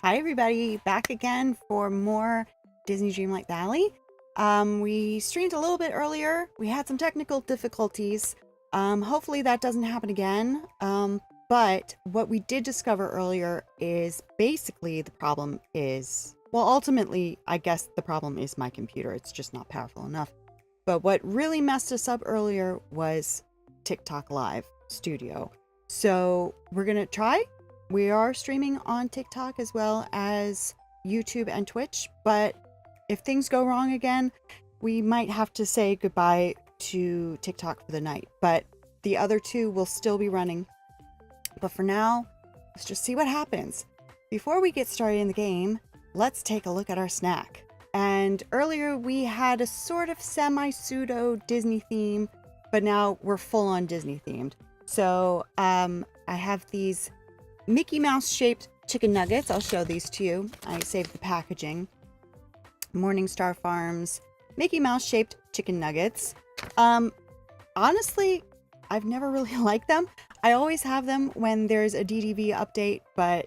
Hi everybody, back again for more Disney Dreamlight Valley. We streamed a little bit earlier. We had some technical difficulties. Hopefully that doesn't happen again. But what we did discover earlier is basically the problem is, well, ultimately, I guess the problem is my computer. It's just not powerful enough. But what really messed us up earlier was TikTok Live Studio. So we're going to try. We are streaming on TikTok as well as YouTube and Twitch, but if things go wrong again, we might have to say goodbye to TikTok for the night, but the other two will still be running. But for now, let's just see what happens. Before we get started in the game, let's take a look at our snack. And earlier we had a sort of semi-pseudo Disney theme, but now we're full on Disney themed. So I have these Mickey Mouse shaped chicken nuggets. I'll show these to you. I saved the packaging. Morningstar Farms Mickey Mouse shaped chicken nuggets. Honestly, I've never really liked them. I always have them when there's a DDV update, but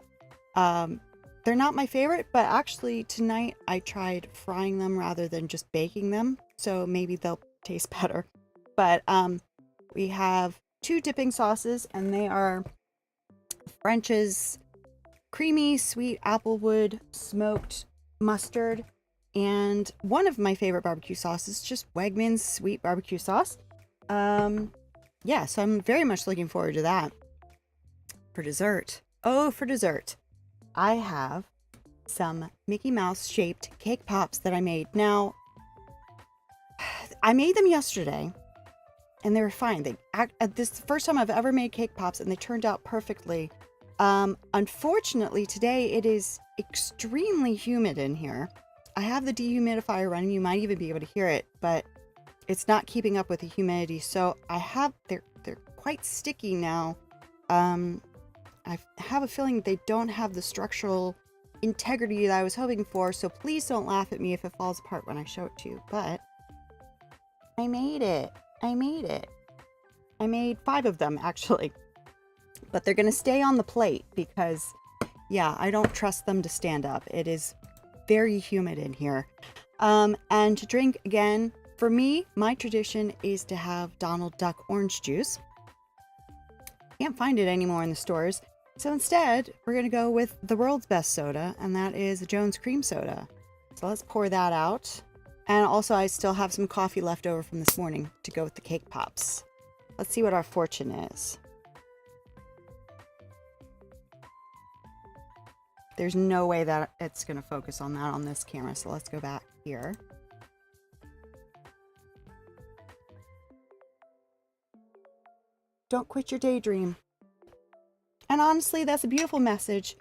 they're not my favorite. But actually tonight I tried frying them rather than just baking them, so maybe they'll taste better. But we have two dipping sauces, and they are French's creamy sweet applewood smoked mustard, and one of my favorite barbecue sauces, just Wegmans sweet barbecue sauce. Yeah, so I'm very much looking forward to that. For dessert, I have some Mickey Mouse shaped cake pops that I made. Now, I made them yesterday and they were fine. This is the first time I've ever made cake pops, and they turned out perfectly. Unfortunately, today it is extremely humid in here. I have the dehumidifier running. You might even be able to hear it, but it's not keeping up with the humidity. So they're quite sticky now. I have a feeling they don't have the structural integrity that I was hoping for. So please don't laugh at me if it falls apart when I show it to you. But I made it. I made 5 of them actually, but they're going to stay on the plate because, yeah, I don't trust them to stand up. It is very humid in here. And to drink, again, for me, my tradition is to have Donald Duck orange juice. Can't find it anymore in the stores. So instead, we're going to go with the world's best soda, and that is a Jones cream soda. So let's pour that out. And also, I still have some coffee left over from this morning to go with the cake pops. Let's see what our fortune is. There's no way that it's going to focus on that on this camera, so let's go back here. Don't quit your daydream. And honestly, that's a beautiful message,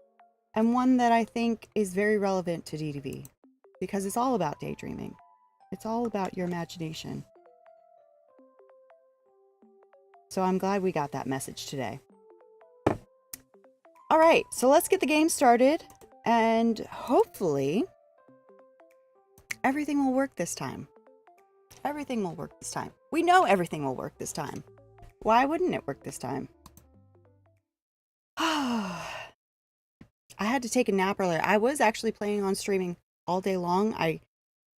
and one that I think is very relevant to DDV, because it's all about daydreaming. It's all about your imagination. So I'm glad we got that message today. All right, so let's get the game started, and hopefully everything will work this time. Everything will work this time. We know everything will work this time. Why wouldn't it work this time? I had to take a nap earlier. I was actually planning on streaming all day long. I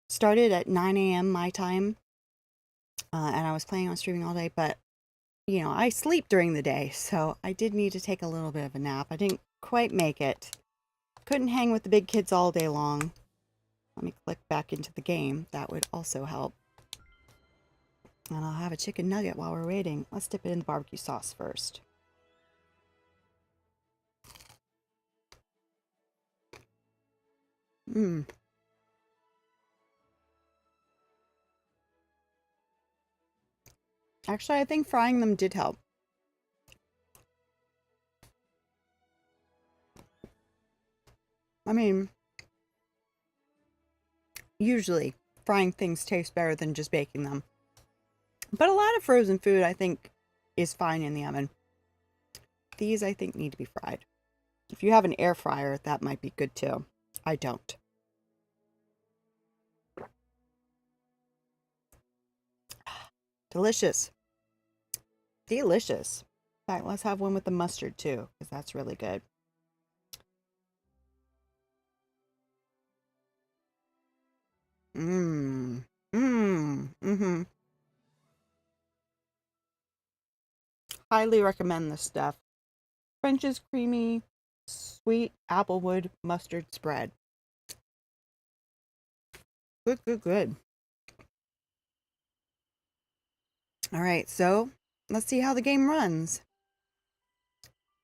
started at 9 a.m. my time, and I was planning on streaming all day, but you know, I sleep during the day, so I did need to take a little bit of a nap. I didn't quite make it. Couldn't hang with the big kids all day long. Let me click back into the game. That would also help. And I'll have a chicken nugget while we're waiting. Let's dip it in the barbecue sauce first. Actually, I think frying them did help. I mean, usually frying things taste better than just baking them. But a lot of frozen food, I think, is fine in the oven. These, I think, need to be fried. If you have an air fryer, that might be good too. I don't. Delicious. Delicious. In fact, let's have one with the mustard too, because that's really good. Mmm. Mmm. Mm-hmm. Highly recommend this stuff. French's creamy, sweet applewood mustard spread. Good, good, good. All right, so let's see how the game runs.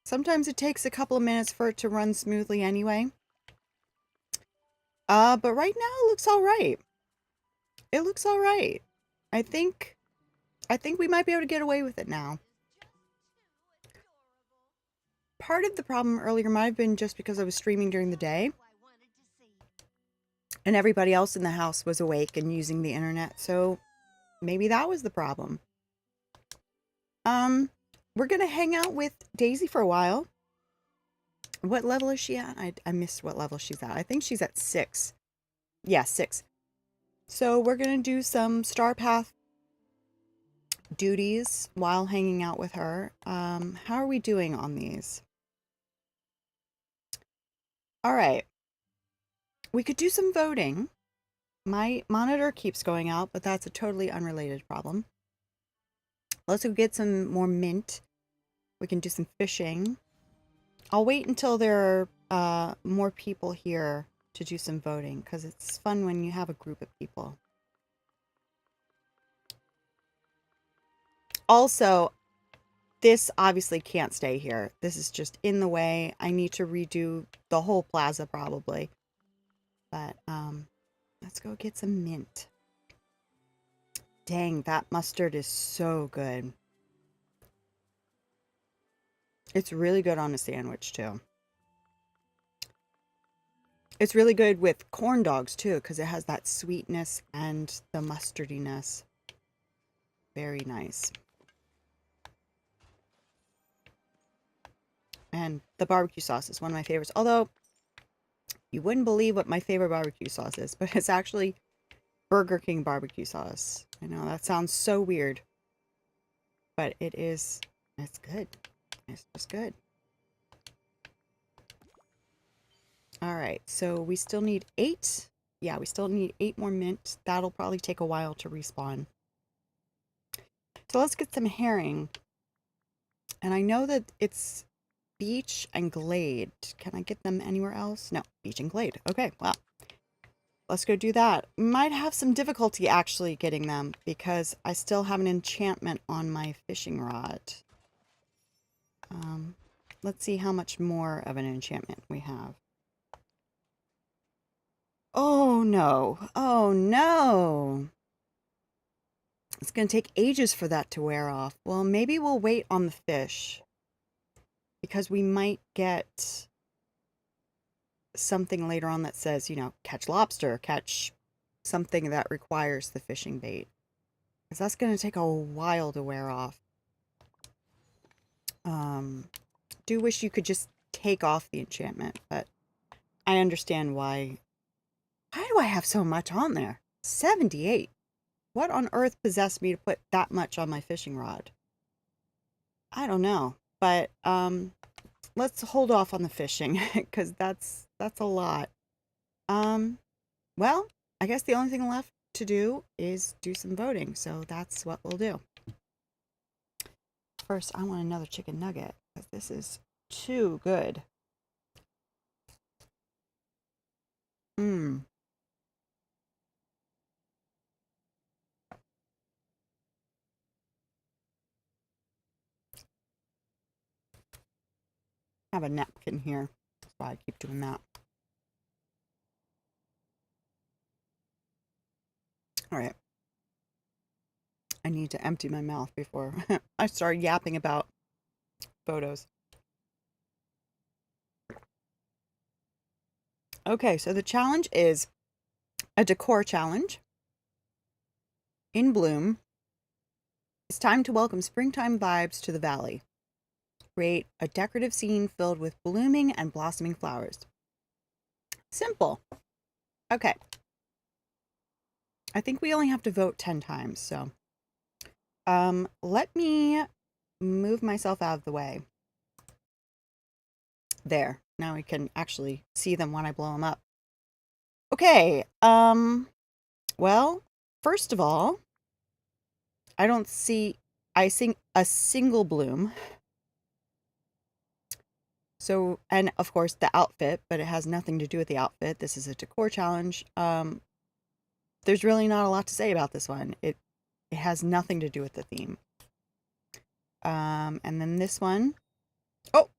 Sometimes it takes a couple of minutes for it to run smoothly anyway. But right now it looks all right. It looks all right. I think we might be able to get away with it now. Part of the problem earlier might have been just because I was streaming during the day and everybody else in the house was awake and using the internet, so maybe that was the problem. We're gonna hang out with Daisy for a while. What level is she at? I missed what level she's at. I think she's at 6. Yeah, 6. So we're gonna do some Star Path duties while hanging out with her. How are we doing on these? All right. We could do some voting. My monitor keeps going out, but that's a totally unrelated problem. Let's go get some more mint. We can do some fishing. I'll wait until there are more people here to do some voting, because it's fun when you have a group of people. Also, this obviously can't stay here. This is just in the way. I need to redo the whole plaza probably. But let's go get some mint. Dang, that mustard is so good. It's really good on a sandwich too. It's really good with corn dogs too, because it has that sweetness and the mustardiness. Very nice. And the barbecue sauce is one of my favorites. Although, you wouldn't believe what my favorite barbecue sauce is, but it's actually Burger King barbecue sauce. I know, that sounds so weird. But it is, it's good. It's just good. All right, so we still need 8. Yeah, we still need 8 more mint. That'll probably take a while to respawn. So let's get some herring. And I know that it's beach and glade. Can I get them anywhere else? No, beach and glade. Okay, well, let's go do that. Might have some difficulty actually getting them because I still have an enchantment on my fishing rod. Let's see how much more of an enchantment we have. Oh no. Oh no. It's going to take ages for that to wear off. Well, maybe we'll wait on the fish because we might get something later on that says, you know, catch lobster, catch something that requires the fishing bait. Because that's going to take a while to wear off. Do wish you could just take off the enchantment, but I understand why. Why do I have so much on there? 78. What on earth possessed me to put that much on my fishing rod? I don't know, but let's hold off on the fishing because that's a lot. Well, I guess the only thing left to do is do some voting, so that's what we'll do. First, I want another chicken nugget because this is too good. Mmm. I have a napkin here. That's why I keep doing that. All right. I need to empty my mouth before I start yapping about photos. Okay, so the challenge is a decor challenge in bloom. It's time to welcome springtime vibes to the valley. Create a decorative scene filled with blooming and blossoming flowers. Simple. Okay. I think we only have to vote 10 times, so let me move myself out of the way. There. Now we can actually see them when I blow them up. Okay. Well, first of all, I don't see a single bloom. So, and of course the outfit, but it has nothing to do with the outfit. This is a decor challenge. There's really not a lot to say about this one. It has nothing to do with the theme. And then this one, oh,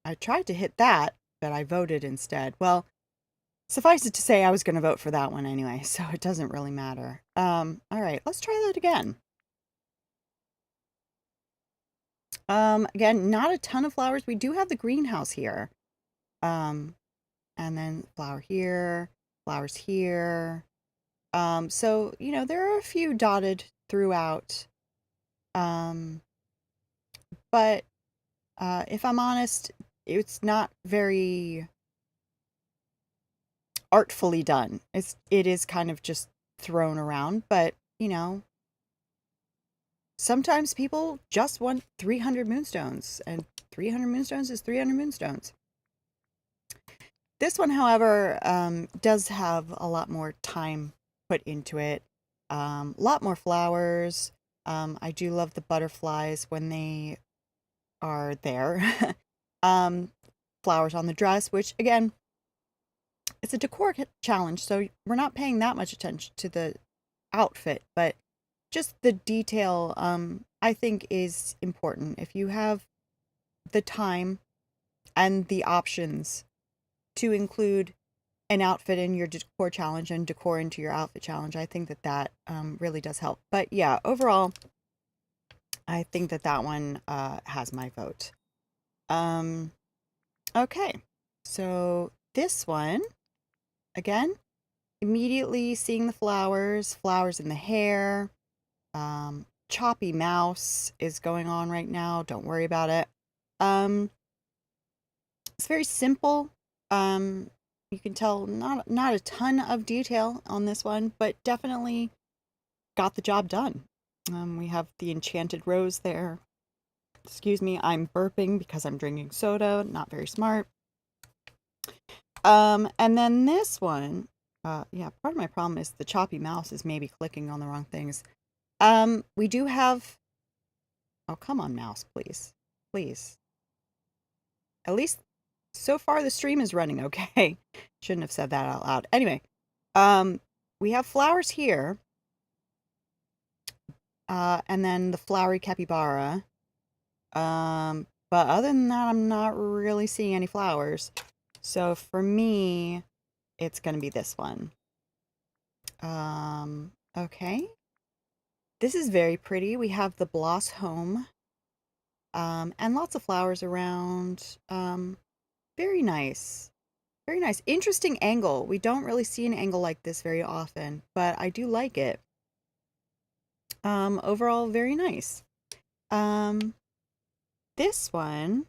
I tried to hit that, but I voted instead. Well, suffice it to say, I was going to vote for that one anyway, so it doesn't really matter. All right, let's try that again. Again, not a ton of flowers. We do have the greenhouse here. And then flower here, flowers here. So, you know, there are a few dotted throughout. Um, but if I'm honest, it's not very artfully done. It is kind of just thrown around, but you know, sometimes people just want 300 moonstones, and 300 moonstones is 300 moonstones. This one, however, does have a lot more time put into it. A lot more flowers. I do love the butterflies when they are there. Flowers on the dress, which again, it's a decor challenge, so we're not paying that much attention to the outfit, but just the detail, I think is important. If you have the time and the options to include an outfit in your decor challenge and decor into your outfit challenge, I think that that really does help. But yeah, overall, I think that that one has my vote. Okay, so this one, again, immediately seeing the flowers, flowers in the hair, choppy mouse is going on right now. Don't worry about it. It's very simple. You can tell not a ton of detail on this one, but definitely got the job done. We have the enchanted rose there. Excuse me, I'm burping because I'm drinking soda. Not very smart. And then this one, yeah, part of my problem is the choppy mouse is maybe clicking on the wrong things. We do have, oh, come on, mouse, please. Please. At least so far the stream is running okay. Shouldn't have said that out loud. Anyway, we have flowers here. And then the flowery capybara. But other than that, I'm not really seeing any flowers. So for me, it's going to be this one. Okay. This is very pretty. We have the Bloss home. And lots of flowers around. Very nice. Very nice. Interesting angle. We don't really see an angle like this very often, but I do like it. Overall, very nice. This one,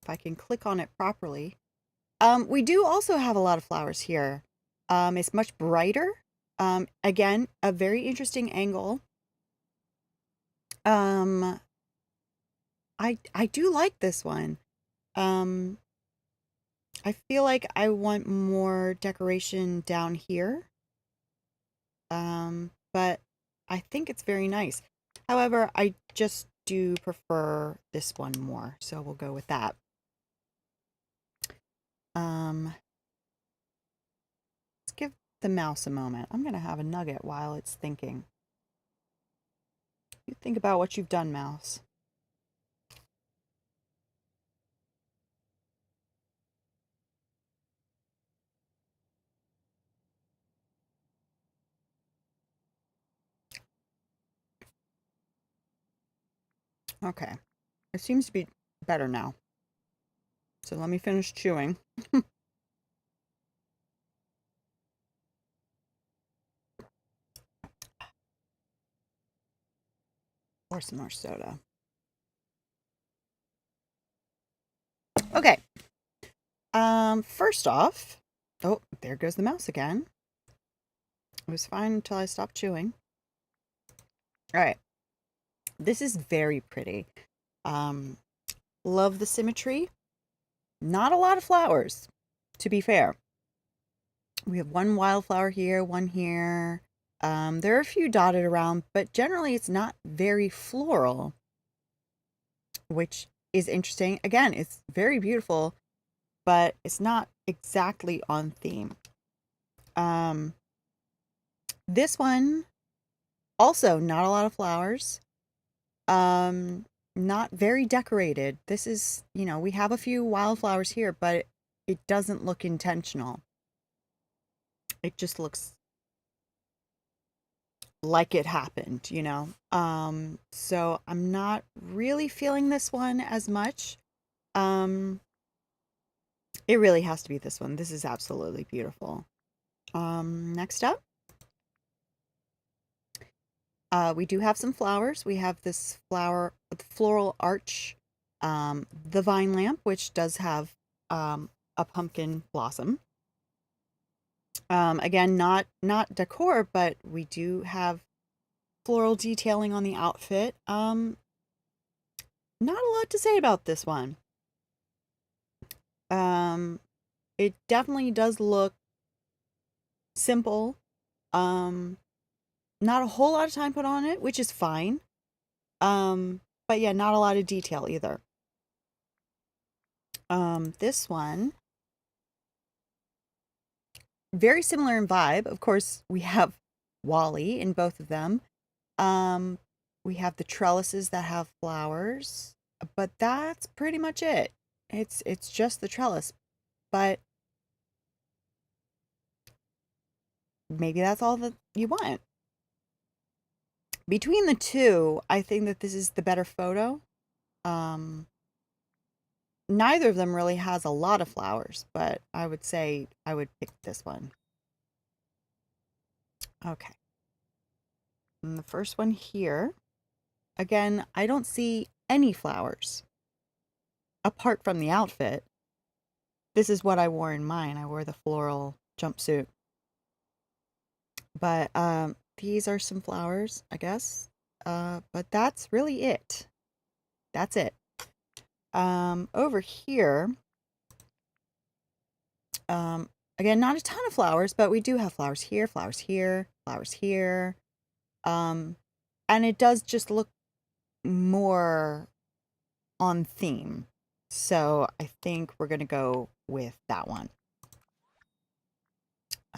if I can click on it properly, we do also have a lot of flowers here. It's much brighter. Again, a very interesting angle. I do like this one. I feel like I want more decoration down here. But I think it's very nice. However, I just do prefer this one more, so we'll go with that. Let's give the mouse a moment. I'm gonna have a nugget while it's thinking. You think about what you've done, mouse. Okay, it seems to be better now. So let me finish chewing. Pour some more soda. Okay. First off, oh, there goes the mouse again. It was fine until I stopped chewing. All right. This is very pretty. Love the symmetry. Not a lot of flowers, to be fair. We have one wildflower here, one here. There are a few dotted around, but generally it's not very floral, which is interesting. Again, it's very beautiful, but it's not exactly on theme. This one, also not a lot of flowers. Not very decorated. This is, we have a few wildflowers here, but it doesn't look intentional. It just looks like it happened, So I'm not really feeling this one as much. It really has to be this one. This is absolutely beautiful. Next up, we do have some flowers. We have this floral arch, the vine lamp, which does have a pumpkin blossom. Again, not decor, but we do have floral detailing on the outfit. Not a lot to say about this one. It definitely does look simple. Not a whole lot of time put on it, which is fine. But yeah, not a lot of detail either. This one, very similar in vibe. Of course, we have Wally in both of them. We have the trellises that have flowers, but that's pretty much it. It's just the trellis, but maybe that's all that you want. Between the two, I think that this is the better photo. Neither of them really has a lot of flowers, but I would say I would pick this one. Okay. And the first one here, again, I don't see any flowers apart from the outfit. This is what I wore in mine. I wore the floral jumpsuit. But these are some flowers, I guess. But that's really it. That's it. Over here, again, not a ton of flowers, but we do have flowers here, flowers here, flowers here. And it does just look more on theme. So I think we're going to go with that one.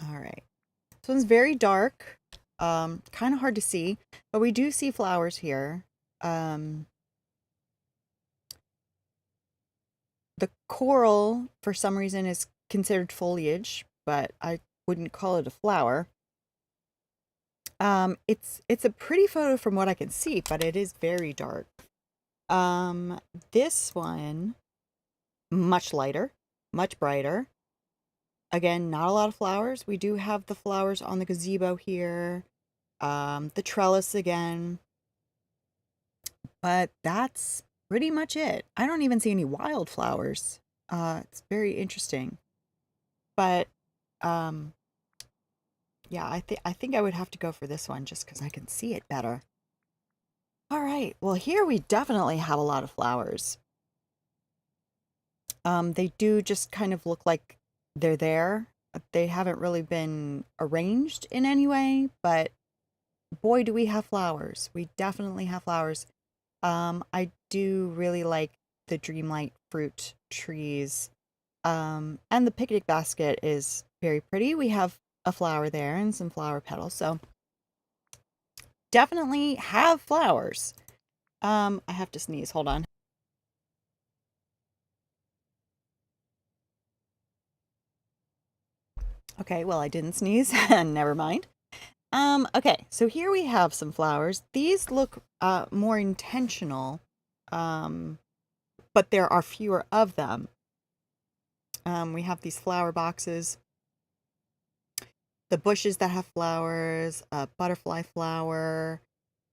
All right. This one's very dark, kind of hard to see, but we do see flowers here. The coral, for some reason, is considered foliage, but I wouldn't call it a flower. It's a pretty photo from what I can see, but it is very dark. This one, much lighter, much brighter. Again, not a lot of flowers. We do have the flowers on the gazebo here. The trellis again. But that's pretty much it. I don't even see any wildflowers. It's very interesting. But yeah, I think I would have to go for this one just because I can see it better. All right. Well, here we definitely have a lot of flowers. They do just kind of look like they're there. They haven't really been arranged in any way, but boy, do we have flowers. We definitely have flowers. I do really like the Dreamlight fruit trees. And the picnic basket is very pretty. We have a flower there and some flower petals. So definitely have flowers. I have to sneeze. Hold on. Okay, well, I didn't sneeze. Never mind. Okay, so here we have some flowers. These look more intentional, but there are fewer of them. We have these flower boxes, the bushes that have flowers, a butterfly flower.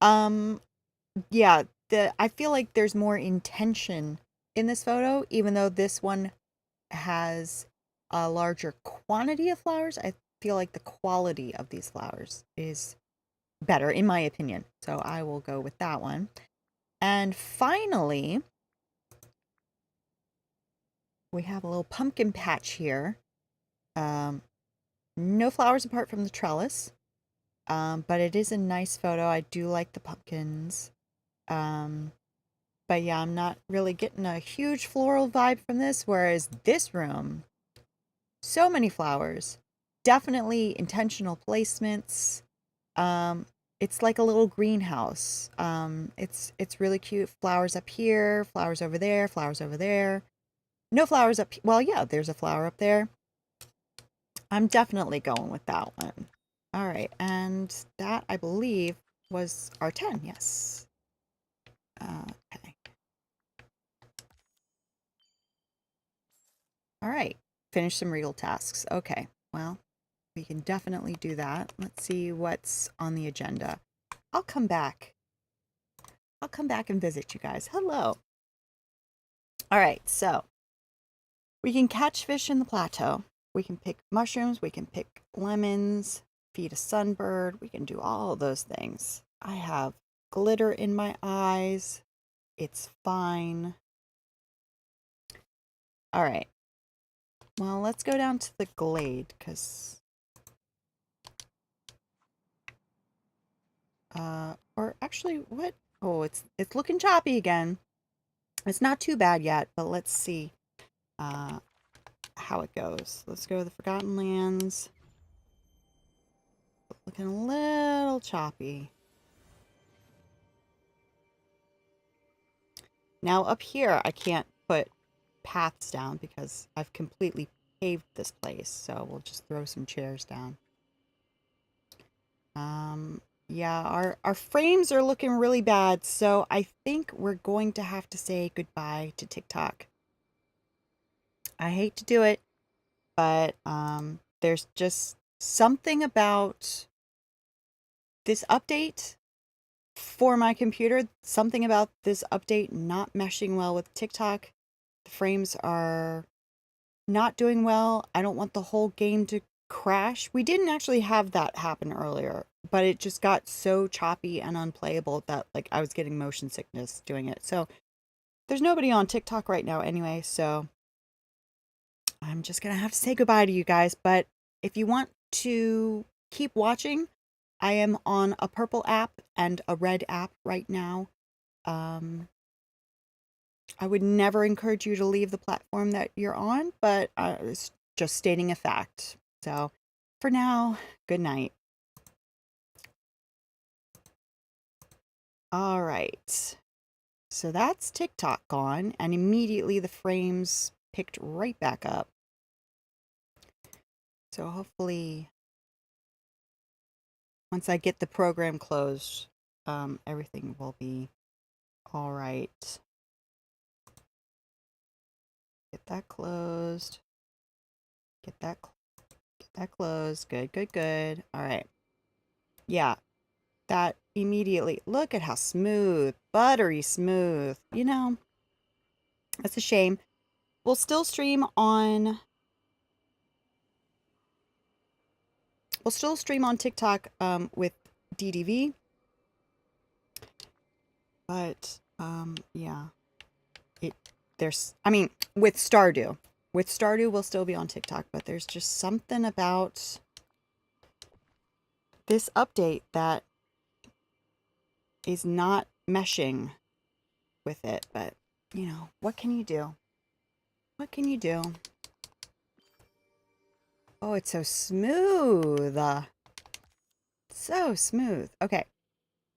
Yeah, I feel like there's more intention in this photo, even though this one has a larger quantity of flowers. I feel like the quality of these flowers is better, in my opinion. So I will go with that one. And finally, we have a little pumpkin patch here. No flowers apart from the trellis. But it is a nice photo. I do like the pumpkins. Um, but yeah, I'm not really getting a huge floral vibe from this, whereas this room, so many flowers. Definitely intentional placements. Um, it's like a little greenhouse. It's really cute. Flowers up here, flowers over there, flowers over there. No flowers up. Well, yeah, there's a flower up there. I'm definitely going with that one. All right, and that I believe was our 10. Yes. Okay. All right. Finish some real tasks. Okay. Well, we can definitely do that. Let's see what's on the agenda. I'll come back. I'll come back and visit you guys. Hello. All right. So we can catch fish in the plateau. We can pick mushrooms. We can pick lemons, feed a sunbird. We can do all of those things. I have glitter in my eyes. It's fine. All right. Well, let's go down to the glade because or actually what? Oh, it's looking choppy again. It's not too bad yet, but let's see uh how it goes. Let's go to the Forgotten Lands. Looking a little choppy. Now up here I can't put paths down because I've completely paved this place, so we'll just throw some chairs down. Yeah, our frames are looking really bad, so I think we're going to have to say goodbye to TikTok. I hate to do it, but there's just something about this update for my computer, something about this update not meshing well with TikTok. The frames are not doing well. I don't want the whole game to crash. We didn't actually have that happen earlier, but it just got so choppy and unplayable that like I was getting motion sickness doing it. So there's nobody on TikTok right now anyway, so I'm just gonna have to say goodbye to you guys. But if you want to keep watching, I am on a purple app and a red app right now. Um, I would never encourage you to leave the platform that you're on, but it's just stating a fact. So for now, good night. All right. So that's TikTok gone, and immediately the frames picked right back up. So hopefully, once I get the program closed, everything will be all right. Get that closed. Get that closed. Good, good, good. All right. Yeah, that immediately. Look at how smooth, buttery smooth. You know, that's a shame. We'll still stream on. We'll still stream on TikTok with DDV, but yeah, it there's. I mean, with Stardew. With Stardew, we'll still be on TikTok, but there's just something about this update that is not meshing with it. But, you know, what can you do? What can you do? Oh, it's so smooth. So smooth. Okay.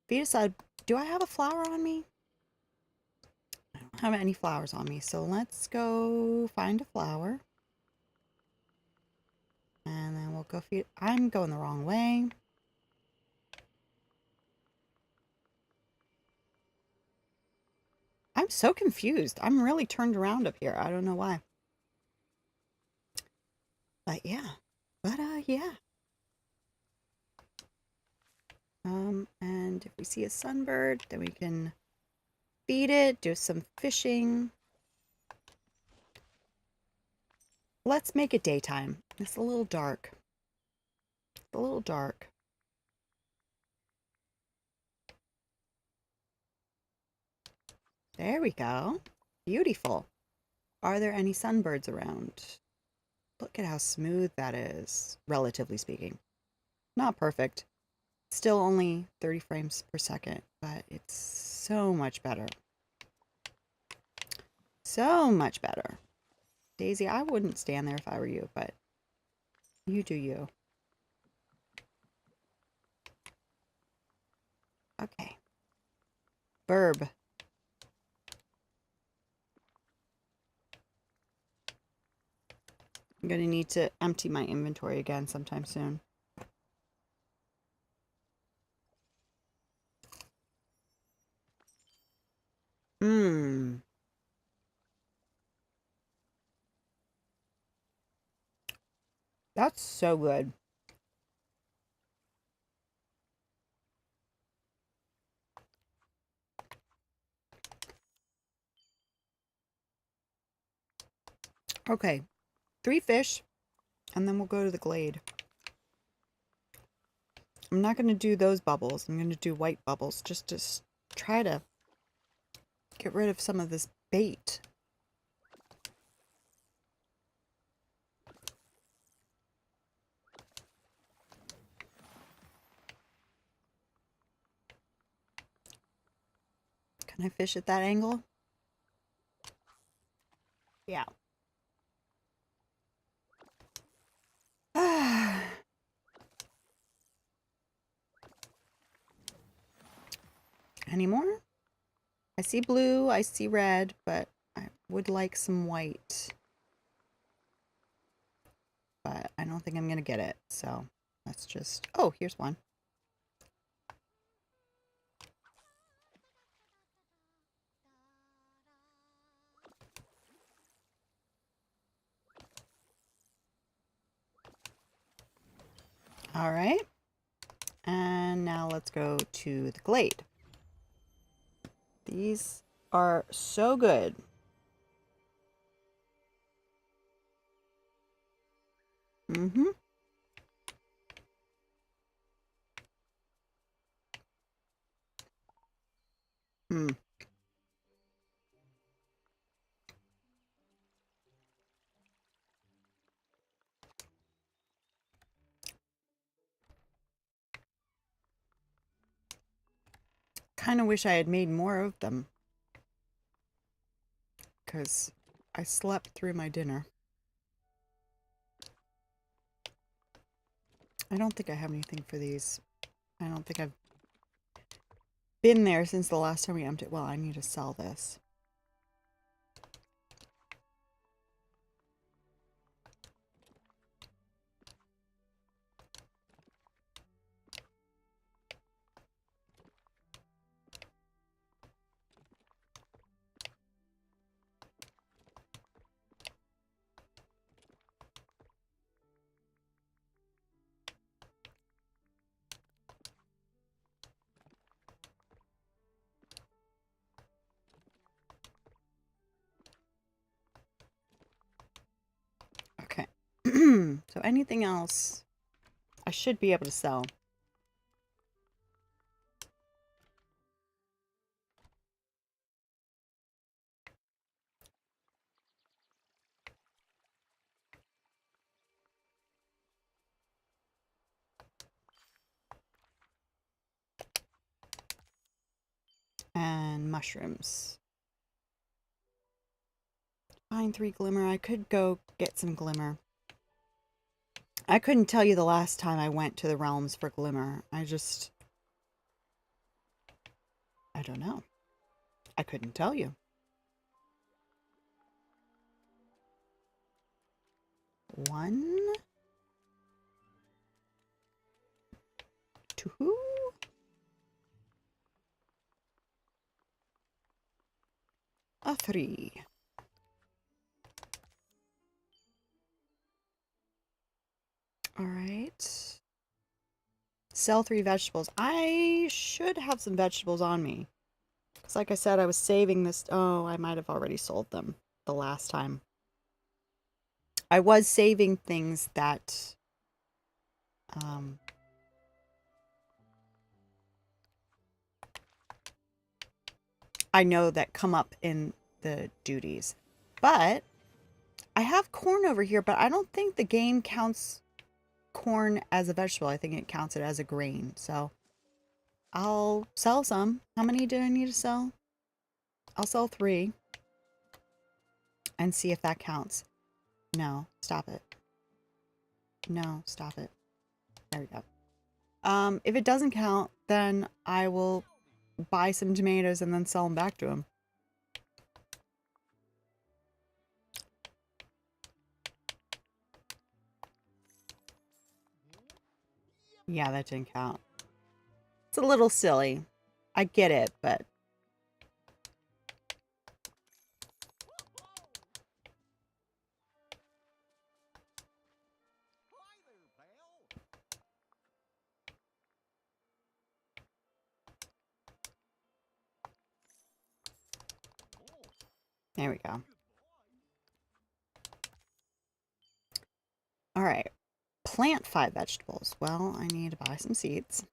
Feet aside. Do I have a flower on me? I don't have any flowers on me. So let's go find a flower. And then we'll go feed. I'm going the wrong way. I'm so confused. I'm really turned around up here. I don't know why. But yeah. Yeah. And if we see a sunbird, then we can feed it, do some fishing. Let's make it daytime. It's a little dark. It's a little dark. There we go. Beautiful. Are there any sunbirds around? Look at how smooth that is, relatively speaking. Not perfect. Still only 30 frames per second, but it's so much better. So much better. Daisy, I wouldn't stand there if I were you, but you do you. Okay. Verb. I'm going to need to empty my inventory again sometime soon. Mmm. That's so good. Okay. 3 fish, and then we'll go to the glade. I'm not going to do those bubbles. I'm going to do white bubbles just to try to get rid of some of this bait. Can I fish at that angle? Yeah. Any more? I see blue, I see red, but I would like some white. But I don't think I'm going to get it, so let's just... Oh, here's one. All right. And now let's go to the glade. These are so good. Mm-hmm. Hmm. Kind of wish I had made more of them, because I slept through my dinner. I don't think I have anything for these. I don't think I've been there since the last time we emptied. Well, I need to sell this. Okay. So anything else I should be able to sell. And mushrooms. Find 3 glimmer. I could go get some glimmer. I couldn't tell you the last time I went to the realms for glimmer. I don't know. I couldn't tell you. 1, 2, 3. All right. Sell 3 vegetables. I should have some vegetables on me. Because like I said, I was saving this. Oh, I might have already sold them the last time. I was saving things that I know that come up in the duties. But I have corn over here, but I don't think the game counts corn as a vegetable. I think it counts it as a grain. So I'll sell some. How many do I need to sell? I'll sell 3 and see if that counts. No, stop it. No, stop it. There we go. If it doesn't count, then I will buy some tomatoes and then sell them back to him. Yeah, that didn't count. It's a little silly. I get it, but... There we go. All right. Plant 5 vegetables. Well, I need to buy some seeds.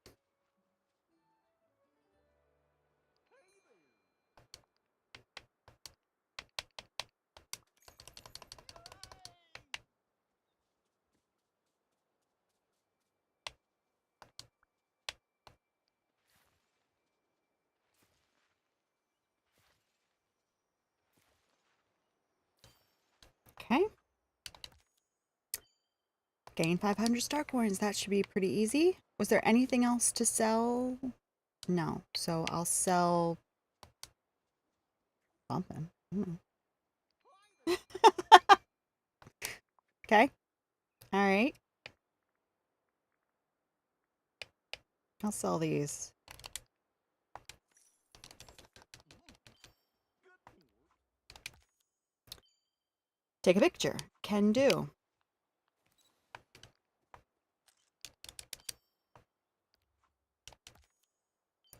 Okay. Gain 500 star coins. That should be pretty easy. Was there anything else to sell? No. So I'll sell something. Okay. All right. I'll sell these. Take a picture. Can do.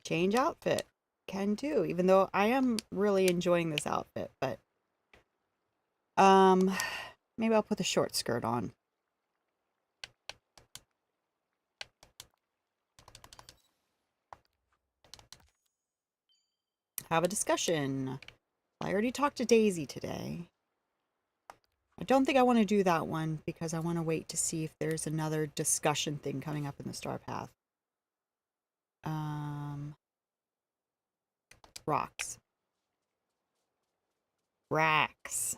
Change outfit. Can do. Even though I am really enjoying this outfit, but maybe I'll put the short skirt on. Have a discussion. I already talked to Daisy today. I don't think I want to do that one because I want to wait to see if there's another discussion thing coming up in the star path. Rocks. Racks.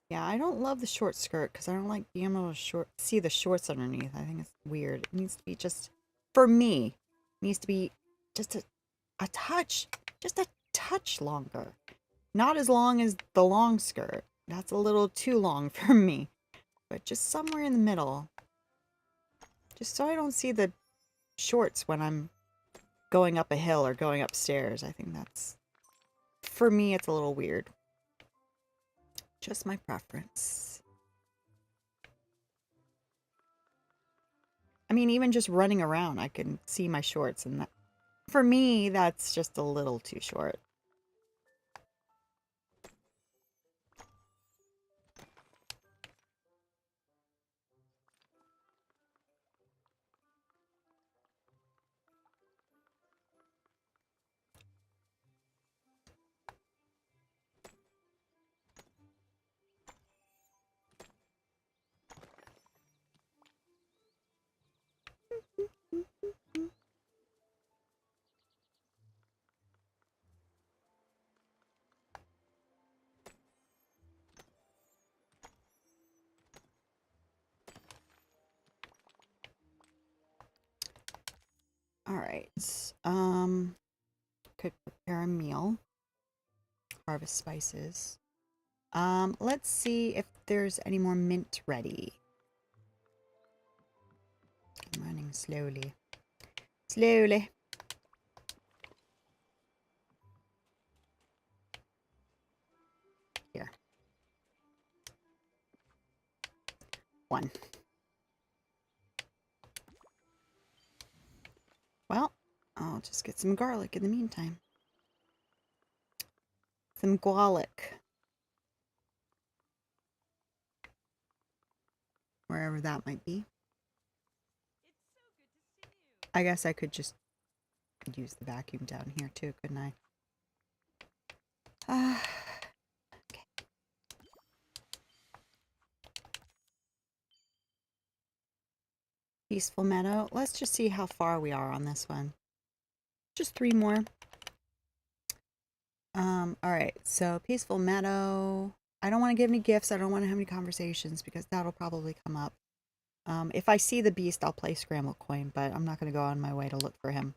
Yeah, I don't love the short skirt because I don't like being able to see the shorts underneath. I think it's weird. It needs to be just, for me, it needs to be just a touch, just a touch longer. Not as long as the long skirt. That's a little too long for me. But just somewhere in the middle. Just so I don't see the shorts when I'm going up a hill or going upstairs. I think that's, for me, it's a little weird. Just my preference. I mean, even just running around, I can see my shorts, and that, for me, that's just a little too short. All right. Could prepare a meal. Harvest spices. Let's see if there's any more mint ready. I'm running slowly. Slowly. Here. 1. Well, I'll just get some garlic in the meantime. Some garlic. Wherever that might be. I guess I could just use the vacuum down here too, couldn't I? Okay. Peaceful Meadow. Let's just see how far we are on this one. Just 3 more. All right, so Peaceful Meadow. I don't want to give any gifts. I don't want to have any conversations because that'll probably come up. If I see the beast, I'll play Scramble Coin, but I'm not going to go on my way to look for him.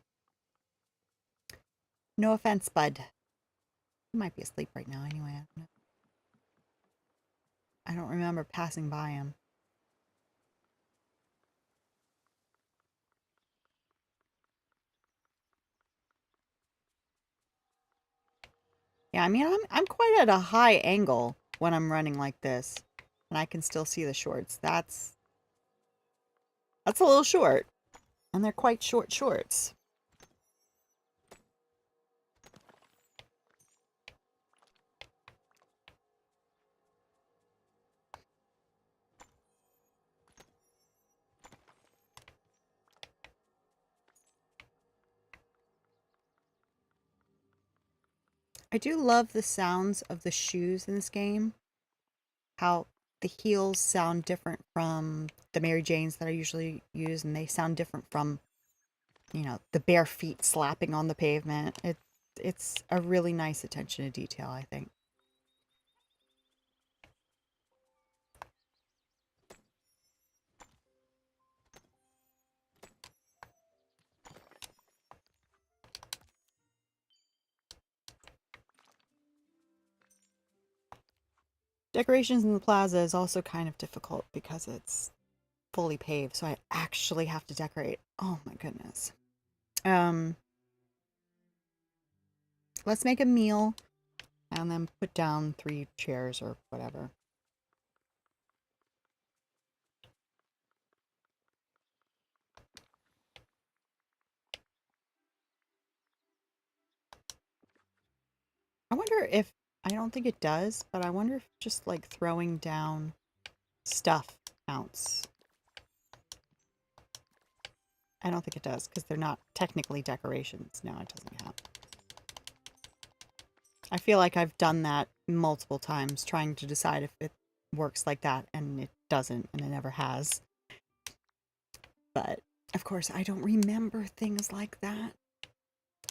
No offense, bud. He might be asleep right now anyway. I don't know. I don't remember passing by him. Yeah, I mean, I'm quite at a high angle when I'm running like this, and I can still see the shorts. That's a little short, and they're quite short shorts. I do love the sounds of the shoes in this game. How the heels sound different from the Mary Janes that I usually use, and they sound different from, you know, the bare feet slapping on the pavement. It's a really nice attention to detail, I think. Decorations in the plaza is also kind of difficult because it's fully paved, so I actually have to decorate. Oh my goodness. Um, let's make a meal and then put down 3 chairs or whatever. I wonder if, I don't think it does, but I wonder if just like throwing down stuff counts. I don't think it does because they're not technically decorations. No, it doesn't count. I feel like I've done that multiple times trying to decide if it works like that, and it doesn't, and it never has. But of course, I don't remember things like that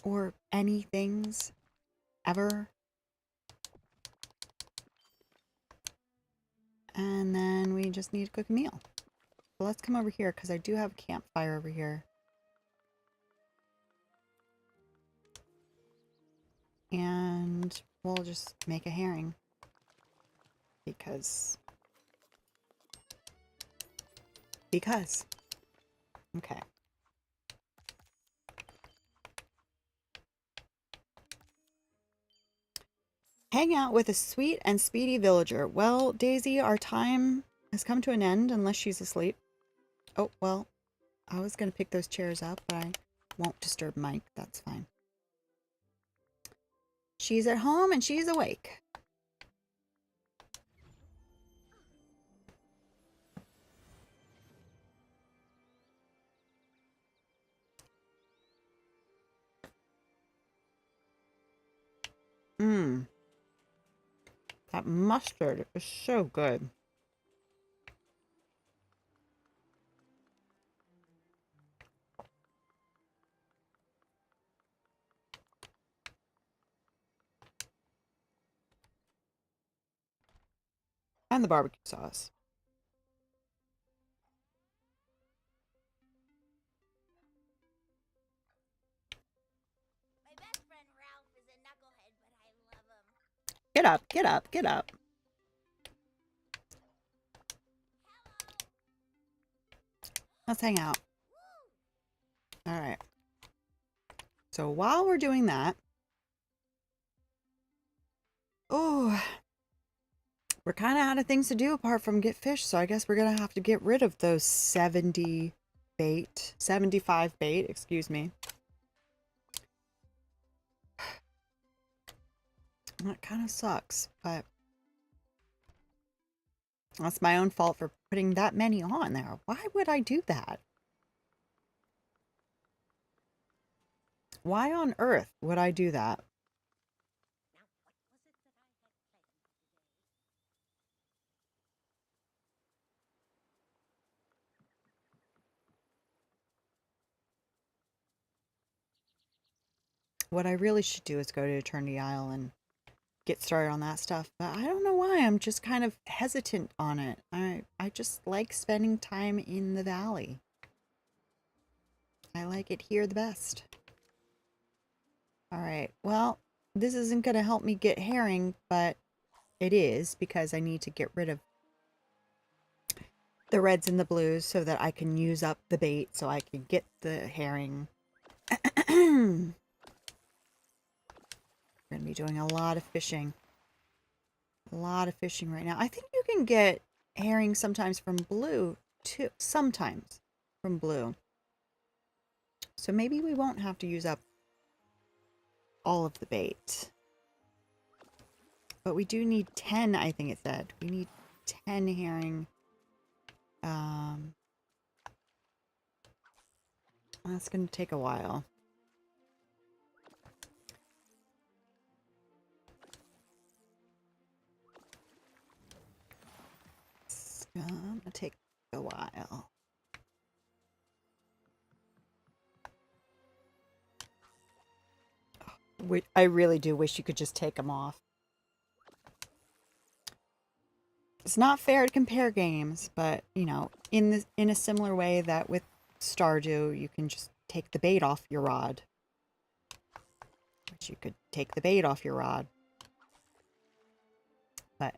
or any things ever. And then we just need to cook a meal. So let's come over here because I do have a campfire over here. And we'll just make a herring because okay. Hang out with a sweet and speedy villager. Well, Daisy, our time has come to an end unless she's asleep. Oh, well, I was going to pick those chairs up, but I won't disturb Mike. That's fine. She's at home and she's awake. Mmm. That mustard is so good. And the barbecue sauce. My best friend Ralph is a knucklehead, but I love him. Get up, get up, get up. Let's hang out. All right. So while we're doing that, oh, we're kind of out of things to do apart from get fish. So I guess we're going to have to get rid of those 75 bait, excuse me. That kind of sucks, but that's my own fault for putting that many on there. Why would I do that? Why on earth would I do that? what I really should do is go to Eternity Isle and get started on that stuff. But I don't know why. I'm just kind of hesitant on it. I just like spending time in the valley. I like it here the best. All right. Well, this isn't going to help me get herring, but it is because I need to get rid of the reds and the blues so that I can use up the bait so I can get the herring. We're going to be doing a lot of fishing. A lot of fishing right now. I think you can get herring sometimes from blue too. Sometimes from blue. So maybe we won't have to use up all of the bait. But we do need 10, I think it said. We need 10 herring. That's going to take a while. It's going to take a while. I really do wish you could just take them off. It's not fair to compare games, but, you know, in a similar way that with Stardew, you can just take the bait off your rod. Which you could take the bait off your rod. But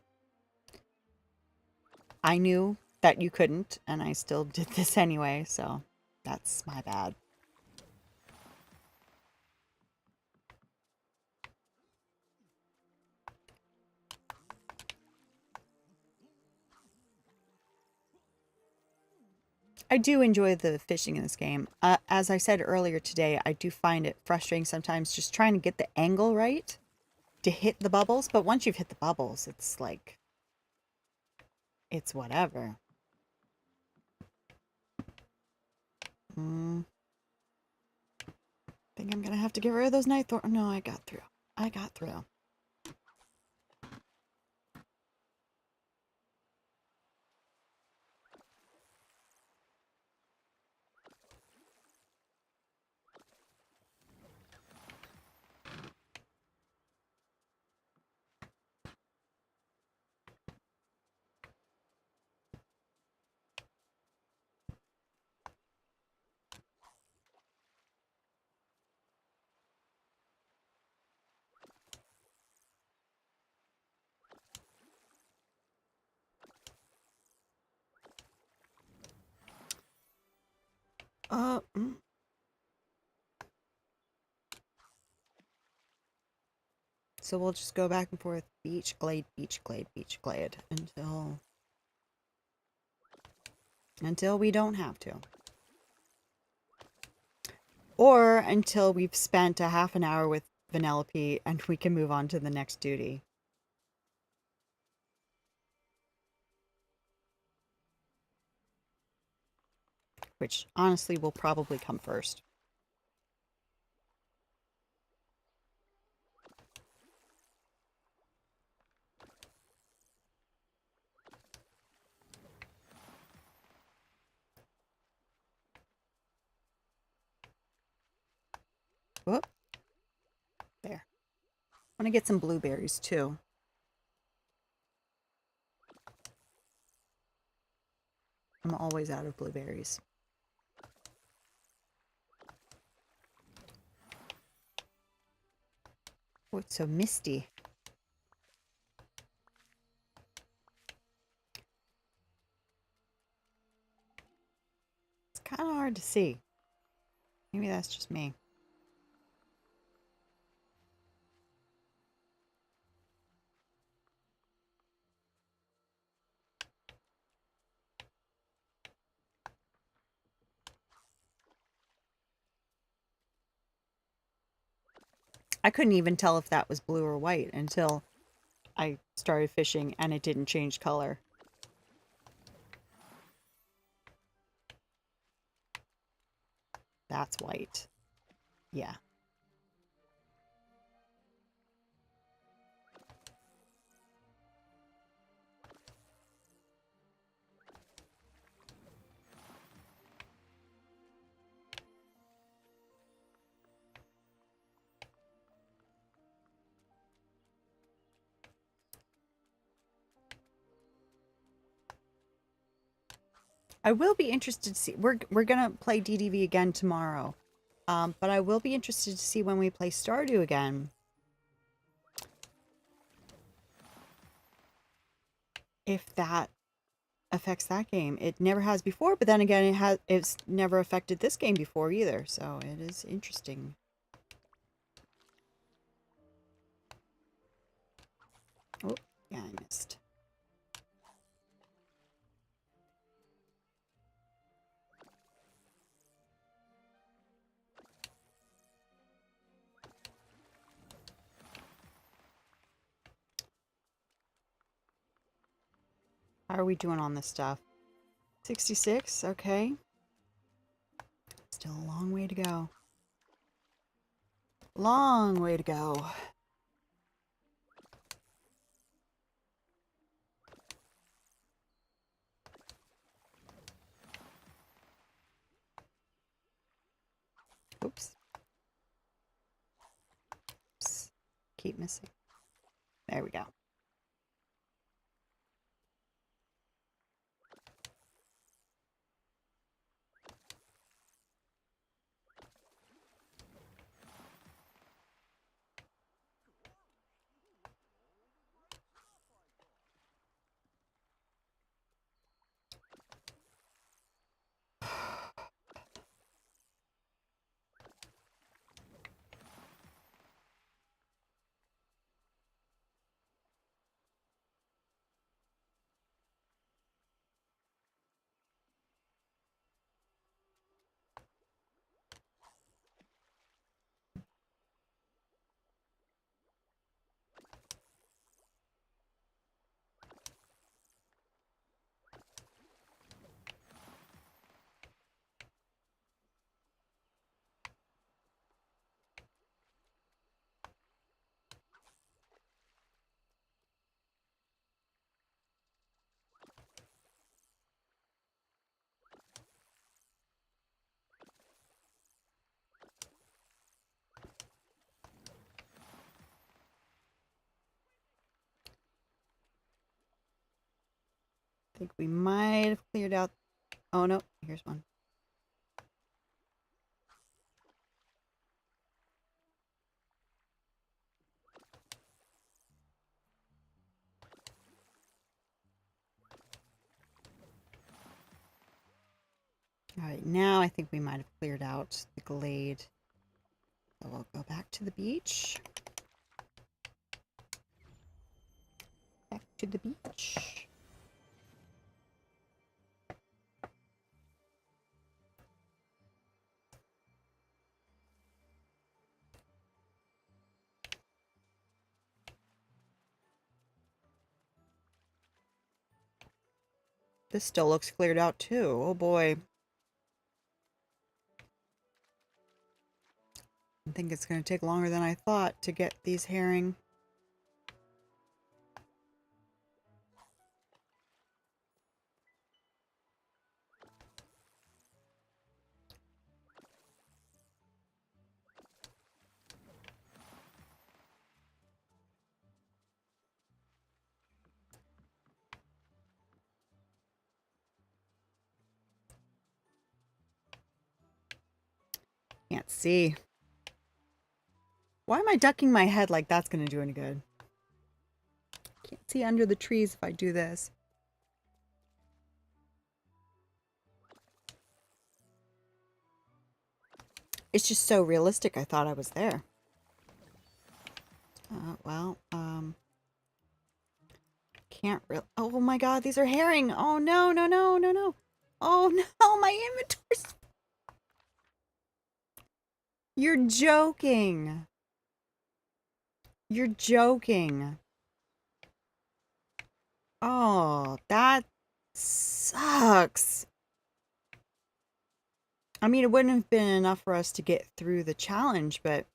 I knew that you couldn't, and I still did this anyway, so that's my bad. I do enjoy the fishing in this game. As I said earlier today, I do find it frustrating sometimes just trying to get the angle right to hit the bubbles. But once you've hit the bubbles, it's like, it's whatever. I think I'm going to have to get rid of those night thorn. No, I got through. I got through. Uh, mm. So we'll just go back and forth, beach, glade, beach, glade, beach, glade, until we don't have to. Or until we've spent a half an hour with Vanellope and we can move on to the next duty. Which, honestly, will probably come first. Whoop. There. I want to get some blueberries, too. I'm always out of blueberries. Oh, it's so misty. It's kind of hard to see. Maybe that's just me. I couldn't even tell if that was blue or white until I started fishing and it didn't change color. That's white. Yeah. I will be interested to see. We're gonna play DDV again tomorrow, but I will be interested to see when we play Stardew again. If that affects that game. It never has before, but then again, it's never affected this game before either, so it is interesting. Oh, yeah, I missed. How are we doing on this stuff? 66, okay. Still a long way to go. Long way to go. Oops. Oops. Keep missing. There we go. I think we might have cleared out. Oh no, here's one. Alright, now I think we might have cleared out the glade. So we'll go back to the beach. Back to the beach. This still looks cleared out too. Oh boy. I think it's going to take longer than I thought to get these herring. Can't see. Why am I ducking my head like that's going to do any good? Can't see under the trees if I do this. It's just so realistic. I thought I was there. Well, can't really. Oh my god, these are herring. Oh no, no, no, no, no. Oh no, my inventory's. You're joking. You're joking. Oh, that sucks. I mean, it wouldn't have been enough for us to get through the challenge, but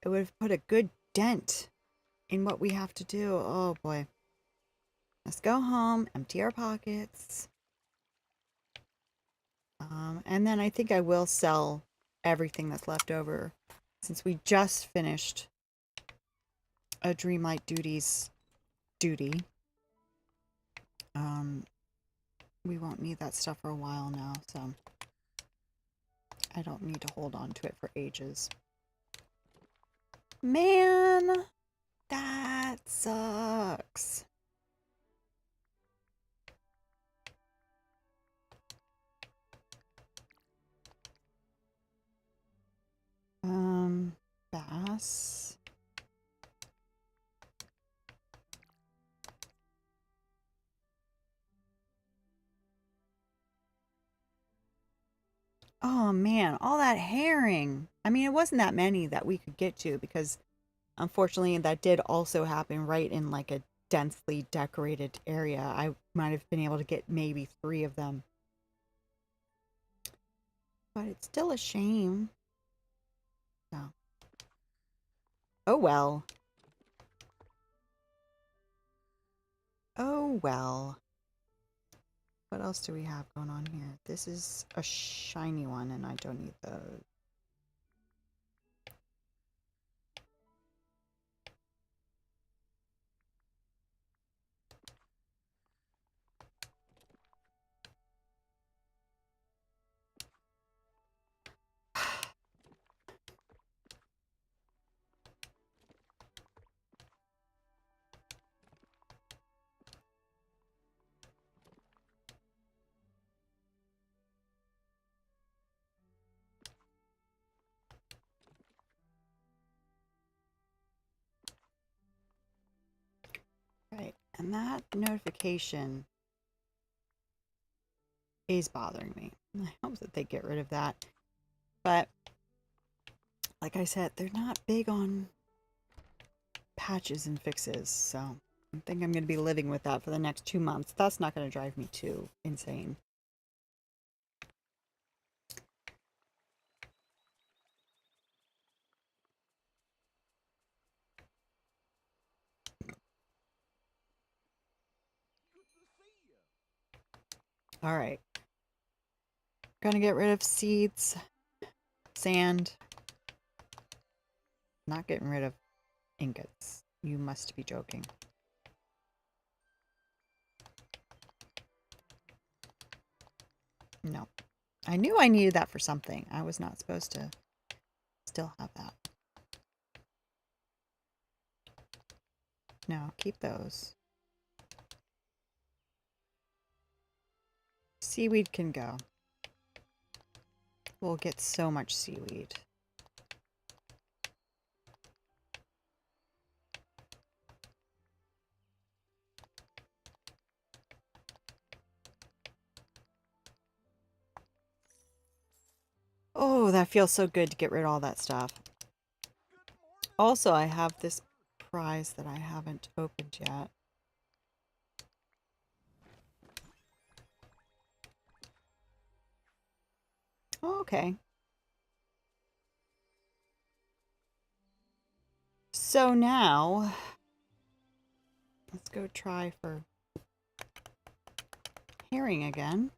it would have put a good dent in what we have to do. Oh boy. Let's go home, empty our pockets. And then I think I will sell everything that's left over since we just finished a Dreamlight duty. we won't need that stuff for a while now, so I don't need to hold on to it for ages. Man, that sucks. Bass. Oh man, all that herring. I mean, it wasn't that many that we could get to because unfortunately that did also happen right in like a densely decorated area. I might have been able to get maybe 3 of them. But it's still a shame. So. Oh well. Oh well. What else do we have going on here? This is a shiny one and I don't need those. Right, and that notification is bothering me. I hope that they get rid of that. But like I said, they're not big on patches and fixes, so I think I'm going to be living with that for the next 2 months. That's not going to drive me too insane. All right. Gonna get rid of seeds, sand. Not getting rid of ingots. You must be joking. No. I knew I needed that for something. I was not supposed to still have that. No, keep those. Seaweed can go. We'll get so much seaweed. Oh, that feels so good to get rid of all that stuff. Also, I have this prize that I haven't opened yet. Oh, okay. So now, let's go try for herring again.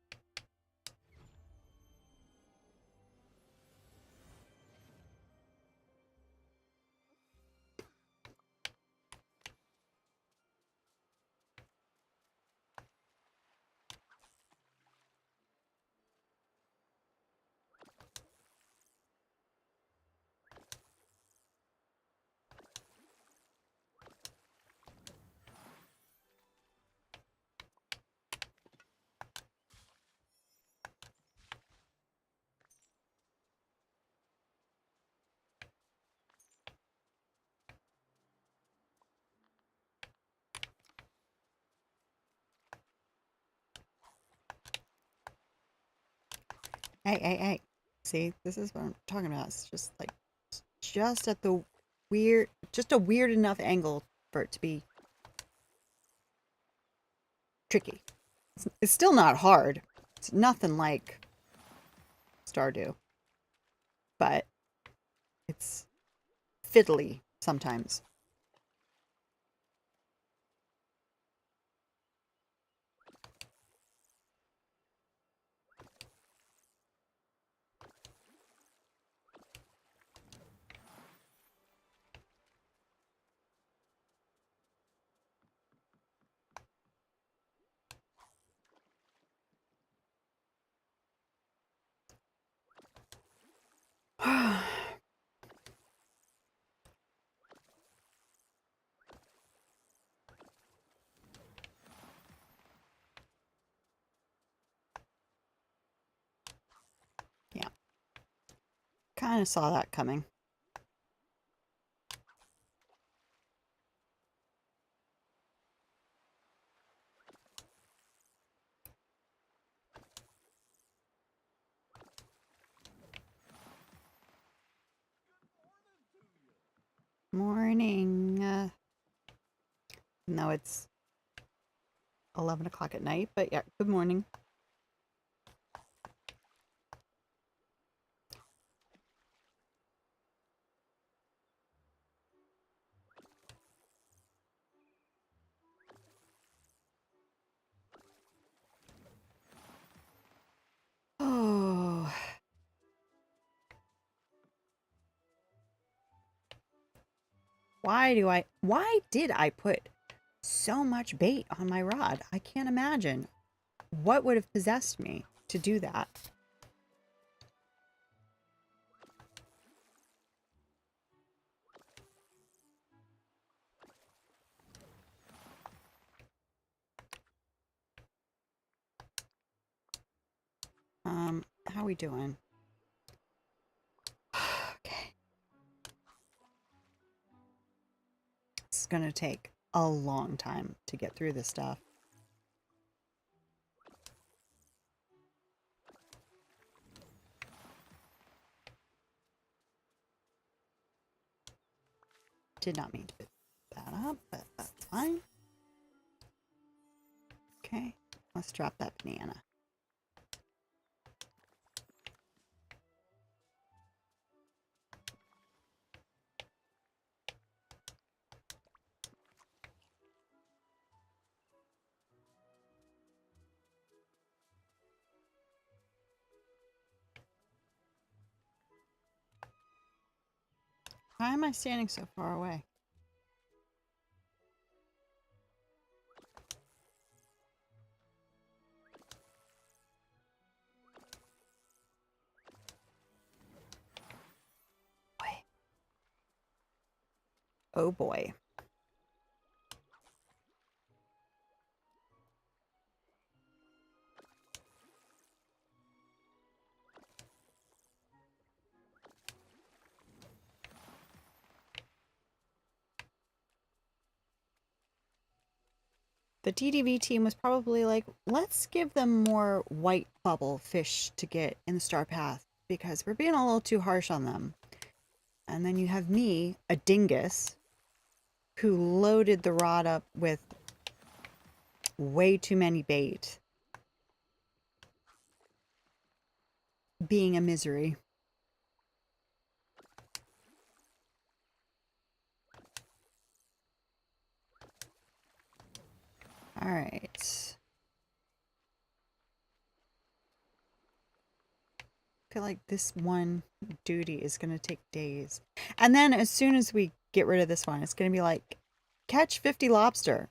Hey. See, this is what I'm talking about. It's just like, just at the weird, just a weird enough angle for it to be tricky. It's still not hard. It's nothing like Stardew. But it's fiddly sometimes. kind of saw that coming. Morning. No, it's 11 o'clock at night, but yeah, good morning. Oh. Why did I put so much bait on my rod? I can't imagine what would have possessed me to do that. How we doing? Okay. It's gonna take a long time to get through this stuff. Did not mean to put that up, but that's fine. Okay, let's drop that banana. Why am I standing so far away? Boy. Oh boy. The DDV team was probably like, let's give them more white bubble fish to get in the star path because we're being a little too harsh on them. And then you have me, a dingus, who loaded the rod up with way too many bait, being a misery. All right. I feel like this one duty is going to take days. And then as soon as we get rid of this one, it's going to be like, catch 50 lobster.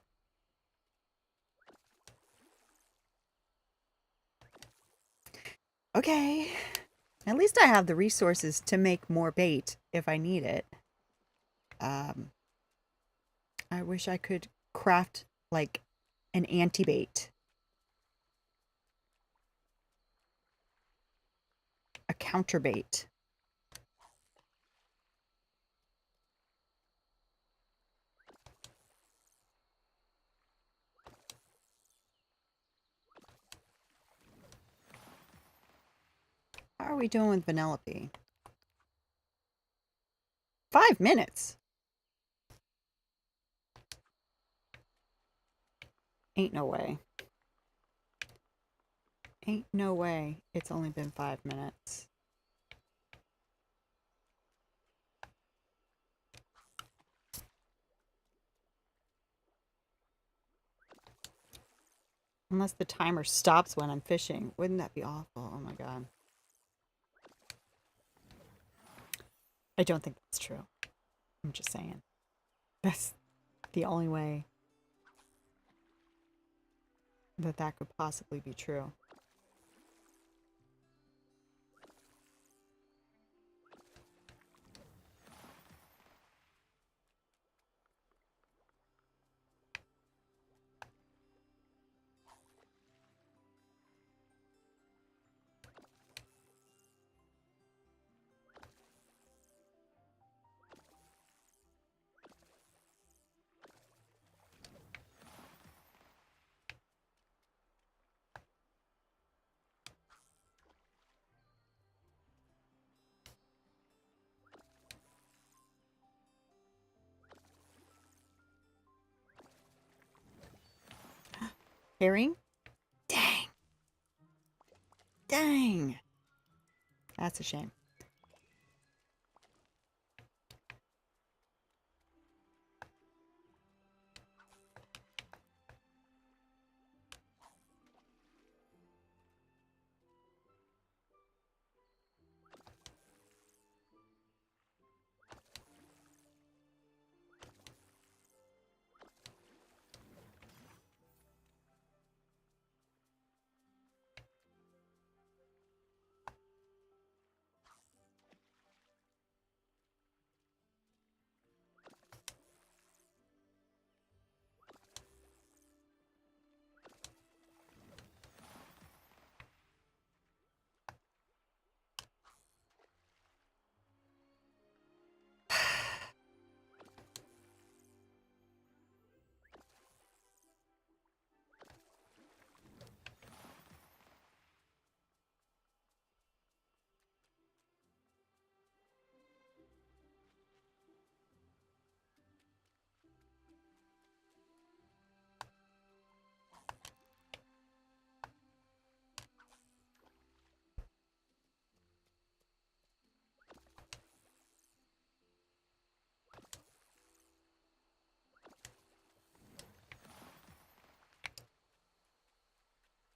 Okay. At least I have the resources to make more bait if I need it. I wish I could craft like an anti-bait. A counter bait. How are we doing with Vanellope? 5 minutes? Ain't no way. Ain't no way it's only been 5 minutes. Unless the timer stops when I'm fishing. Wouldn't that be awful? Oh my god. I don't think that's true. I'm just saying. That's the only way that that could possibly be true. Herring? Dang. Dang. That's a shame.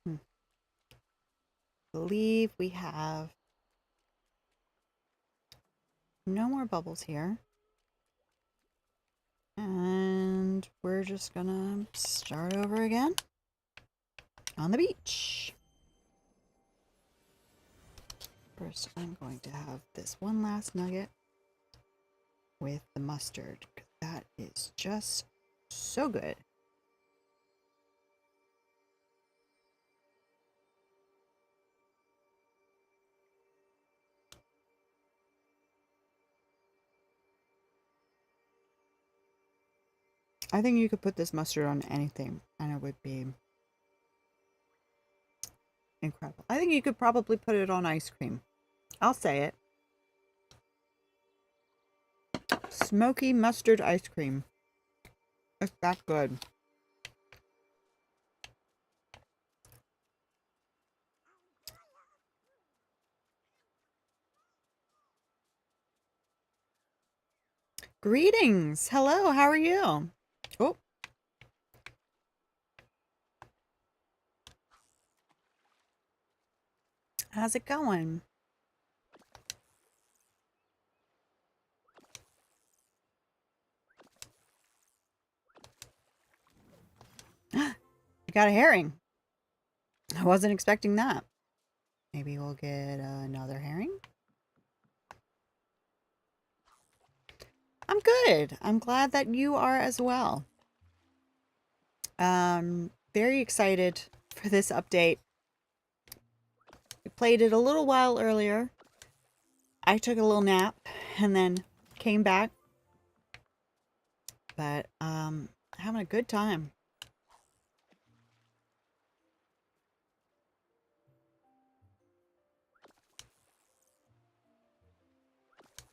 Hmm. Believe we have no more bubbles here. And we're just gonna start over again on the beach. First, I'm going to have this one last nugget with the mustard, because that is just so good. I think you could put this mustard on anything and it would be incredible. I think you could probably put it on ice cream. I'll say it. Smoky mustard ice cream. It's that good. Greetings. Hello, how are you? Oh. How's it going? You got a herring. I wasn't expecting that. Maybe we'll get another herring. I'm good. I'm glad that you are as well. Very excited for this update. We played it a little while earlier. I took a little nap and then came back. But having a good time.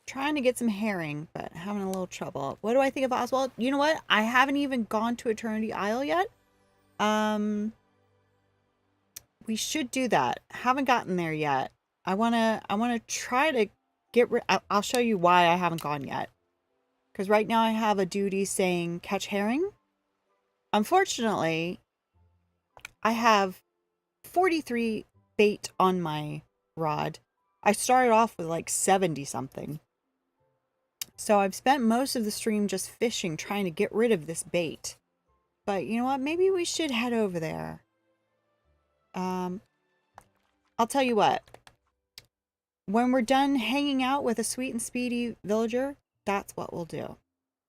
Trying to get some herring, but having a little trouble. What do I think of Oswald? You know what? I haven't even gone to Eternity Isle yet. We should do that. Haven't gotten there yet. I wanna try to get rid. I'll show you why I haven't gone yet. Because right now I have a duty saying catch herring. Unfortunately, I have 43 bait on my rod. I started off with like 70 something. So I've spent most of the stream just fishing, trying to get rid of this bait. But you know what? Maybe we should head over there. I'll tell you what. When we're done hanging out with a sweet and speedy villager, that's what we'll do.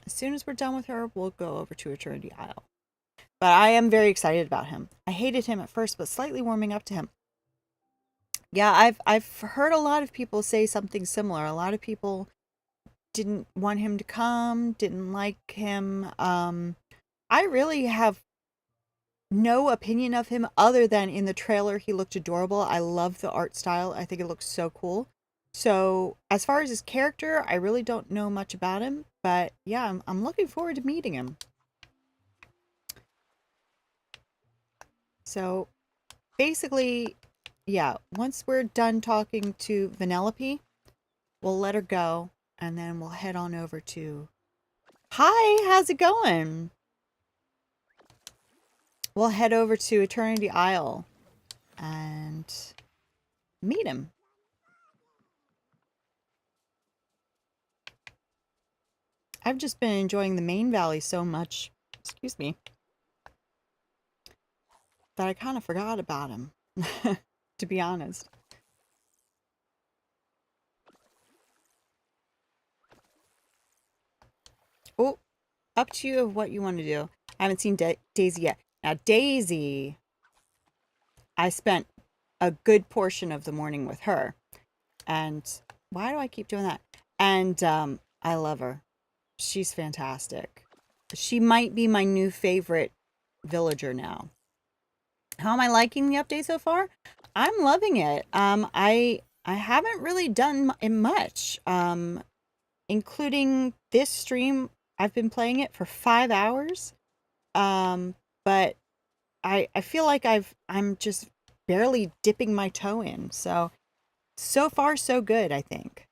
As soon as we're done with her, we'll go over to Eternity Isle. But I am very excited about him. I hated him at first, but slightly warming up to him. Yeah, I've heard a lot of people say something similar. A lot of people didn't want him to come, didn't like him. I really have no opinion of him other than in the trailer he looked adorable. I love the art style. I think it looks so cool. So as far as his character, I really don't know much about him, but yeah, I'm looking forward to meeting him. So basically, yeah, once we're done talking to Vanellope, we'll let her go and then we'll head on over to... Hi, how's it going? We'll head over to Eternity Isle and meet him. I've just been enjoying the main valley so much, excuse me, that I kind of forgot about him, to be honest. Oh, up to you of what you want to do. I haven't seen Daisy yet. Now, Daisy, I spent a good portion of the morning with her. And why do I keep doing that? And I love her. She's fantastic. She might be my new favorite villager now. How am I liking the update so far? I'm loving it. I haven't really done much. Including this stream, I've been playing it for 5 hours. But I feel like I'm just barely dipping my toe in. So far so good, I think.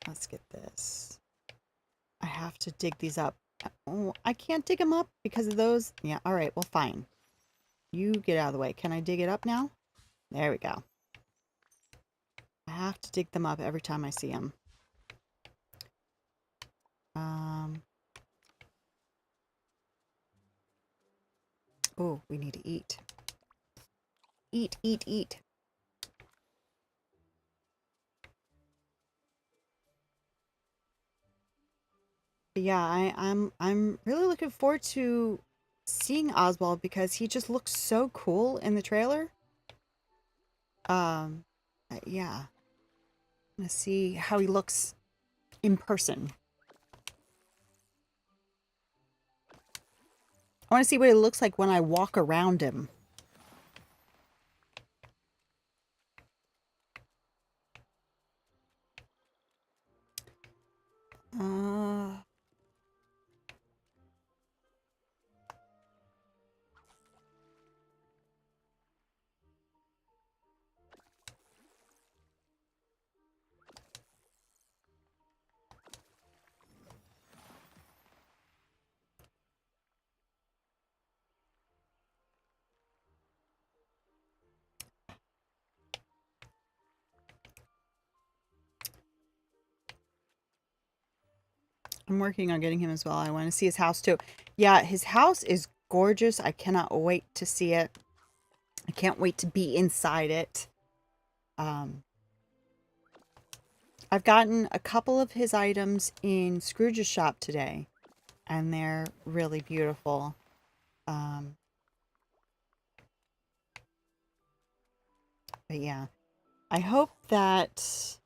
Let's get this. I have to dig these up. Oh, I can't dig them up because of those. Yeah, all right, well, fine. You get out of the way. Can I dig it up now? There we go. I have to dig them up every time I see them. Oh, we need to eat. Eat, eat, eat. But yeah, I'm really looking forward to seeing Oswald because he just looks so cool in the trailer. Yeah. I'm gonna see how he looks in person. I want to see what he looks like when I walk around him. Uh, I'm working on getting him as well. I want to see his house too. Yeah, his house is gorgeous. I cannot wait to see it. I can't wait to be inside it. I've gotten a couple of his items in Scrooge's shop today, and they're really beautiful. But yeah, I hope that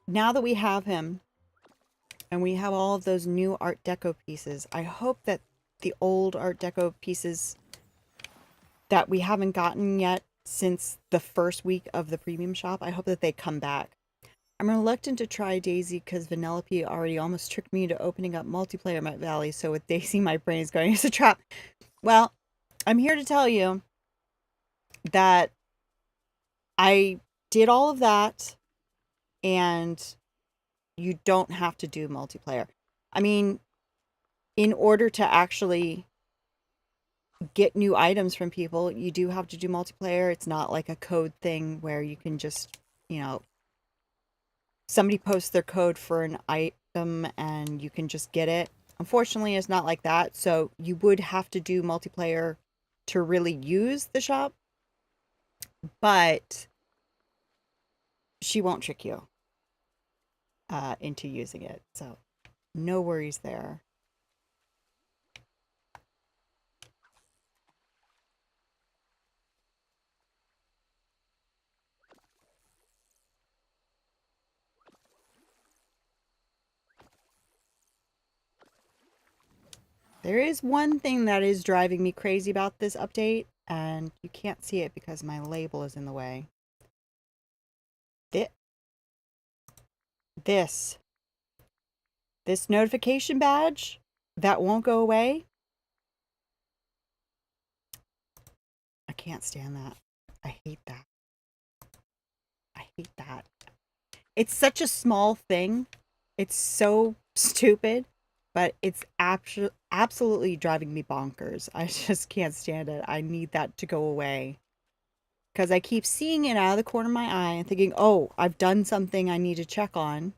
now that we have him and we have all of those new Art Deco pieces, I hope that the old Art Deco pieces that we haven't gotten yet since the first week of the premium shop, I hope that they come back. I'm reluctant to try Daisy because Vanellope already almost tricked me into opening up multiplayer at Valley, so with Daisy my brain is going, it's a trap. Well, I'm here to tell you that I did all of that and you don't have to do multiplayer. I mean, in order to actually get new items from people, you do have to do multiplayer. It's not like a code thing where you can just, you know, somebody posts their code for an item and you can just get it. Unfortunately, it's not like that. So you would have to do multiplayer to really use the shop, but she won't trick you into using it. So no worries there. There is one thing that is driving me crazy about this update, and you can't see it because my label is in the way. This This notification badge that won't go away. I can't stand that. I hate that. I hate that. It's such a small thing. It's so stupid, but it's absolutely driving me bonkers. I just can't stand it. I need that to go away. Because I keep seeing it out of the corner of my eye and thinking, oh, I've done something I need to check on.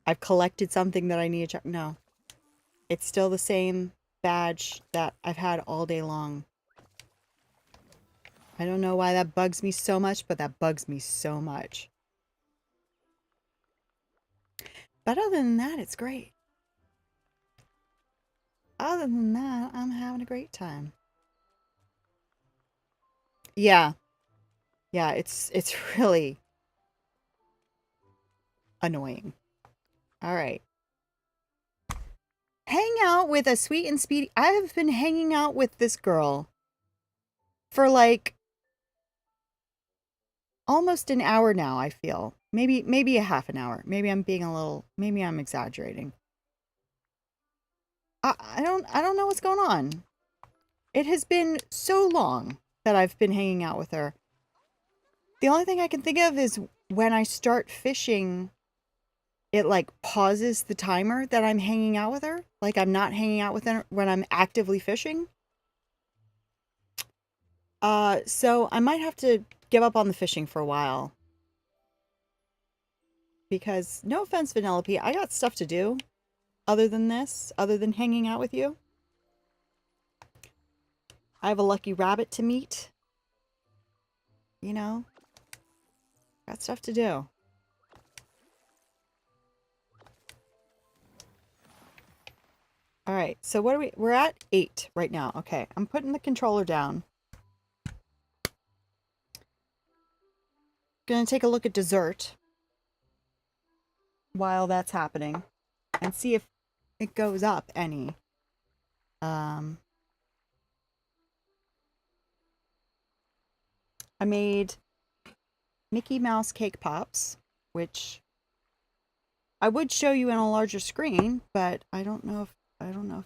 I've collected something that I need to check. No, it's still the same badge that I've had all day long. I don't know why that bugs me so much, but that bugs me so much. But other than that, it's great. Other than that, I'm having a great time. Yeah. Yeah, it's really annoying. All right. Hang out with a sweet and speedy. I have been hanging out with this girl for like almost an hour now, I feel. Maybe a half an hour. Maybe I'm exaggerating. I don't know what's going on. It has been so long that I've been hanging out with her. The only thing I can think of is when I start fishing, it like pauses the timer that I'm hanging out with her. Like I'm not hanging out with her when I'm actively fishing. So I might have to give up on the fishing for a while. Because no offense, Vanellope, I got stuff to do other than this, other than hanging out with you. I have a lucky rabbit to meet. You know, got stuff to do. All right, so what are we're at 8 right now. Okay, I'm putting the controller down. Gonna take a look at dessert while that's happening and see if it goes up any. I made Mickey Mouse cake pops, which I would show you in a larger screen, but I don't know if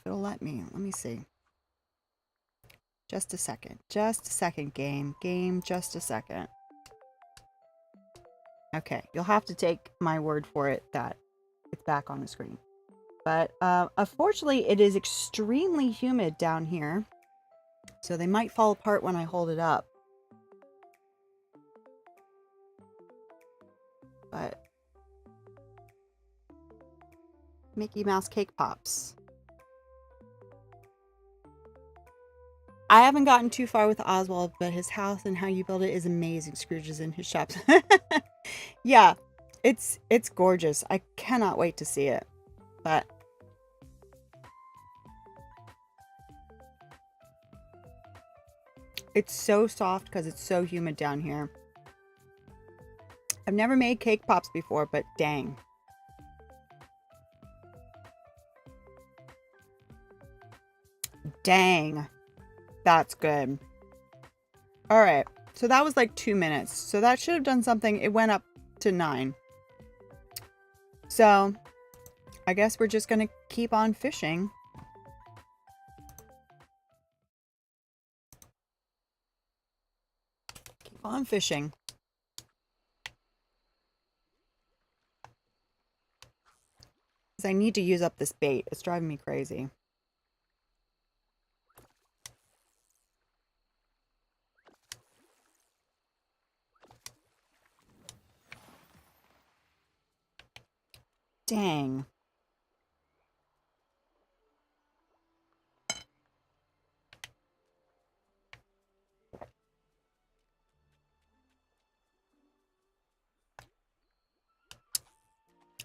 it'll let me. Let me see. Just a second. Just a second, game. Game, just a second. Okay, you'll have to take my word for it that it's back on the screen. But unfortunately, it is extremely humid down here, so they might fall apart when I hold it up. But Mickey Mouse cake pops. I haven't gotten too far with Oswald, but his house and how you build it is amazing. Scrooge is in his shops. Yeah, it's gorgeous. I cannot wait to see it. But it's so soft because it's so humid down here. I've never made cake pops before, but dang. Dang. That's good. All right. So that was like 2 minutes. So that should have done something. It went up to 9. So I guess we're just going to keep on fishing. Keep on fishing. Because I need to use up this bait. It's driving me crazy. Dang.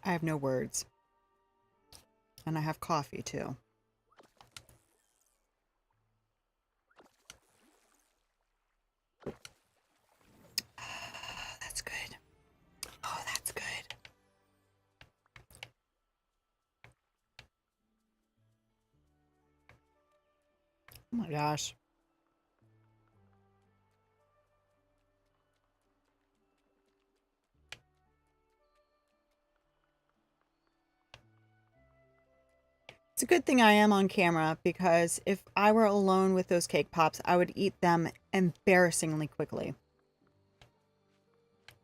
I have no words. And I have coffee too. That's good. Oh, that's good. Oh my gosh. It's a good thing I am on camera because if I were alone with those cake pops, I would eat them embarrassingly quickly.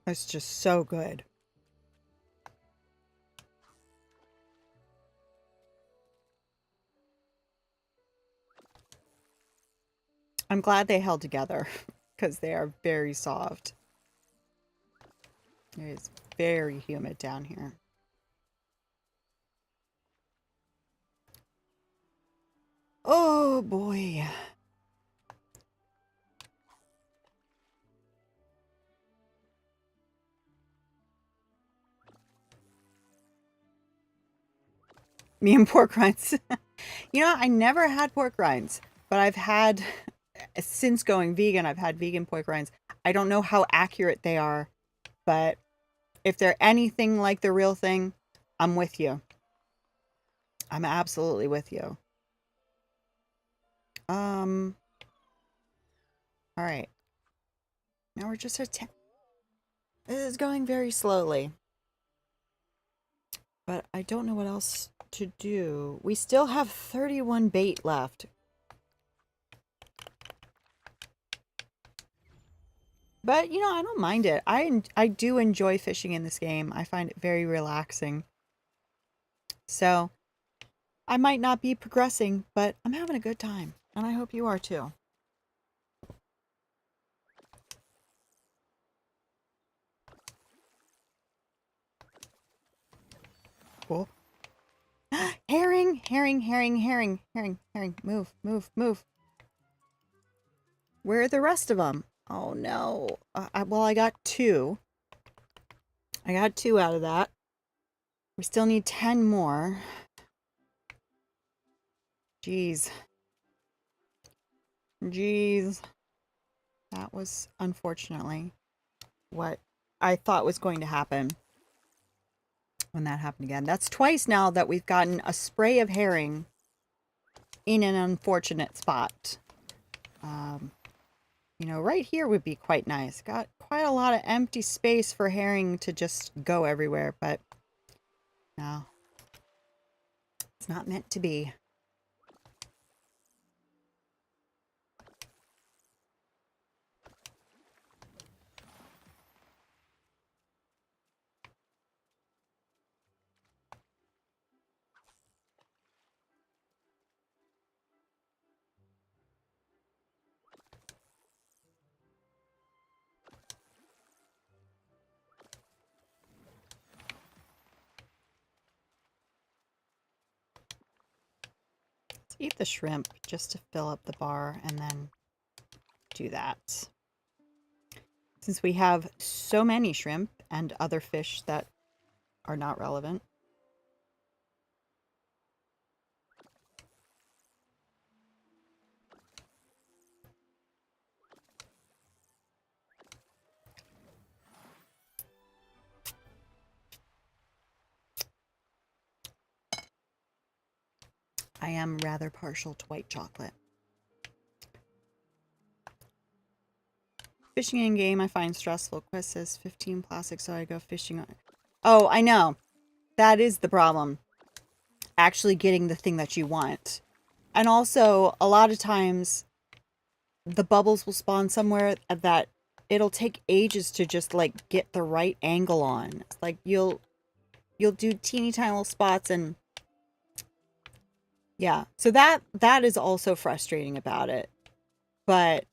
It's just so good. I'm glad they held together because they are very soft. It is very humid down here. Oh boy. Me and pork rinds. You know, I never had pork rinds, but I've had, since going vegan, I've had vegan pork rinds. I don't know how accurate they are, but if they're anything like the real thing, I'm with you. I'm absolutely with you. All right. Now we're just at 10. This is going very slowly. But I don't know what else to do. We still have 31 bait left. But, you know, I don't mind it. I do enjoy fishing in this game. I find it very relaxing. So, I might not be progressing, but I'm having a good time. And I hope you are too. Cool. Herring, herring, herring, herring, herring, herring. Move, move, move. Where are the rest of them? Oh, no. Well, I got 2. I got 2 out of that. We still need 10 more. Jeez. Jeez. That was unfortunately what I thought was going to happen when that happened again. That's twice now that we've gotten a spray of herring in an unfortunate spot. You know, right here would be quite nice. Got quite a lot of empty space for herring to just go everywhere, but no. It's not meant to be. Let's eat the shrimp just to fill up the bar and then do that. Since we have so many shrimp and other fish that are not relevant. I am rather partial to white chocolate. Fishing in game I find stressful. Quest says 15 plastic, so I go fishing on. Oh, I know. That is the problem. Actually getting the thing that you want. And also, a lot of times, the bubbles will spawn somewhere that it'll take ages to just, like, get the right angle on. Like, you'll do teeny tiny little spots and... Yeah. So that is also frustrating about it. But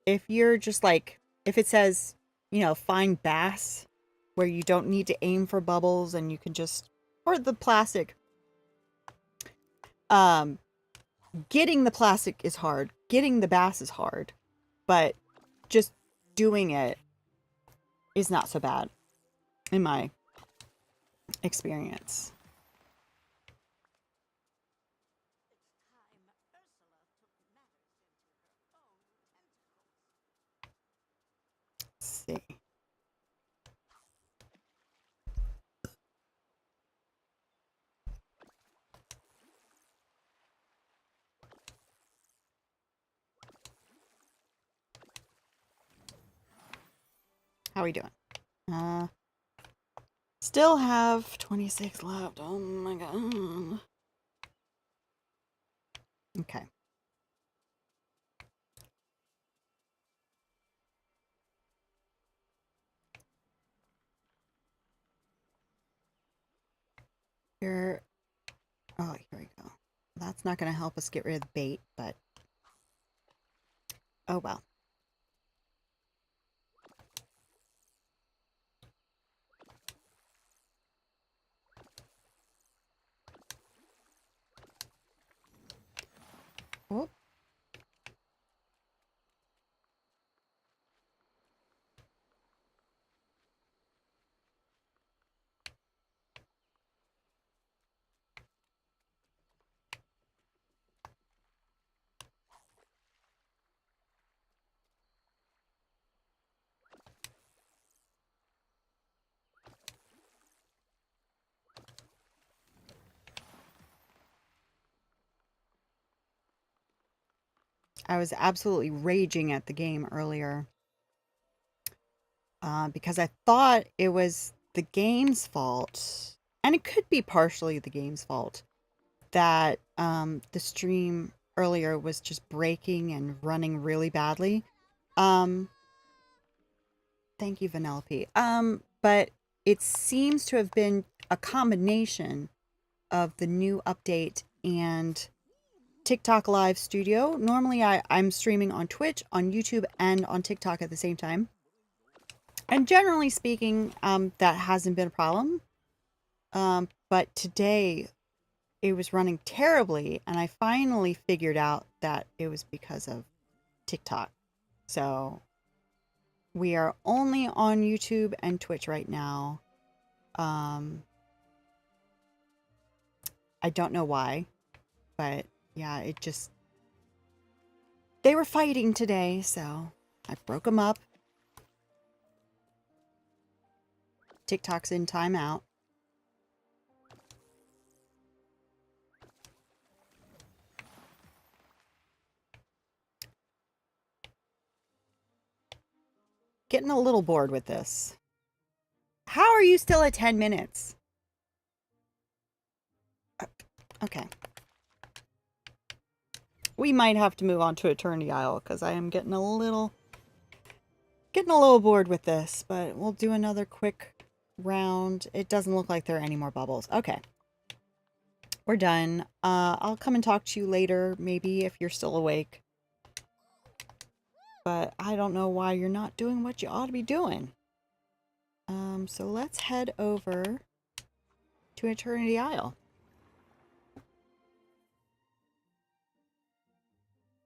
if you're just like... If it says, you know, find bass, where you don't need to aim for bubbles and you can just... Or the plastic. Getting the plastic is hard. Getting the bass is hard. But just doing it is not so bad, in my experience. Let's see. How are we doing? Still have 26 left. Oh my god. Okay. Here. Oh, here we go. That's not going to help us get rid of the bait, but oh well. Whoop. I was absolutely raging at the game earlier because I thought it was the game's fault, and it could be partially the game's fault, that the stream earlier was just breaking and running really badly. Um, Thank you, Vanellope. But it seems to have been a combination of the new update and TikTok Live Studio. Normally, I'm streaming on Twitch, on YouTube, and on TikTok at the same time. And generally speaking, that hasn't been a problem. But today, it was running terribly, and I finally figured out that it was because of TikTok. So we are only on YouTube and Twitch right now. I don't know why, but yeah, it just, they were fighting today, so I broke them up. TikTok's in timeout. Getting a little bored with this. How are you still at 10 minutes? Okay. We might have to move on to Eternity Isle because I am getting a little bored with this, but we'll do another quick round. It doesn't look like there are any more bubbles. Okay. We're done. I'll come and talk to you later, maybe, if you're still awake. But I don't know why you're not doing what you ought to be doing. So let's head over to Eternity Isle.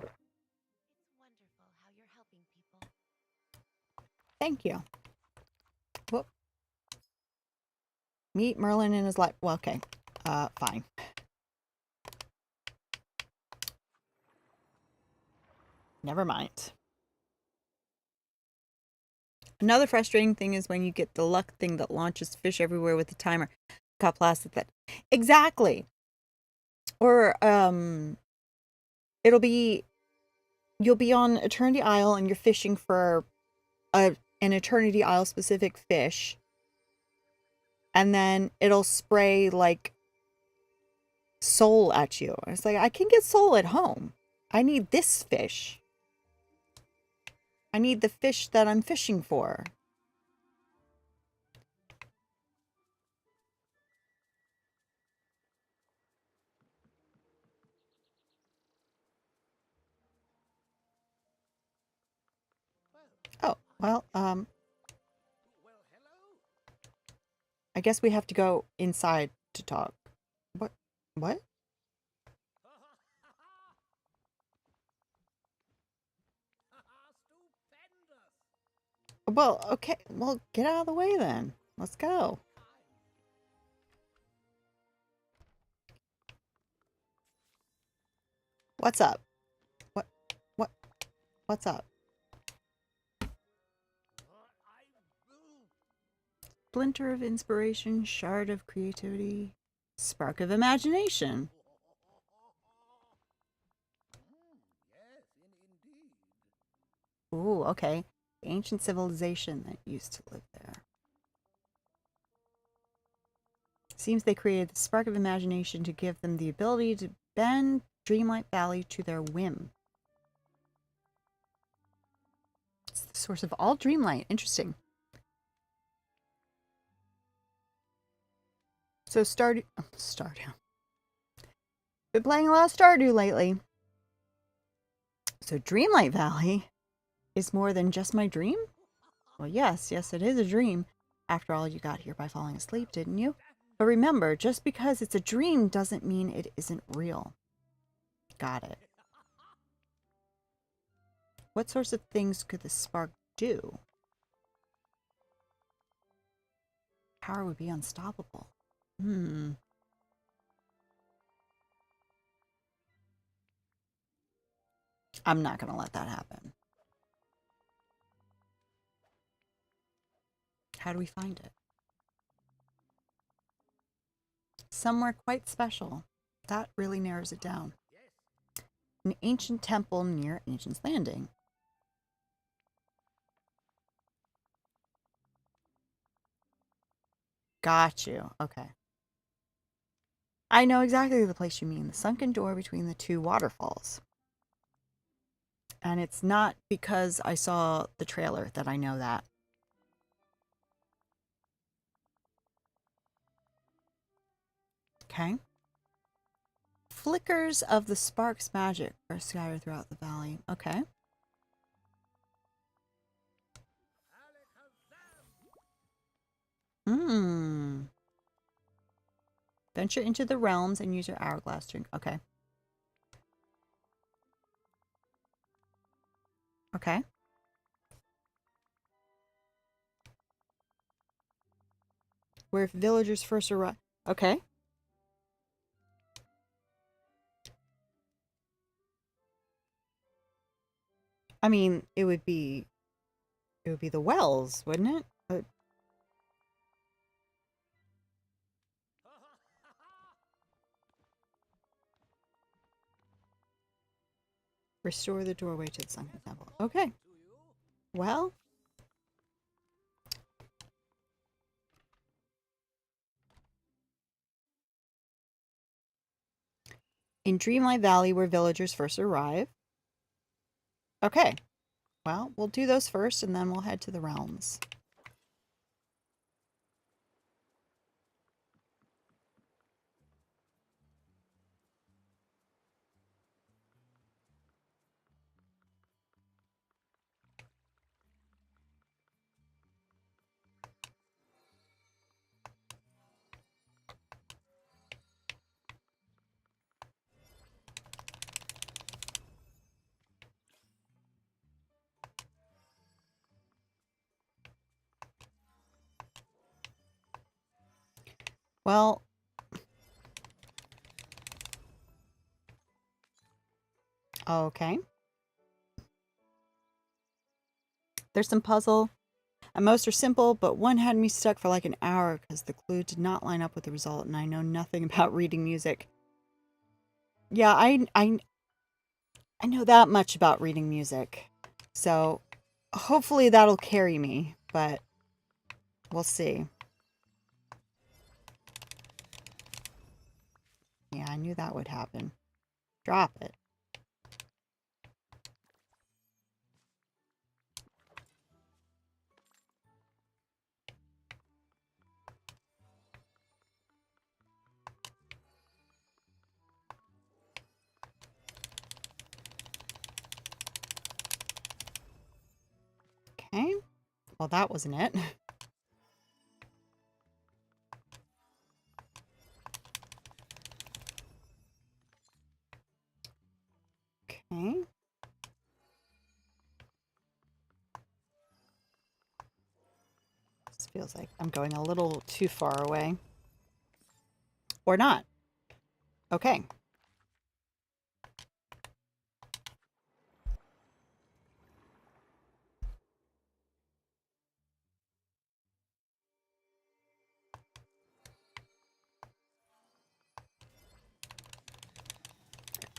It's wonderful how you're helping people. Thank you. Whoop. Meet Merlin in his life. Well, okay. Fine. Never mind. Another frustrating thing is when you get the luck thing that launches fish everywhere with the timer. Got plastic that. Exactly. Or, you'll be on Eternity Isle and you're fishing for an Eternity Isle specific fish. And then it'll spray like soul at you. It's like, I can get soul at home. I need this fish. I need the fish that I'm fishing for. Oh, well, I guess we have to go inside to talk. What? What? Well, okay. Well, get out of the way then. Let's go. What's up? What? What? What's up? Splinter of inspiration, shard of creativity, spark of imagination. Ooh, okay. Ancient civilization that used to live there. Seems they created the spark of imagination to give them the ability to bend Dreamlight Valley to their whim. It's the source of all Dreamlight. Interesting. So Stardew. Been playing a lot of Stardew lately. So Dreamlight Valley is more than just my dream? Well, yes, it is a dream. After all, you got here by falling asleep, didn't you? But remember, just because it's a dream doesn't mean it isn't real. Got it. What sorts of things could the spark do? Power would be unstoppable. I'm not going to let that happen. How do we find it? Somewhere quite special. That really narrows it down. An ancient temple near Ancient's Landing. Got you. Okay. I know exactly the place you mean. The sunken door between the two waterfalls. And it's not because I saw the trailer that I know that. Okay. Flickers of the spark's magic are scattered throughout the valley. Okay. Venture into the realms and use your hourglass drink. Okay. Okay. Where villagers first arrive. Okay. I mean, it would be the wells, wouldn't it? Restore the doorway to the sunken temple. Okay. Well. In Dreamlight Valley, where villagers first arrive. Okay. Well, we'll do those first, and then we'll head to the realms. Well, okay. There's some puzzle, and most are simple, but one had me stuck for like an hour because the clue did not line up with the result, and I know nothing about reading music. Yeah, I know that much about reading music, so hopefully that'll carry me, but we'll see. Yeah, I knew that would happen. Drop it. Okay. Well, that wasn't it. Okay. This feels like I'm going a little too far away. Or not. Okay.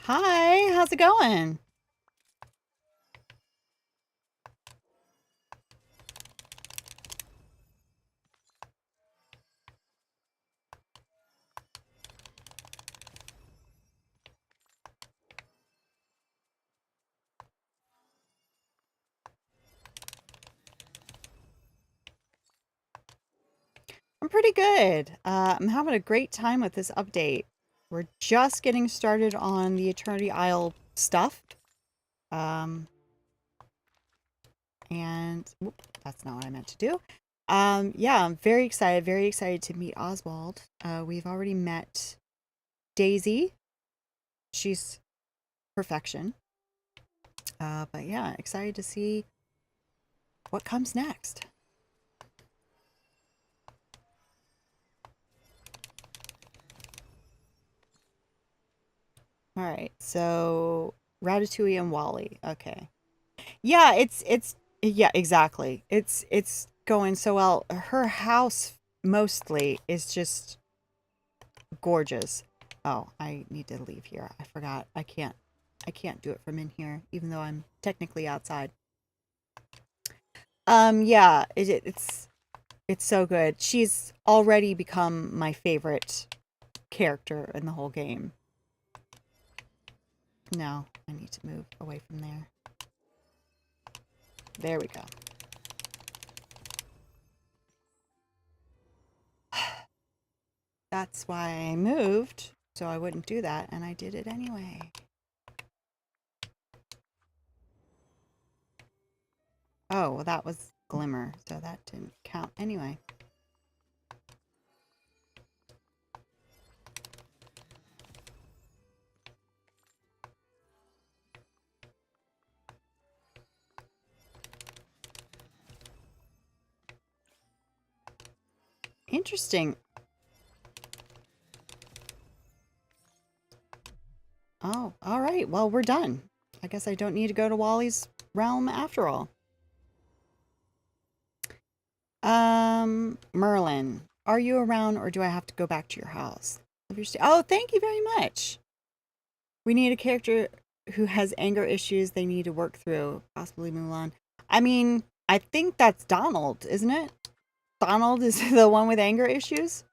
Hi, how's it going? pretty good. I'm having a great time with this update. We're just getting started on the Eternity Isle stuff. And whoop, that's not what I meant to do. Yeah, I'm very excited to meet Oswald. We've already met Daisy. She's perfection. But yeah, excited to see what comes next. All right, so Ratatouille and Wally. Okay. Yeah, it's yeah, exactly. It's going so well. Her house mostly is just gorgeous. Oh, I need to leave here. I forgot. I can't do it from in here, even though I'm technically outside. Yeah, it's so good. She's already become my favorite character in the whole game. No, I need to move away from there. There we go. That's why I moved, so I wouldn't do that, and I did it anyway. Oh, well, that was Glimmer, so that didn't count anyway. Interesting. Oh, all right. Well, we're done. I guess I don't need to go to Wally's realm after all. Merlin, are you around or do I have to go back to your house? Oh, thank you very much. We need a character who has anger issues they need to work through, possibly Mulan. I mean, I think that's Donald, isn't it? Donald is the one with anger issues?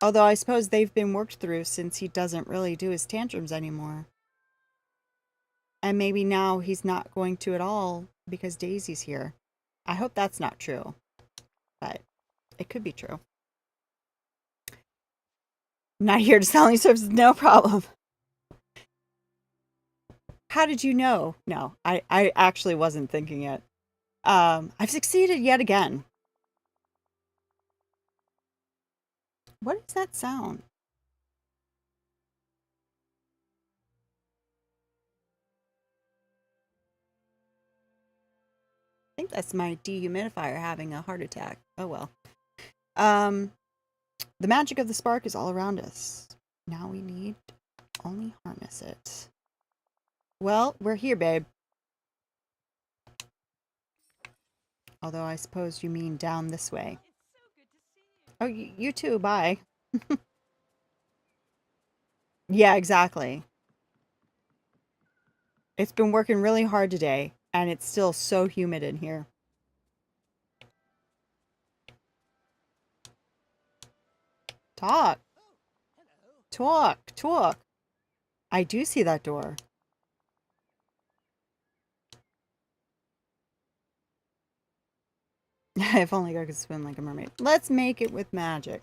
Although I suppose they've been worked through since he doesn't really do his tantrums anymore. And maybe now he's not going to at all because Daisy's here. I hope that's not true, but it could be true. Not here to sell any services, no problem. How did you know? No, I actually wasn't thinking it. I've succeeded yet again. What is that sound? I think that's my dehumidifier having a heart attack. Oh well. Um, the magic of the spark is all around us. Now we need only harness it. Well, we're here, babe. Although I suppose you mean down this way. Oh, you too. Bye. Yeah, exactly. It's been working really hard today, and it's still so humid in here. Talk. Talk. Talk. I do see that door. If only I could swim like a mermaid. Let's make it with magic.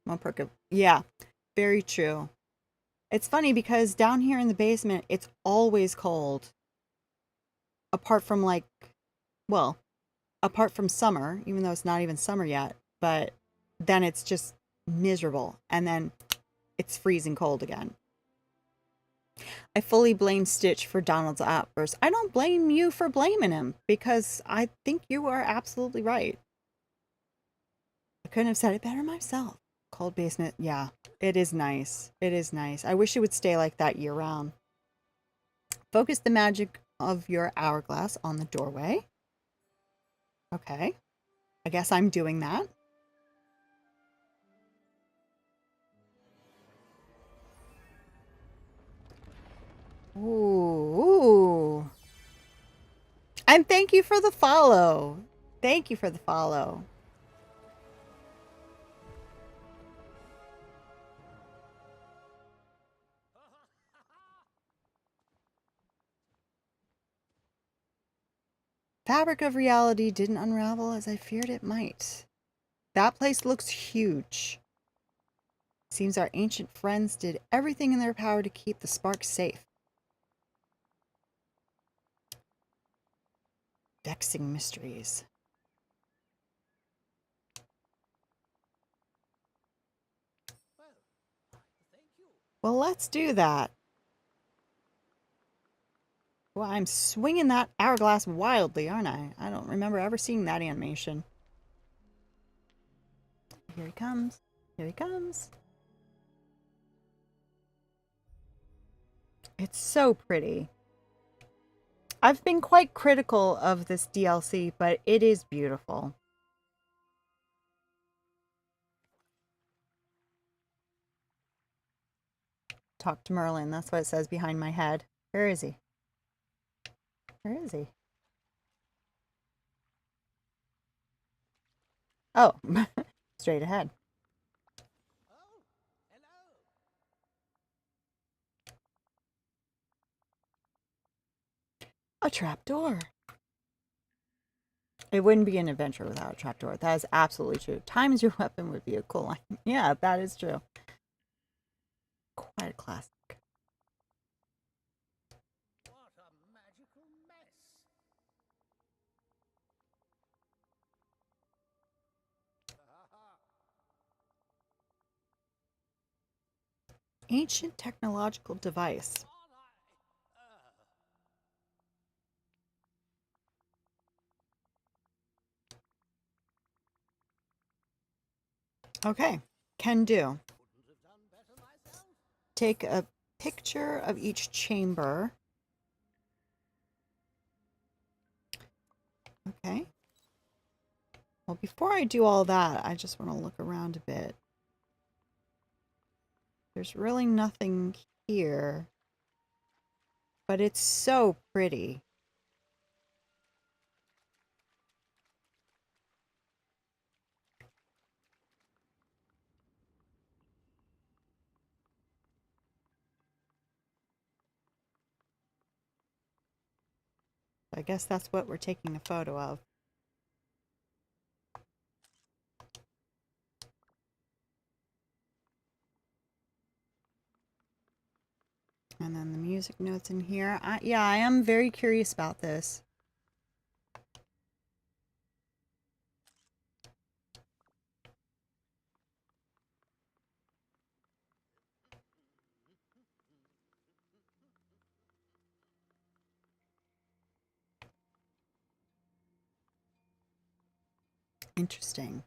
One perk of... Yeah, very true. It's funny because down here in the basement, it's always cold. Apart from like... Well, apart from summer, even though it's not even summer yet. But then it's just miserable. And then it's freezing cold again. I fully blame Stitch for Donald's outburst. I don't blame you for blaming him because I think you are absolutely right. I couldn't have said it better myself. Cold basement, yeah, it is nice. It is nice. I wish it would stay like that year round. Focus the magic of your hourglass on the doorway. Okay. I guess I'm doing that. Ooh. And thank you for the follow. Thank you for the follow. Fabric of reality didn't unravel as I feared it might. That place looks huge. Seems our ancient friends did everything in their power to keep the spark safe. Vexing mysteries. Well, let's do that. Well, I'm swinging that hourglass wildly, aren't I? I don't remember ever seeing that animation. Here he comes. Here he comes. It's so pretty. I've been quite critical of this DLC, but it is beautiful. Talk to Merlin. That's what it says behind my head. Where is he? Where is he? Oh, straight ahead. Oh, hello. A trapdoor. It wouldn't be an adventure without a trapdoor. That is absolutely true. Time is your weapon would be a cool line. Yeah, that is true. Quite a classic. What a magical mess. Ancient technological device. Okay, can do. Couldn't have done better myself. Take a picture of each chamber. Okay. Well, before I do all that, I just want to look around a bit. There's really nothing here, but it's so pretty. I guess that's what we're taking a photo of. And then the music notes in here. Yeah, I am very curious about this. Interesting.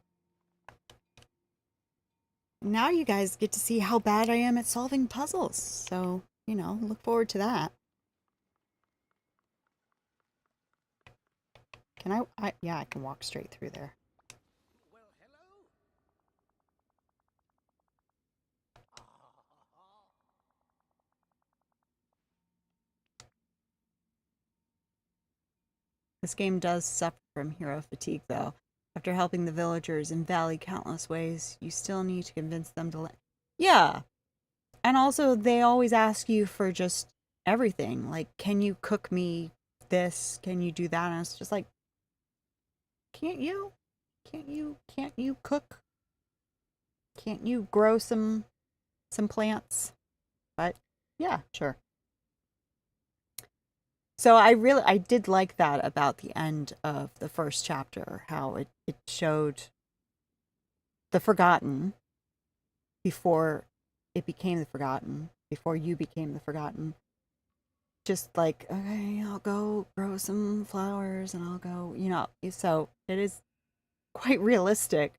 Now you guys get to see how bad I am at solving puzzles. So, you know, look forward to that. Can yeah, I can walk straight through there. Well, hello. This game does suffer from hero fatigue, though. After helping the villagers in Valley countless ways, you still need to convince them to let. Yeah. And also, they always ask you for just everything. Like, can you cook me this? Can you do that? And it's just like, can't you? Can't you cook? Can't you grow some plants? But yeah, sure. So I did like that about the end of the first chapter, how it showed the Forgotten before it became the Forgotten, before you became the Forgotten. Just like, okay, I'll go grow some flowers and I'll go, you know, so it is quite realistic.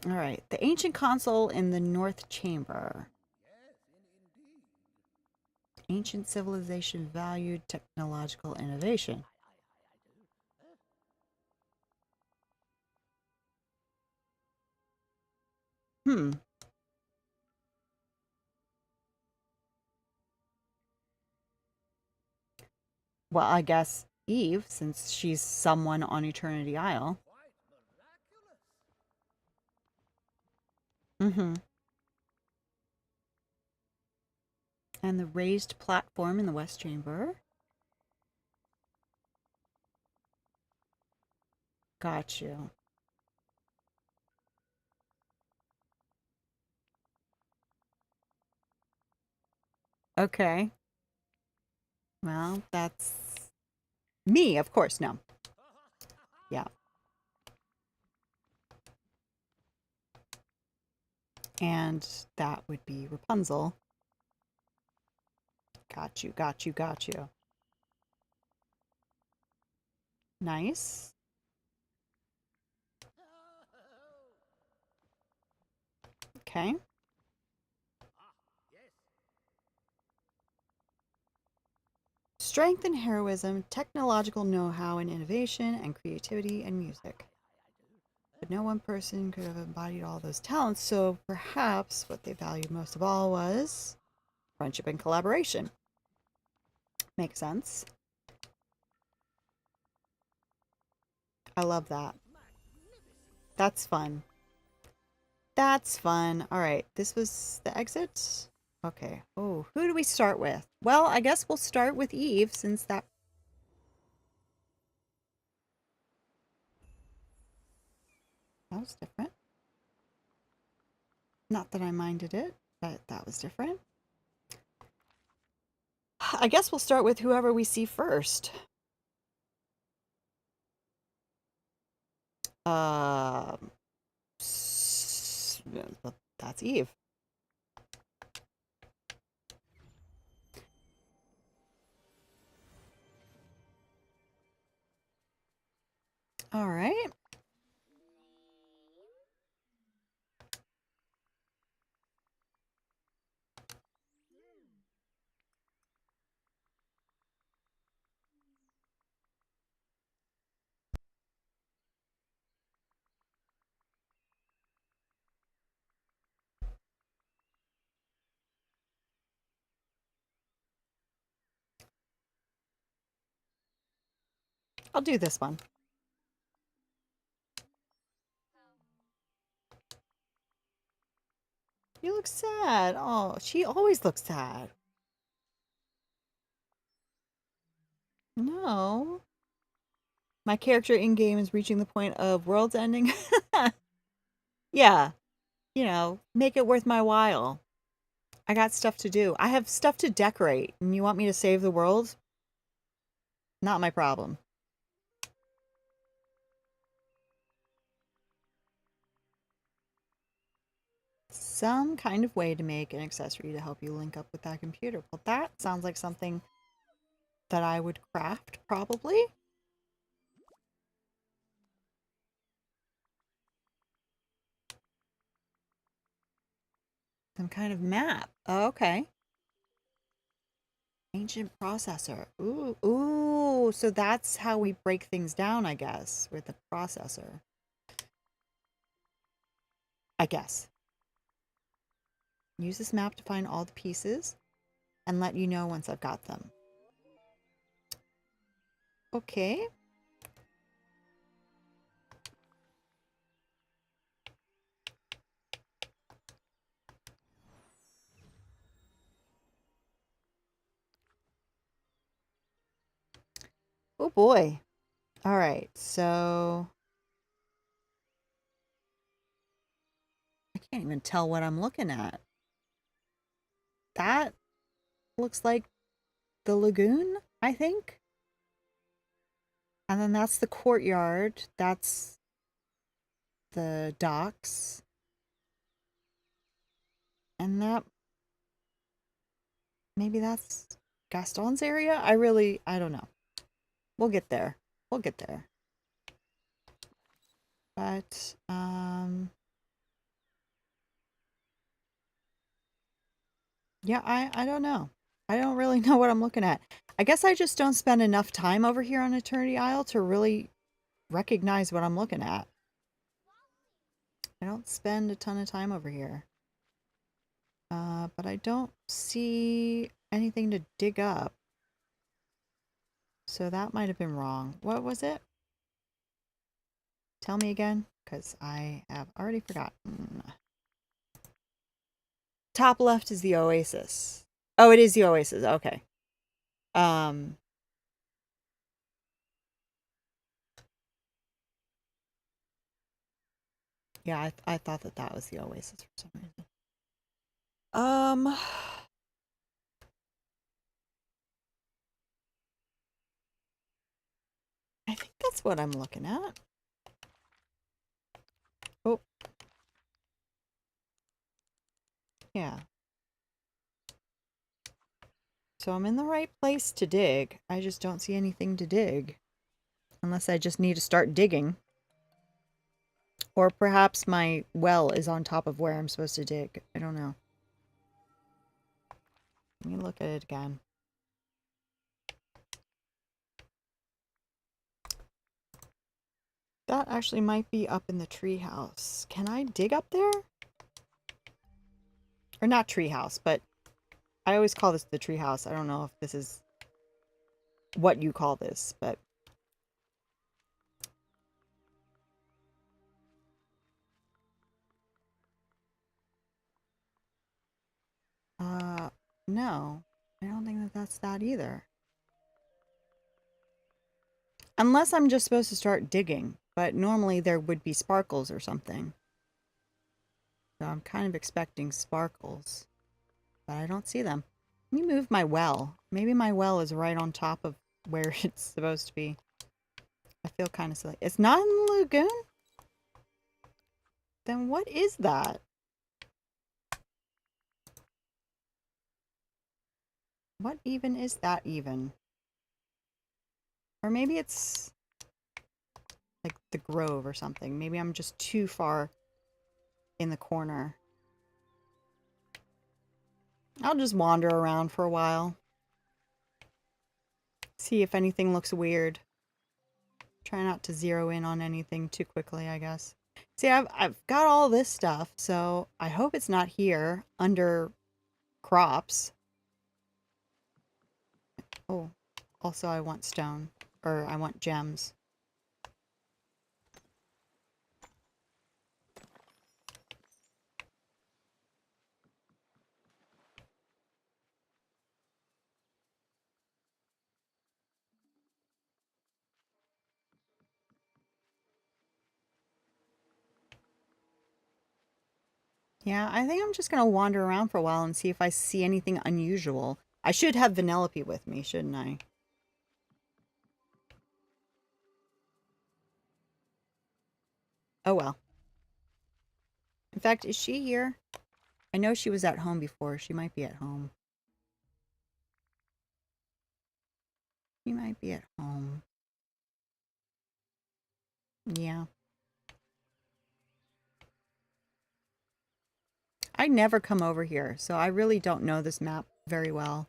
All right, the ancient console in the North Chamber. Yes, indeed. Ancient civilization valued technological innovation. Hmm. Well, I guess Eve, since she's someone on Eternity Isle. Quite miraculous. Mm-hmm. And the raised platform in the West Chamber. Got you. Okay. Well, that's me, of course. No. Yeah. And that would be Rapunzel. Got you, got you, got you. Nice. Okay. Strength and heroism, technological know-how and innovation, and creativity and music. But no one person could have embodied all those talents, so perhaps what they valued most of all was friendship and collaboration. Makes sense. I love that. That's fun. That's fun. All right, this was the exit. Okay. Oh, who do we start with? Well, I guess we'll start with Eve since that was different. Not that I minded it, but that was different. I guess we'll start with whoever we see first. Um, that's Eve. All right. I'll do this one. You look sad. Oh, she always looks sad. No. My character in game is reaching the point of world's ending. Yeah, make it worth my while. I got stuff to do. I have stuff to decorate, and you want me to save the world? Not my problem. Some kind of way to make an accessory to help you link up with that computer. Well, that sounds like something that I would craft, probably. Some kind of map. Oh, okay. Ancient processor. Ooh, ooh. So that's how we break things down, I guess, with the processor. I guess. Use this map to find all the pieces and let you know once I've got them. Okay. Oh boy. All right. So I can't even tell what I'm looking at. That looks like the lagoon, I think. And then that's the courtyard. That's the docks. And that maybe that's Gaston's area. I don't know. We'll get there. We'll get there. But yeah, I don't know. I don't really know what I'm looking at. I guess I just don't spend enough time over here on Eternity Isle to really recognize what I'm looking at. I don't spend a ton of time over here. But I don't see anything to dig up. So that might have been wrong. What was it? Tell me again, because I have already forgotten. Top left is the Oasis. Oh, it is the Oasis. Okay. Um, yeah, I thought that was the Oasis for some reason. Um, I think that's what I'm looking at. Oh. Yeah. So I'm in the right place to dig. I just don't see anything to dig. Unless I just need to start digging. Or perhaps my well is on top of where I'm supposed to dig. I don't know. Let me look at it again. That actually might be up in the treehouse. Can I dig up there? Or not treehouse, but I always call this the treehouse. I don't know if this is what you call this, but no. I don't think that that's that either. Unless I'm just supposed to start digging, but normally there would be sparkles or something. So I'm kind of expecting sparkles, but I don't see them. Let me move my well. Maybe my well is right on top of where it's supposed to be. I feel kind of silly. It's not in the lagoon? Then what is that? What even is that even? Or maybe it's like the grove or something. Maybe I'm just too far in the corner. I'll just wander around for a while. See if anything looks weird. Try not to zero in on anything too quickly, I guess. See, I've got all this stuff, so I hope it's not here under crops. Oh, also I want stone, or I want gems. Yeah, I think I'm just gonna wander around for a while and see if I see anything unusual. I should have Vanellope with me, shouldn't I? Oh well. In fact, is she here? I know she was at home before. She might be at home. She might be at home. Yeah. I never come over here, so I really don't know this map very well.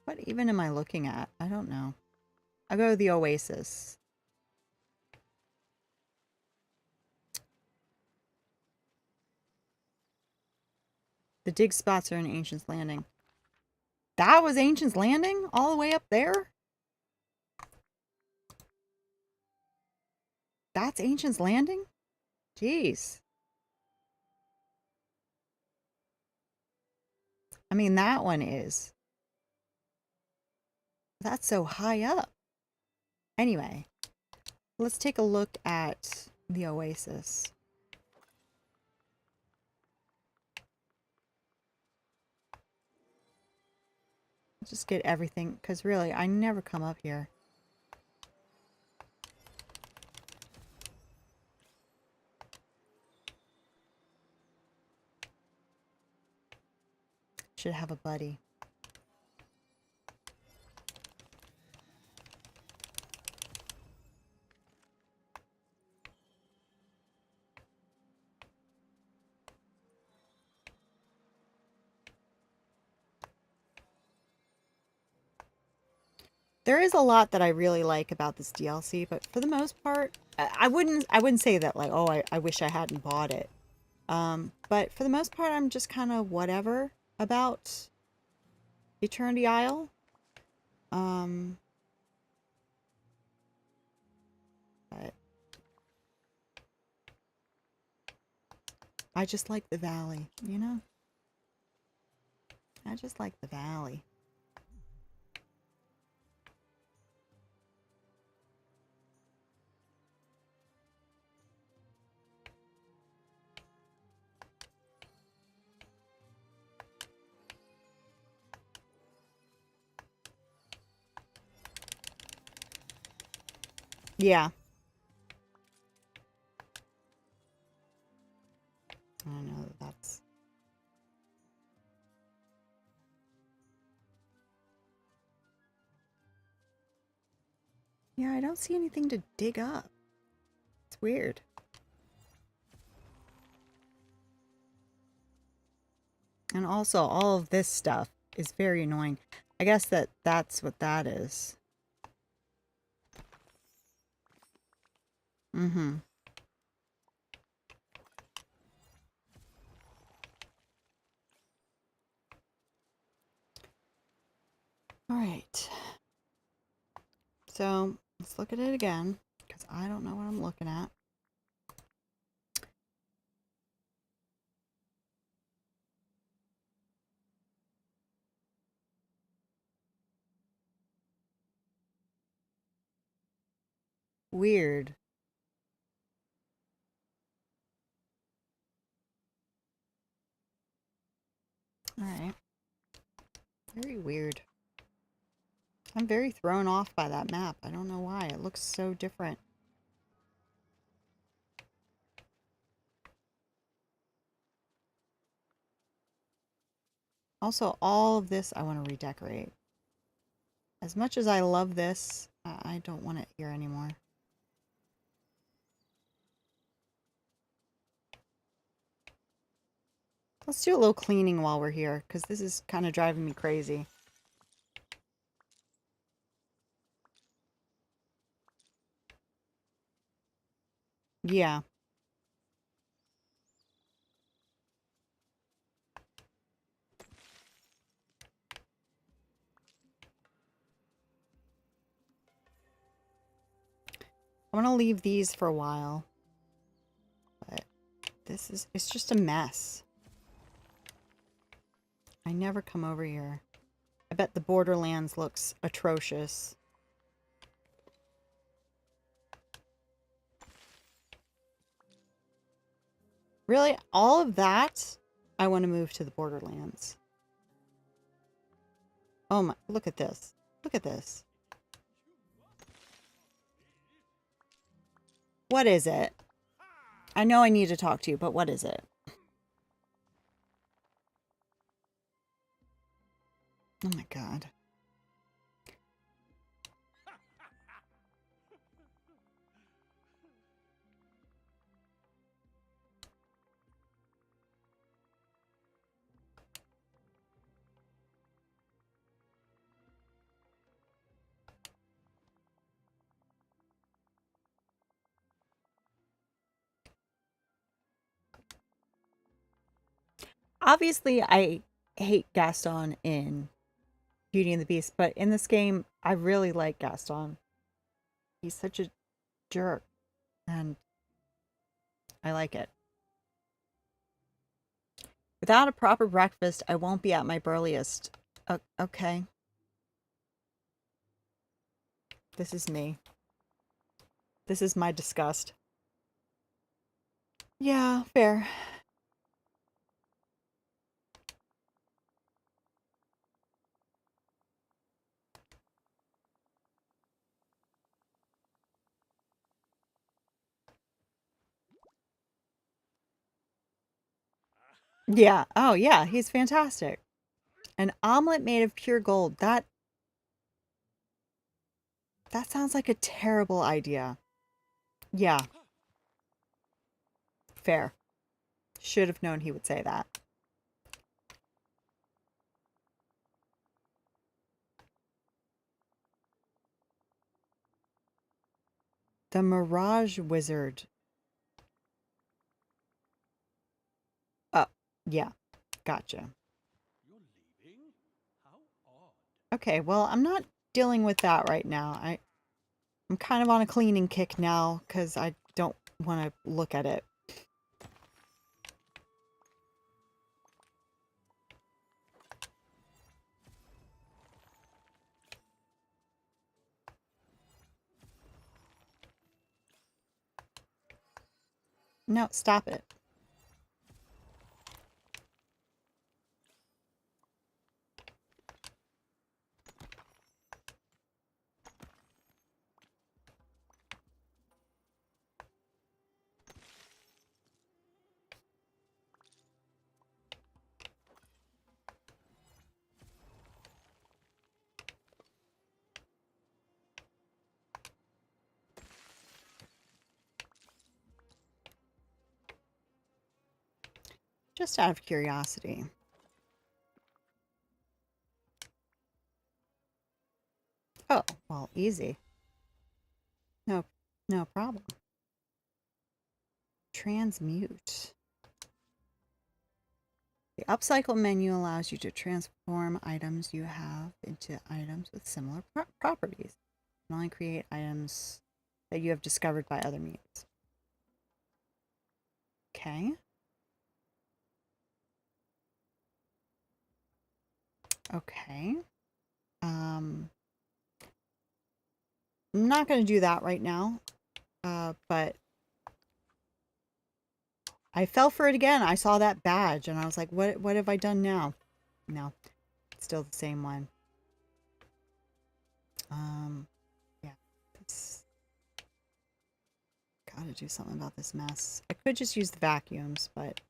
What even am I looking at? I don't know. I'll go to the Oasis. The dig spots are in Ancient's Landing. That was Ancient's Landing? All the way up there? That's Ancient's Landing? Jeez. I mean, that one is. That's so high up. Anyway, let's take a look at the Oasis. Just get everything, because really, I never come up here. Should have a buddy. There is a lot that I really like about this DLC, but for the most part, I wouldn't say that like, oh, I wish I hadn't bought it. But for the most part, I'm just kind of whatever about Eternity Isle. But I just like the valley, you know? I just like the valley. Yeah. I know that's... Yeah, I don't see anything to dig up. It's weird. And also, all of this stuff is very annoying. I guess that's what that is. Mm-hmm. All right. So, let's look at it again, because I don't know what I'm looking at. Weird. All right. Very weird. I'm very thrown off by that map. I don't know why. It looks so different. Also, all of this I want to redecorate. As much as I love this, I don't want it here anymore. Let's do a little cleaning while we're here, because this is kind of driving me crazy. Yeah. I want to leave these for a while. But it's just a mess. I never come over here. I bet the Borderlands looks atrocious. Really? All of that? I want to move to the Borderlands. Oh my, look at this. Look at this. What is it? I know I need to talk to you, but what is it? Oh my god. Obviously, I hate Gaston in Beauty and the Beast, but in this game, I really like Gaston. He's such a jerk, and I like it. Without a proper breakfast, I won't be at my burliest. Okay. This is me. This is my disgust. Yeah, fair. Yeah. Oh, yeah. He's fantastic. An omelet made of pure gold. That sounds like a terrible idea. Yeah. Fair. Should have known he would say that. The Mirage Wizard. Oh, yeah. Gotcha. Okay, well, I'm not dealing with that right now. I'm kind of on a cleaning kick now because I don't want to look at it. No, stop it. Just out of curiosity. Oh, well, easy. No, no problem. Transmute. The upcycle menu allows you to transform items you have into items with similar properties. You can only create items that you have discovered by other means. Okay. Okay. I'm not going to do that right now, but I fell for it again. I saw that badge and I was like, what have I done now? No, it's still the same one. Yeah, it's gotta do something about this mess. I could just use the vacuums, but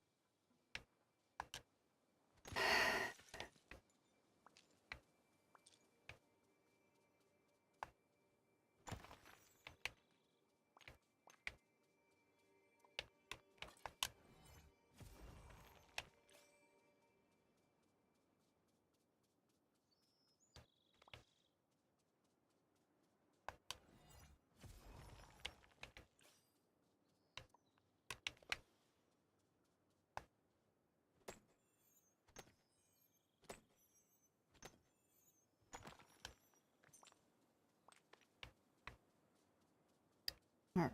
all right.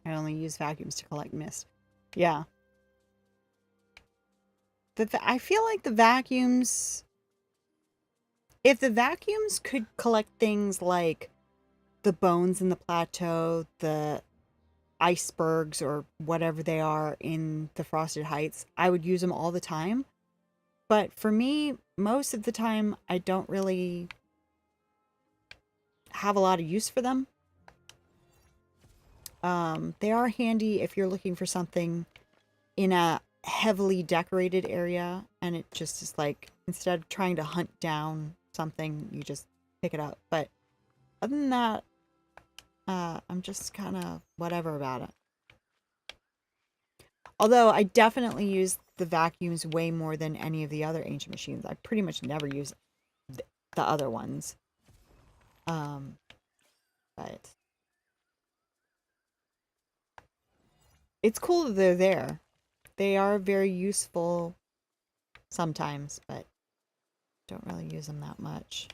I only use vacuums to collect mist. Yeah. I feel like the vacuums, if the vacuums could collect things like the bones in the plateau, the icebergs or whatever they are in the Frosted Heights, I would use them all the time. But for me, most of the time, I don't really have a lot of use for them. They are handy if you're looking for something in a heavily decorated area and it just is like, instead of trying to hunt down something, you just pick it up. But other than that, I'm just kind of whatever about it. Although I definitely use the vacuums way more than any of the other ancient machines. I pretty much never use the other ones. But it's cool that they're there. They are very useful sometimes, but don't really use them that much.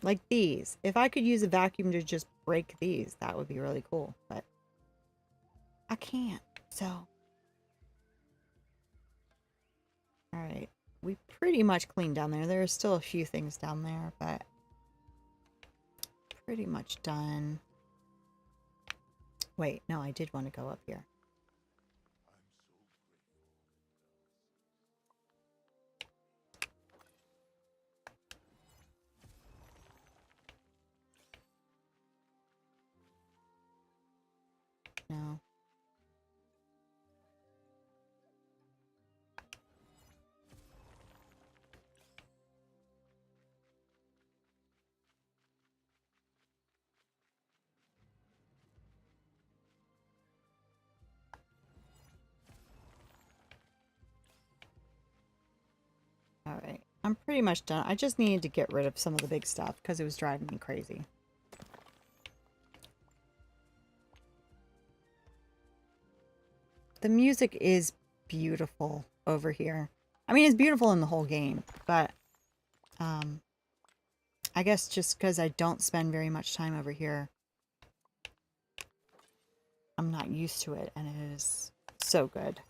Like these. If I could use a vacuum to just break these, that would be really cool. But I can't. So. Alright. We pretty much cleaned down there. There are still a few things down there, but pretty much done. Wait, no, I did want to go up here. No. Alright. I'm pretty much done. I just needed to get rid of some of the big stuff because it was driving me crazy. The music is beautiful over here. I mean, it's beautiful in the whole game, but I guess just because I don't spend very much time over here, I'm not used to it, and it is so good.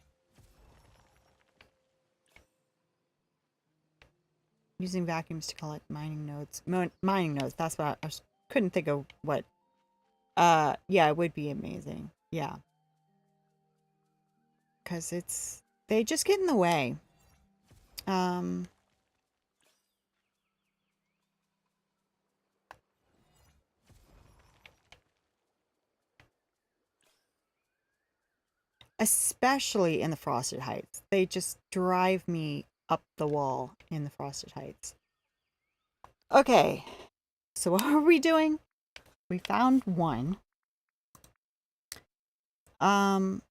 Using vacuums to collect mining nodes. Mining nodes, that's what I couldn't think of what. Yeah, it would be amazing. Yeah. Because they just get in the way. especially in the Frosted Heights. They just drive me up the wall in the Frosted Heights. Okay, so what are we doing? We found one. Um,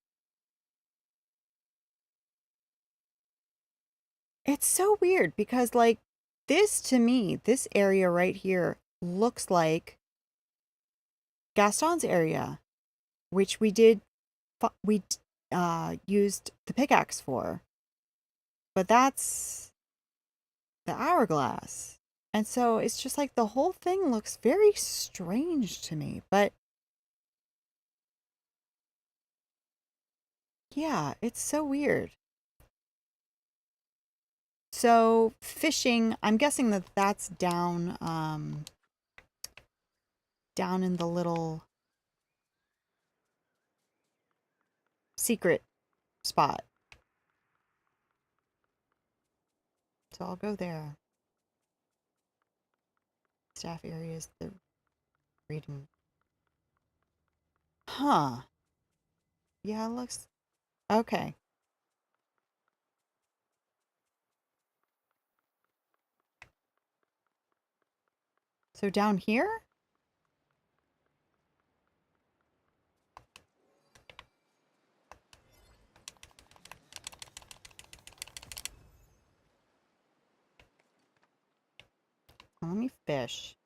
it's so weird because like this to me, this area right here looks like Gaston's area, which we used the pickaxe for. But that's the hourglass. And so it's just like the whole thing looks very strange to me. But yeah, it's so weird. So fishing, I'm guessing that that's down down in the little secret spot. So I'll go there. Staff areas, the reading. Huh. Yeah, it looks okay. So down here? Let me fish.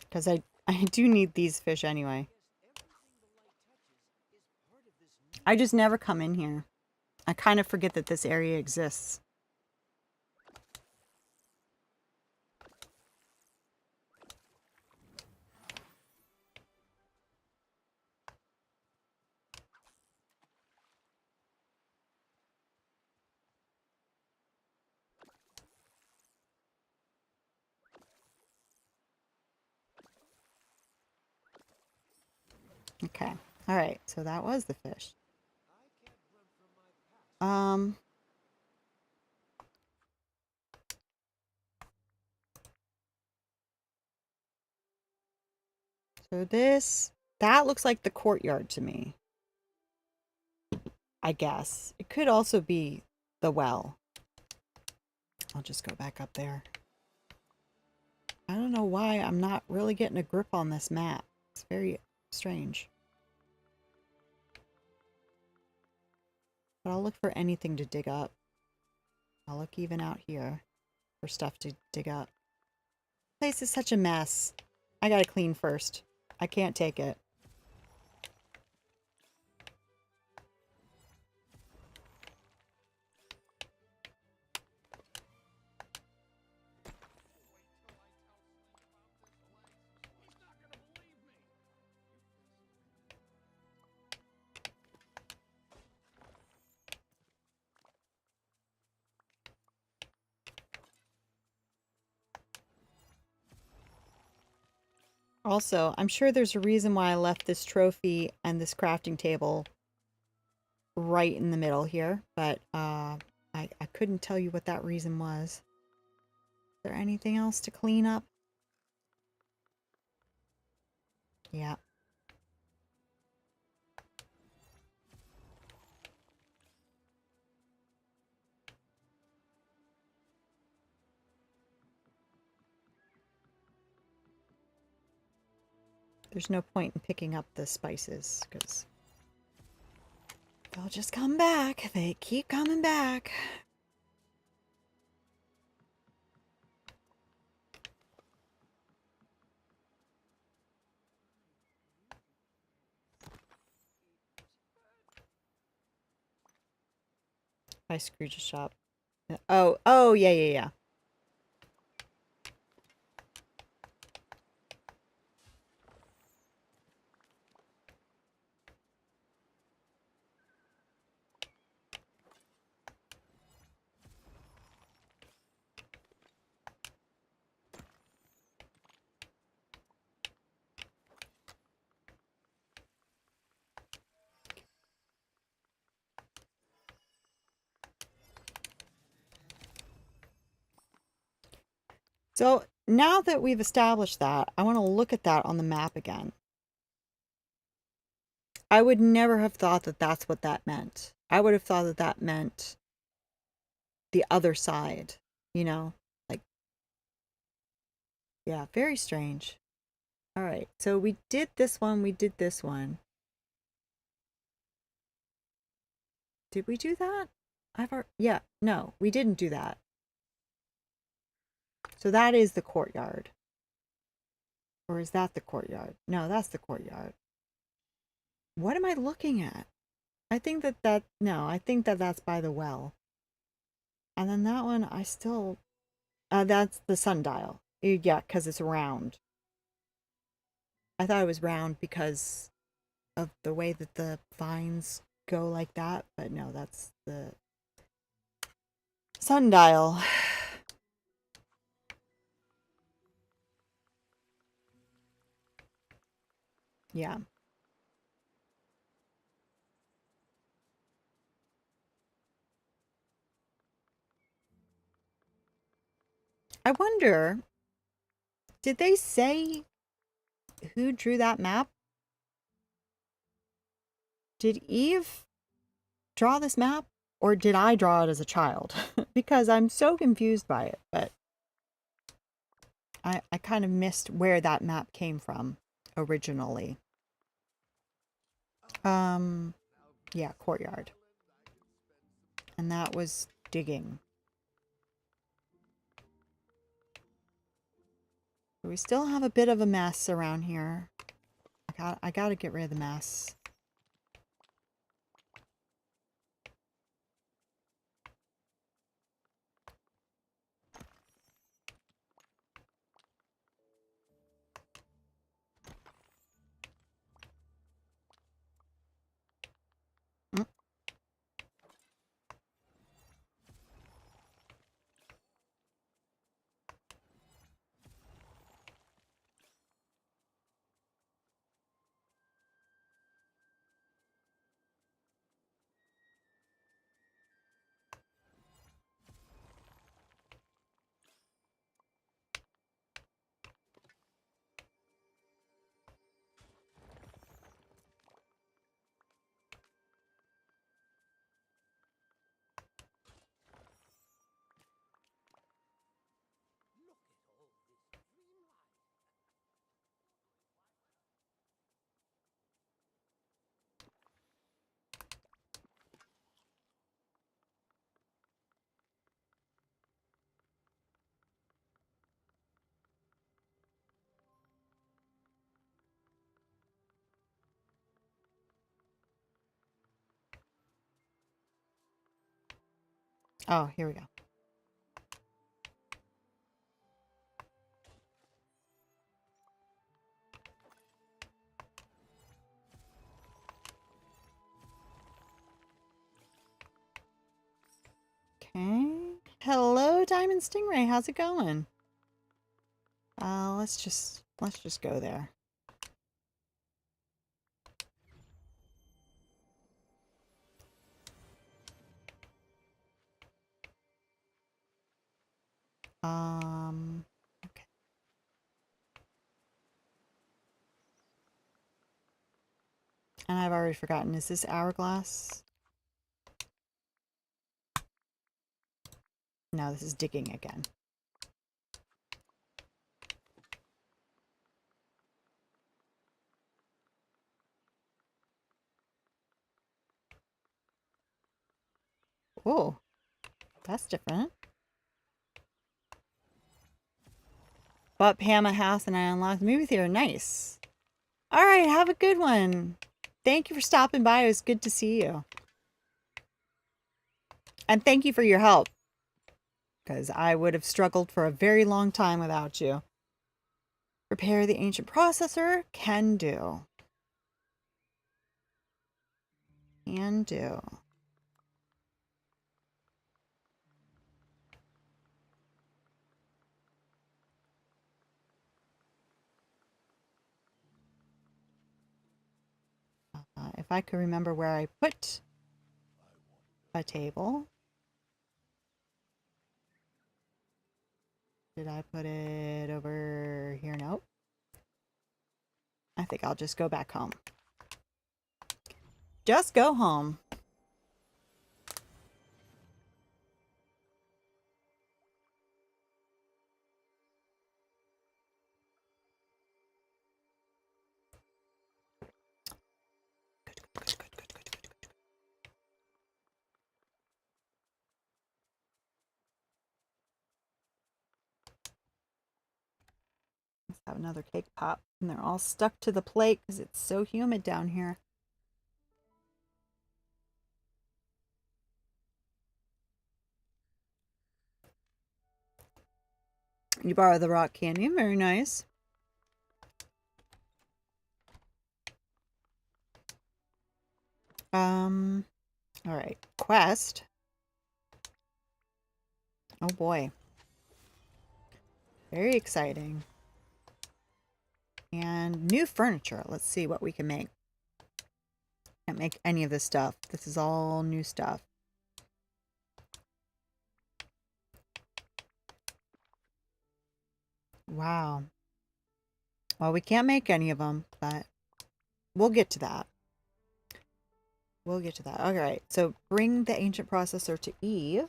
Because I do need these fish anyway. I just never come in here. I kind of forget that this area exists. Okay. All right. So that was the fish. Um. So that looks like the courtyard to me. I guess. It could also be the well. I'll just go back up there. I don't know why I'm not really getting a grip on this map. It's very strange. But I'll look for anything to dig up. I'll look even out here for stuff to dig up. This place is such a mess. I gotta clean first. I can't take it. Also, I'm sure there's a reason why I left this trophy and this crafting table right in the middle here, but I couldn't tell you what that reason was. Is there anything else to clean up? Yeah. There's no point in picking up the spices, because they'll just come back. They keep coming back. By Scrooge's shop. Oh, yeah. So now that we've established that, I want to look at that on the map again. I would never have thought that that's what that meant. I would have thought that that meant the other side, you know? Like, yeah, very strange. All right, so we did this one, we did this one. Did we do that? Yeah, no, we didn't do that. So that is the courtyard. Or is that the courtyard? No, that's the courtyard. What am I looking at? I think no, I think that that's by the well. And then that one, that's the sundial. Yeah, because it's round. I thought it was round because of the way that the vines go like that, but no, that's the sundial. Yeah. I wonder, did they say who drew that map? Did Eve draw this map? Or did I draw it as a child? Because I'm so confused by it, but I kind of missed where that map came from originally. Yeah, courtyard. And that was digging. We still have a bit of a mess around here. I gotta get rid of the mess. Mm. Oh, here we go. Okay. Hello, Diamond Stingray. How's it going? Let's just go there. Okay. And I've already forgotten. Is this hourglass? No, this is digging again. Oh, that's different. Bought Pam a house and I unlocked the movie theater. Nice. All right, have a good one. Thank you for stopping by. It was good to see you. And thank you for your help, because I would have struggled for a very long time without you. Repair the ancient processor. Can do. Can do. If I could remember where I put a table. Did I put it over here? Nope. I think I'll just go back home. Just go home. Let's have another cake pop. And they're all stuck to the plate because it's so humid down here. You borrowed the rock candy. Very nice. All right. Quest. Oh boy. Very exciting. And new furniture. Let's see what we can make. Can't make any of this stuff. This is all new stuff. Wow. Well, we can't make any of them, but we'll get to that. We'll get to that. All right. So bring the ancient processor to Eve.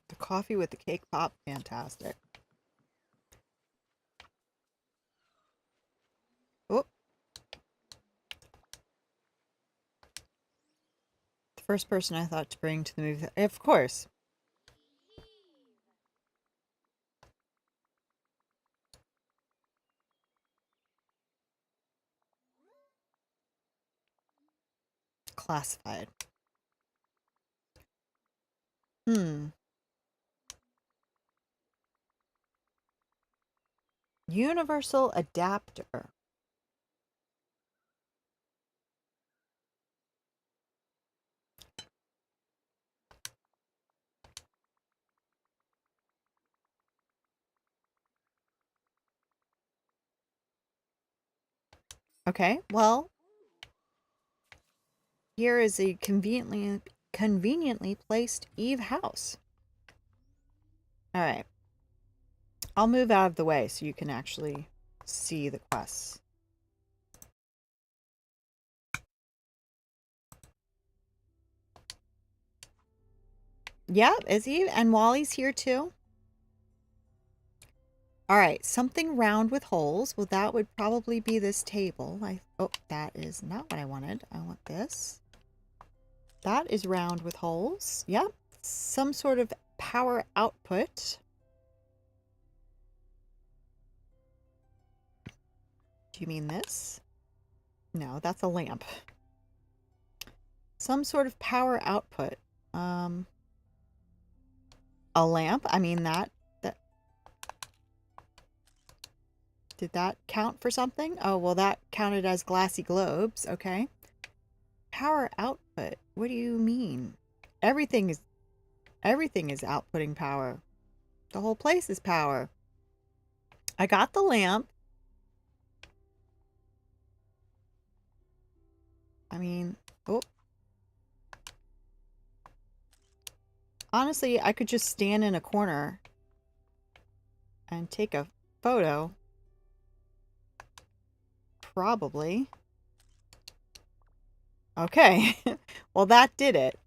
The coffee with the cake pop, fantastic. Oh, the first person I thought to bring to the movie. Of course. Classified. Universal adapter. Okay, well, here is a conveniently placed Eve house. All right. I'll move out of the way so you can actually see the quests. Yeah, is he? And Wally's here too. All right, something round with holes. Well, that would probably be this table. Oh, that is not what I wanted. I want this. That is round with holes. Yep. Some sort of power output. Do you mean this? No, that's a lamp. Some sort of power output. A lamp? I mean that did that count for something? Oh, well that counted as glassy globes, okay. Power output. What do you mean? Everything is outputting power. The whole place is power. I got the lamp. I mean, oh. Honestly, I could just stand in a corner and take a photo. Probably. Okay. Well, that did it.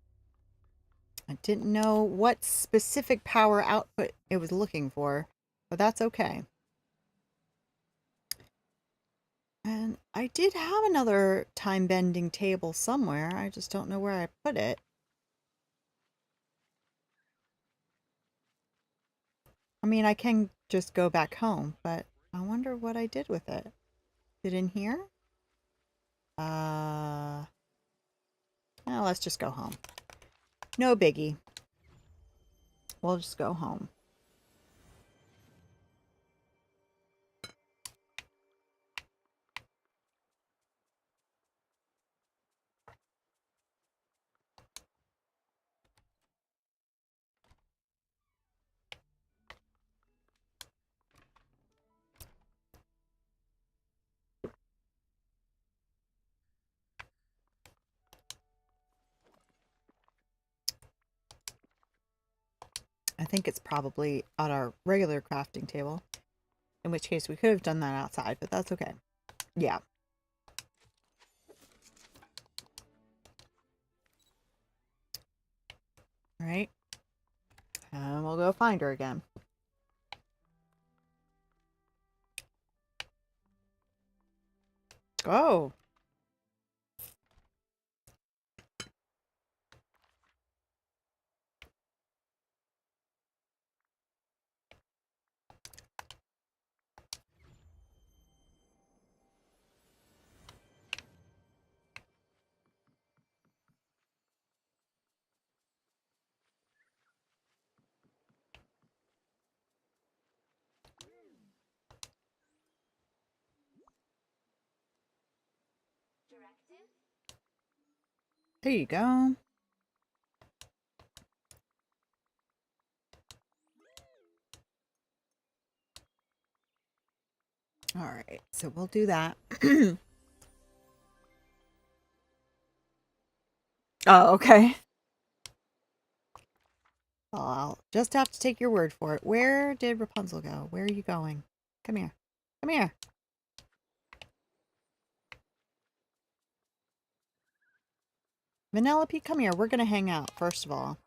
I didn't know what specific power output it was looking for, but that's okay. And I did have another time-bending table somewhere. I just don't know where I put it. I mean, I can just go back home, but I wonder what I did with it. Is it in here? Well, let's just go home. No biggie. We'll just go home. I think it's probably on our regular crafting table. In which case we could have done that outside, but that's okay. Yeah. All right. And we'll go find her again. Oh. There you go. All right, so we'll do that. Oh, okay. Well, I'll just have to take your word for it. Where did Rapunzel go? Where are you going? Come here. Come here. Vanellope, come here. We're going to hang out, first of all.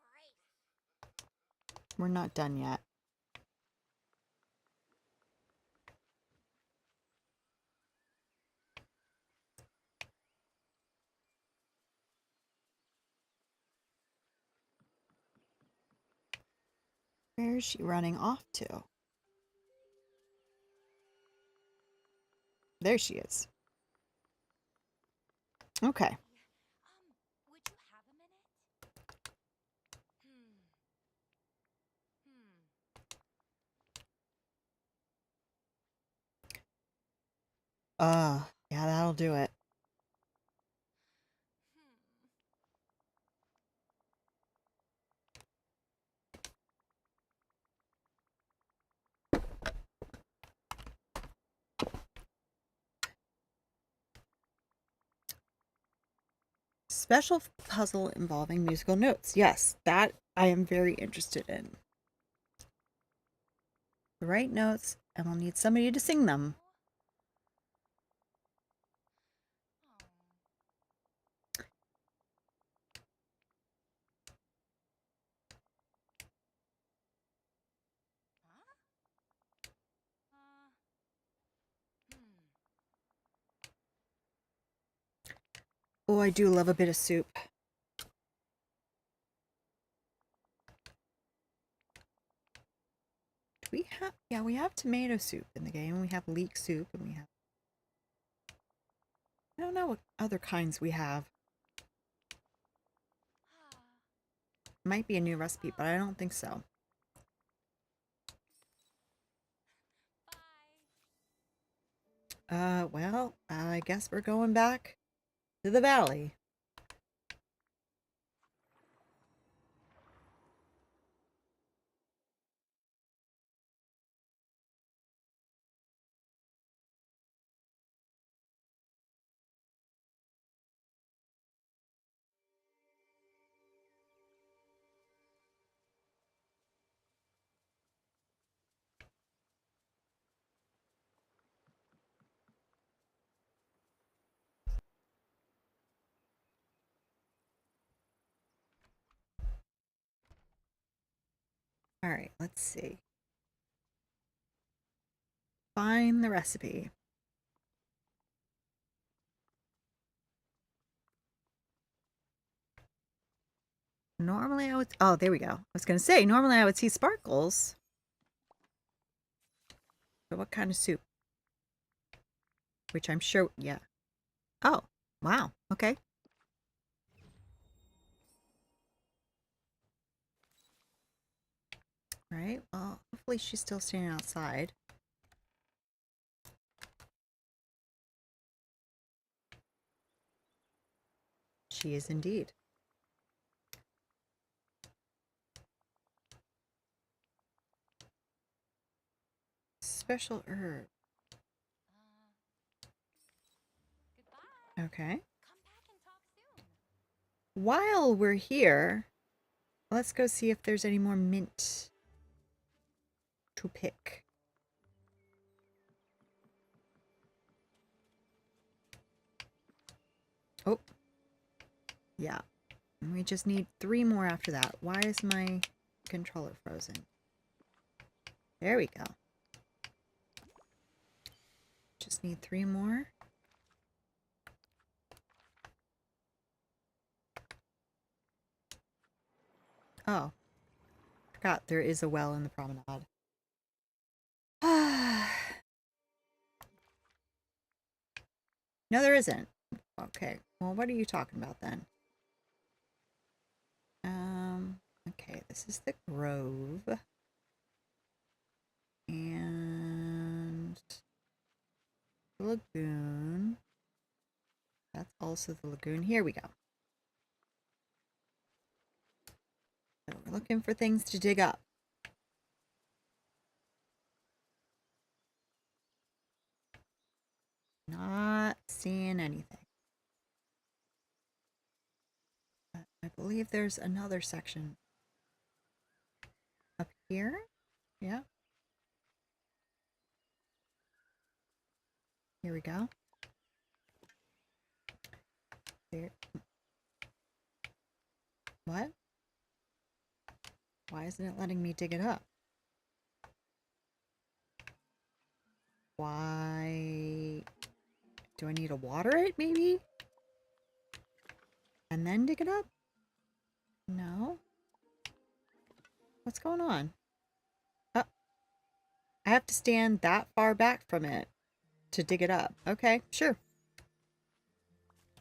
We're not done yet. Where is she running off to? There she is. Okay. Would you have a minute? Hmm. Yeah, that'll do it. Special puzzle involving musical notes. Yes, that I am very interested in. The right notes, and we'll need somebody to sing them. Oh, I do love a bit of soup. We have, yeah, we have tomato soup in the game. We have leek soup, and we have, I don't know what other kinds we have. Might be a new recipe, but I don't think so. Well, I guess we're going back to the valley. All right, let's see. Find the recipe. Normally I would, oh, there we go. I was going to say, normally I would see sparkles. But what kind of soup? Which I'm sure, yeah. Oh, wow. Okay. All right. Well, hopefully she's still standing outside. She is indeed. Special herb. Okay. While we're here, let's go see if there's any more mint to pick. Oh. Yeah. And we just need 3 more after that. Why is my controller frozen? There we go. Just need 3 more. Oh. Forgot there is a well in the promenade. No, there isn't. Okay. Well, what are you talking about then? Okay, this is the Grove. And the lagoon. That's also the lagoon. Here we go. So we're looking for things to dig up. Not seeing anything. But I believe there's another section up here. Yeah. Here we go. There. What? Why isn't it letting me dig it up? Why? Do I need to water it, maybe? And then dig it up? No. What's going on? Oh, I have to stand that far back from it to dig it up. Okay, sure.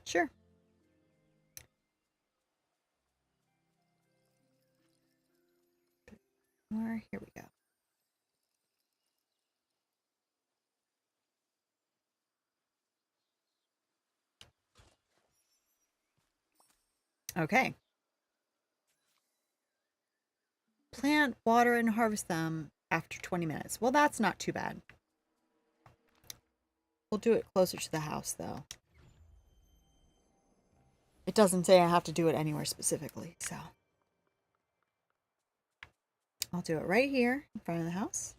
Sure. Here we go. Okay. Plant, water, and harvest them after 20 minutes. Well, that's not too bad. We'll do it closer to the house, though. It doesn't say I have to do it anywhere specifically, so. I'll do it right here in front of the house.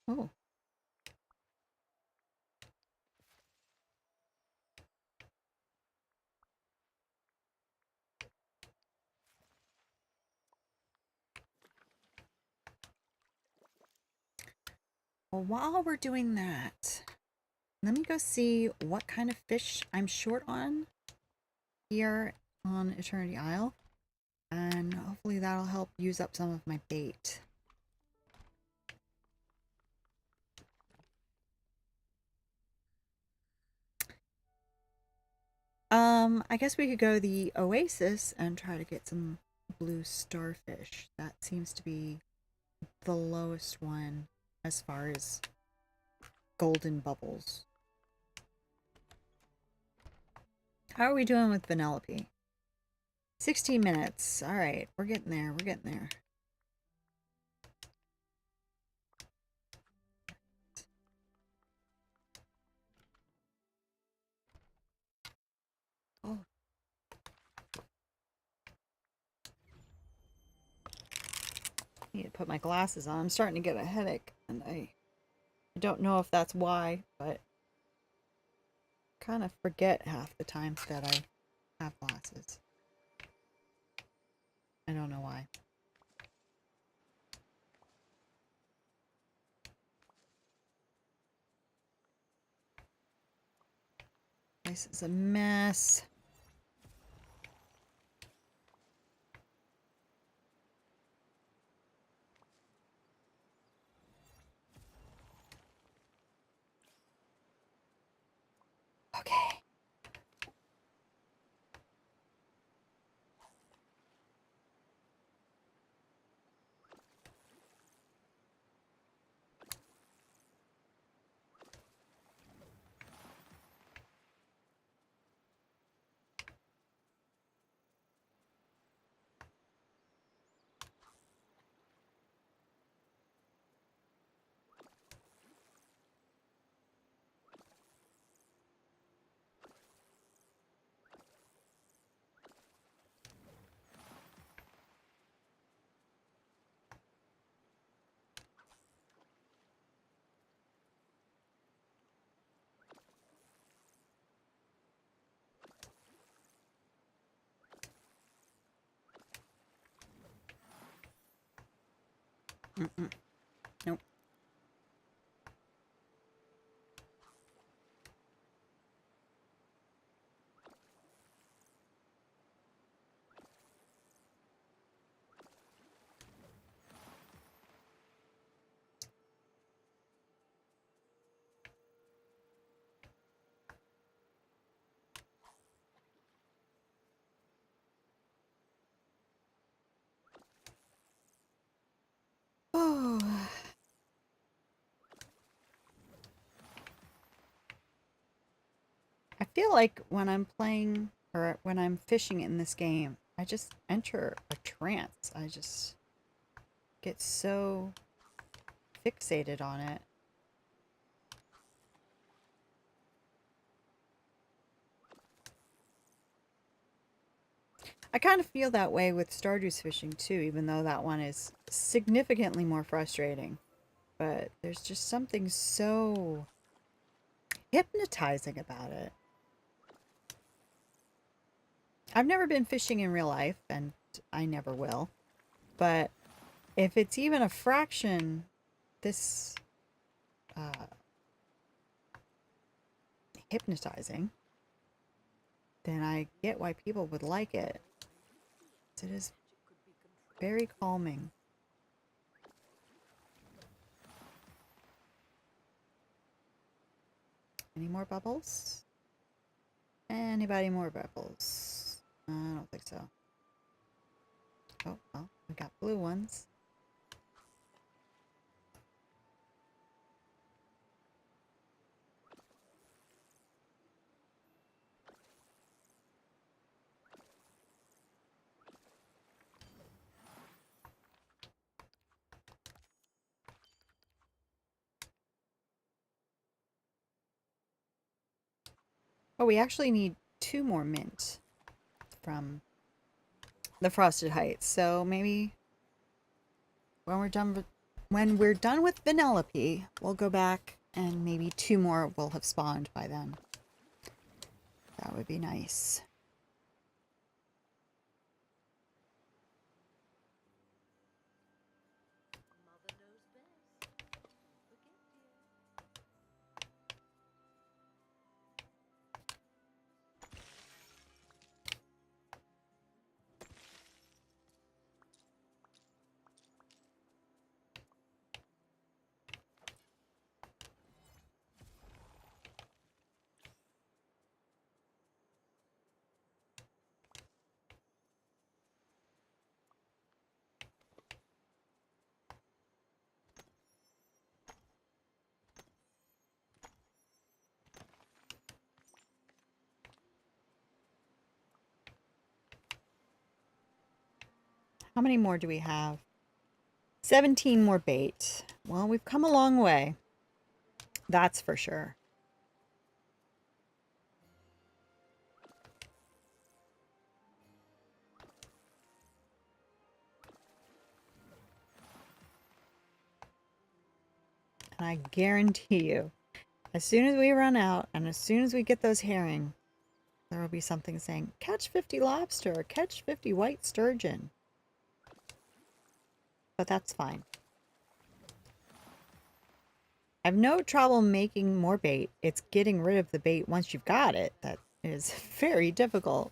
Oh. Well, while we're doing that, let me go see what kind of fish I'm short on here on Eternity Isle. And hopefully that'll help use up some of my bait. I guess we could go the Oasis and try to get some blue starfish. That seems to be the lowest one as far as golden bubbles. How are we doing with Vanellope? 16 minutes. All right, we're getting there. We're getting there. Oh. I need to put my glasses on. I'm starting to get a headache, and I don't know if that's why, but kind of forget half the time that I have glasses. I don't know why. This is a mess. Okay. Mm-mm. Nope. Oh. I feel like when I'm playing or when I'm fishing in this game, I just enter a trance. I just get so fixated on it. I kind of feel that way with Stardew's fishing too, even though that one is significantly more frustrating. But there's just something so hypnotizing about it. I've never been fishing in real life, and I never will. But if it's even a fraction this uh, hypnotizing, then I get why people would like it. It is very calming. Any more bubbles? Anybody more bubbles? I don't think so. Oh, well, we got blue ones. Oh, we actually need 2 more mint from the Frosted Heights. So maybe when we're done with Vanellope, we'll go back and maybe 2 more will have spawned by then. That would be nice. How many more do we have? 17 more bait. Well, we've come a long way. That's for sure. And I guarantee you, as soon as we run out and as soon as we get those herring, there will be something saying, catch 50 lobster, catch 50 white sturgeon. But that's fine. I have no trouble making more bait. It's getting rid of the bait once you've got it that is very difficult.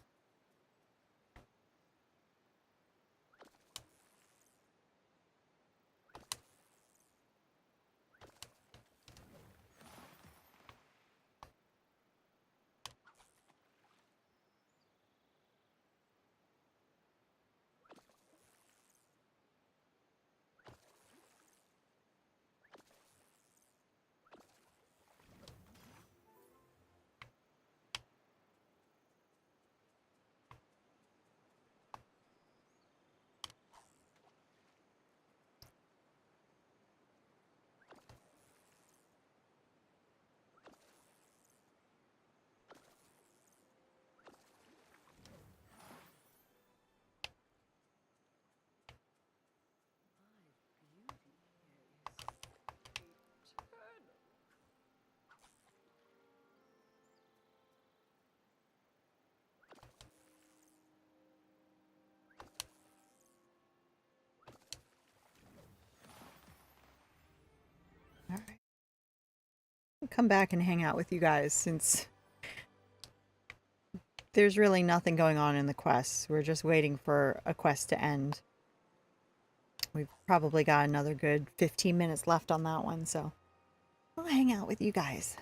come back and hang out with you guys since there's really nothing going on in the quests. We're just waiting for a quest to end. We've probably got another good 15 minutes left on that one, so I'll hang out with you guys.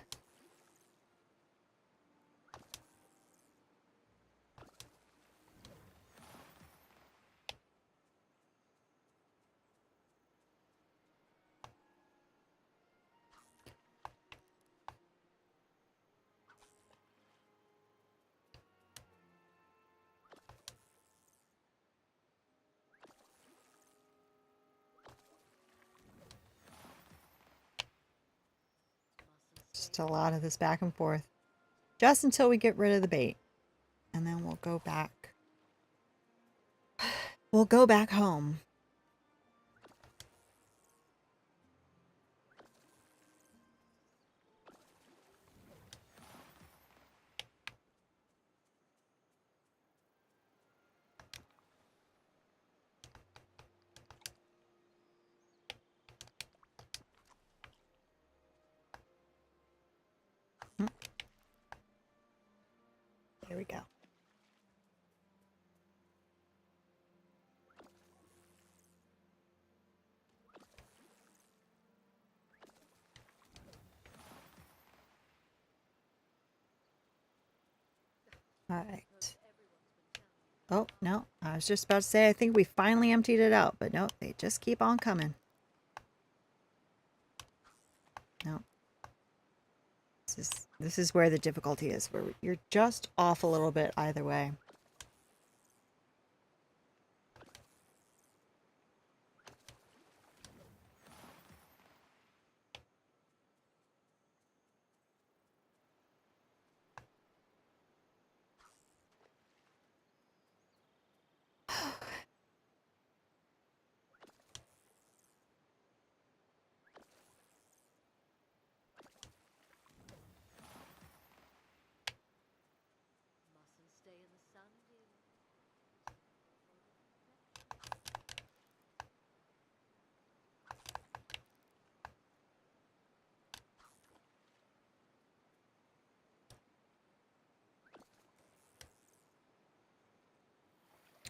Just a lot of this back and forth. Just until we get rid of the bait. And then we'll go back. We'll go back home. There we go. All right. Oh, no. I was just about to say, I think we finally emptied it out, but no, they just keep on coming. No. This is where the difficulty is, where you're just off a little bit either way.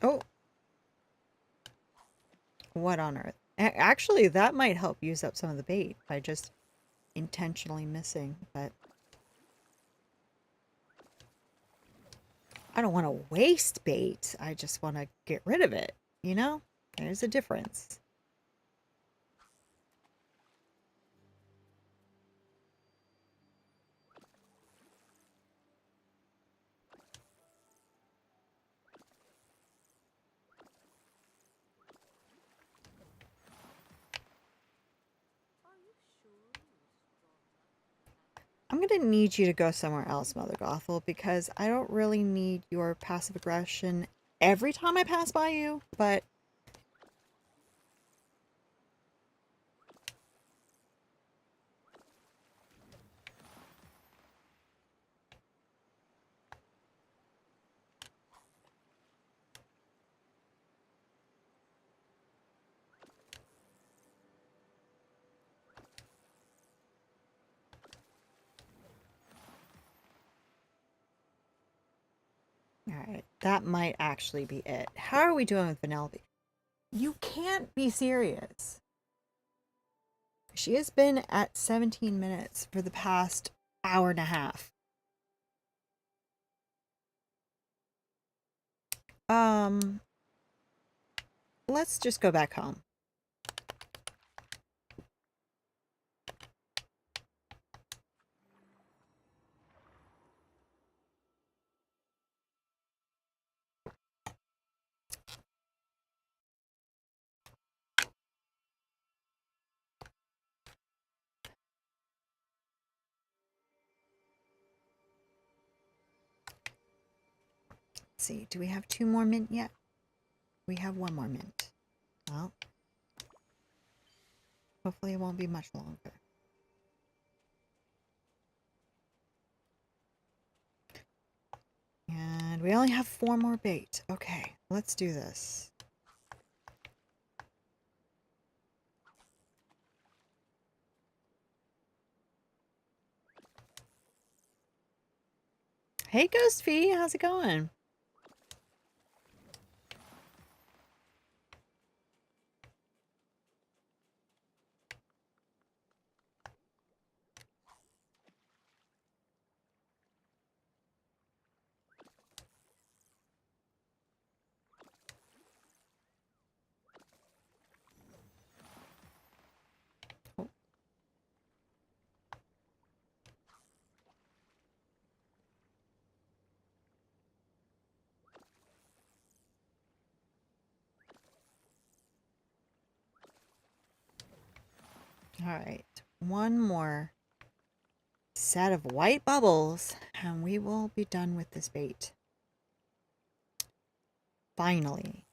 Oh. What on earth? Actually, that might help use up some of the bait by just intentionally missing, but I don't want to waste bait. I just want to get rid of it, you know? There's a difference. I'm going to need you to go somewhere else, Mother Gothel, because I don't really need your passive aggression every time I pass by you, but alright, that might actually be it. How are we doing with Vanellope? You can't be serious. She has been at 17 minutes for the past hour and a half. Let's just go back home. Let's see, do we have 2 more mint yet? We have 1 more mint. Well, hopefully it won't be much longer. And we only have 4 more bait. Okay, let's do this. Hey, Ghost Fee, how's it going? All right, one more set of white bubbles, and we will be done with this bait. Finally.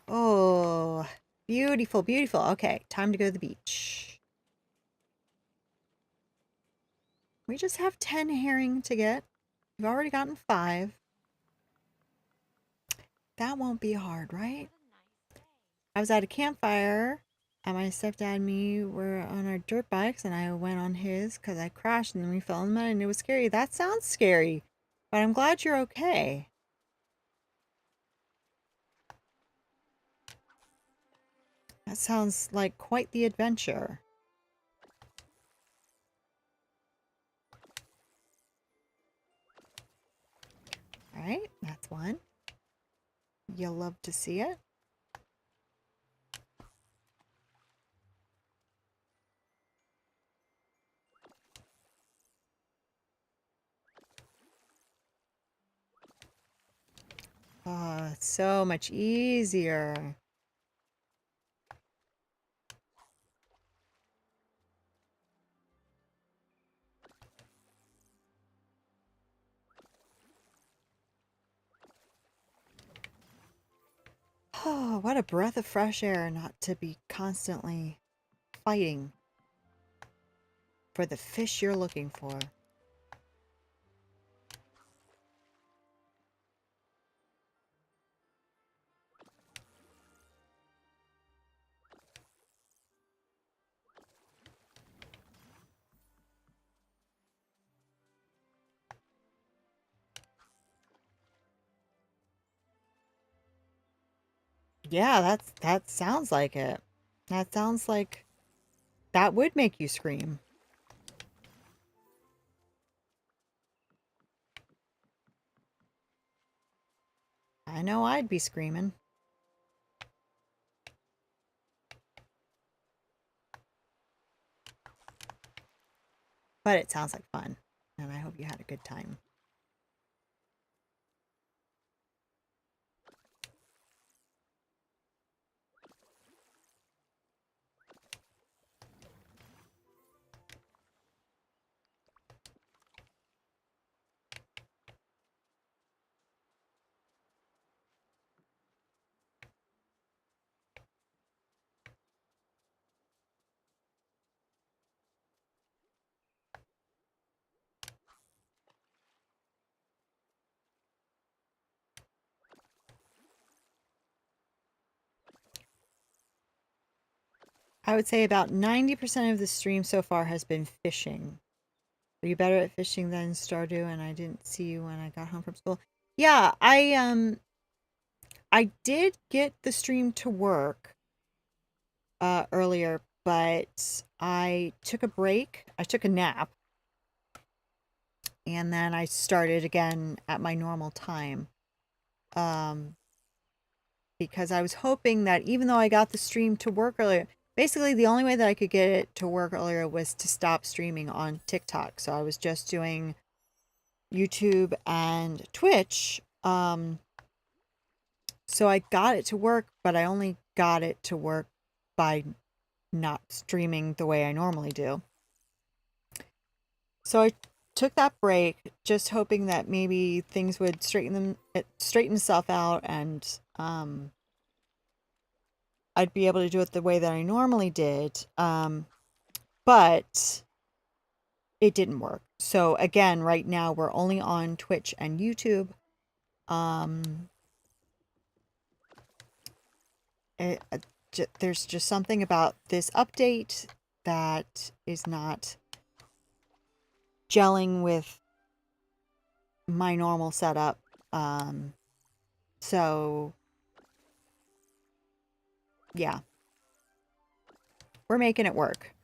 Oh, beautiful, beautiful. Okay, time to go to the beach. We just have 10 herring to get. We've already gotten 5. That won't be hard, right? I was at a campfire, and my stepdad and me were on our dirt bikes, and I went on his because I crashed, and then we fell in the mud, and it was scary. That sounds scary, but I'm glad you're okay. That sounds like quite the adventure. All right, that's one. You'll love to see it. Oh, it's so much easier. Oh, what a breath of fresh air not to be constantly fighting for the fish you're looking for. Yeah, that sounds like it. That sounds like that would make you scream. I know I'd be screaming. But it sounds like fun, and I hope you had a good time. I would say about 90% of the stream so far has been fishing. Are you better at fishing than Stardew? And I didn't see you when I got home from school. Yeah, I did get the stream to work earlier, but I took a break. I took a nap, and then I started again at my normal time. Um, because I was hoping that even though I got the stream to work earlier, basically the only way that I could get it to work earlier was to stop streaming on TikTok. So I was just doing YouTube and Twitch. So I got it to work, but I only got it to work by not streaming the way I normally do. So I took that break, just hoping that maybe things would straighten itself out, and I'd be able to do it the way that I normally did. But it didn't work. So again, right now we're only on Twitch and YouTube. Um, there's just something about this update that is not gelling with my normal setup. So yeah, we're making it work.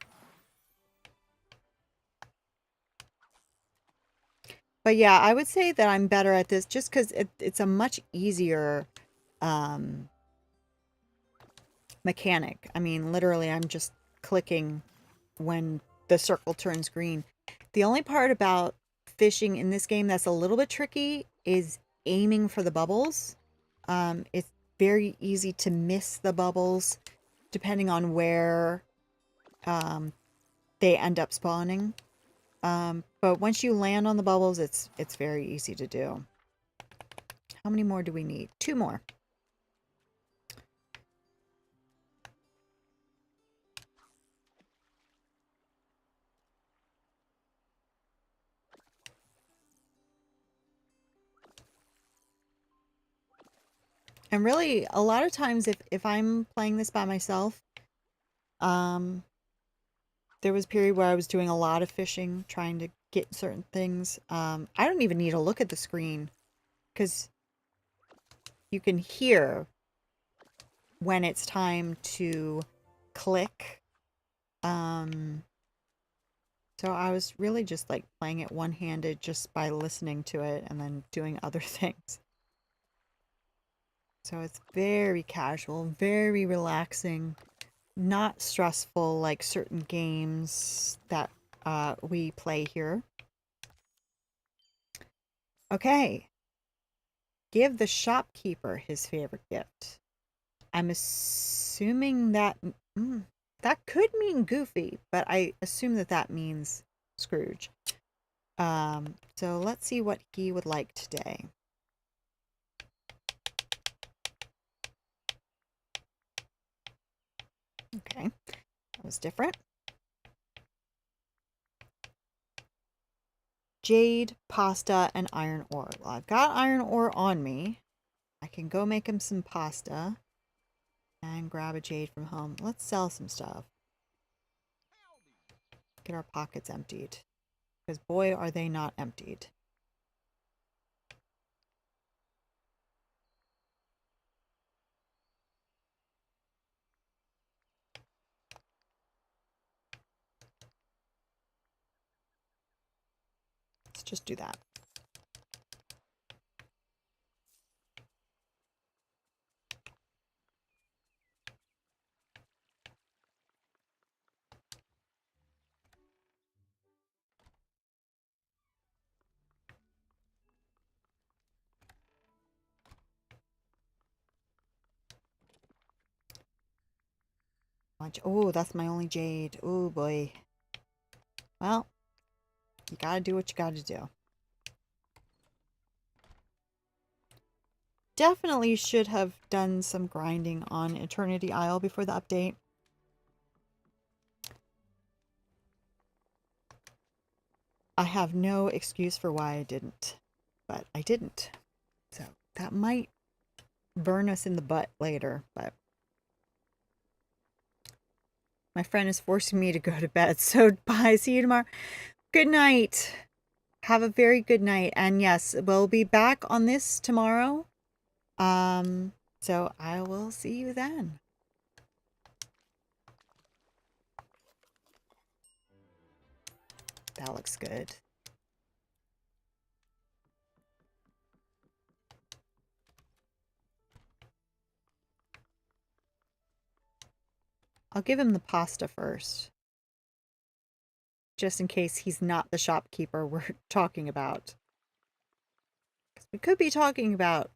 But yeah, I would say that I'm better at this just because it's a much easier mechanic. I mean, literally, I'm just clicking when the circle turns green. The only part about fishing in this game that's a little bit tricky is aiming for the bubbles. It's very easy to miss the bubbles depending on where they end up spawning. But once you land on the bubbles, it's very easy to do. How many more do we need? 2 more. And really, a lot of times if I'm playing this by myself, there was a period where I was doing a lot of fishing, trying to get certain things. I don't even need to look at the screen because you can hear when it's time to click. So I was really just like playing it one-handed just by listening to it and then doing other things. So it's very casual, very relaxing, not stressful like certain games that we play here. Okay. Give the shopkeeper his favorite gift. I'm assuming that that could mean Goofy, but I assume that that means Scrooge. So let's see what he would like today. Okay, that was different. Jade, pasta, and iron ore. Well, I've got iron ore on me. I can go make him some pasta and grab a jade from home. Let's sell some stuff. Get our pockets emptied. Because boy, are they not emptied. Let's just do that. Oh, that's my only jade. Oh boy. Well, you gotta do what you gotta do. Definitely should have done some grinding on Eternity Isle before the update. I have no excuse for why I didn't, but I didn't. So that might burn us in the butt later, but my friend is forcing me to go to bed. So bye. See you tomorrow. Good night. Have a very good night. And yes, we'll be back on this tomorrow. So I will see you then. That looks good. I'll give him the pasta first. Just in case he's not the shopkeeper we're talking about. We could be talking about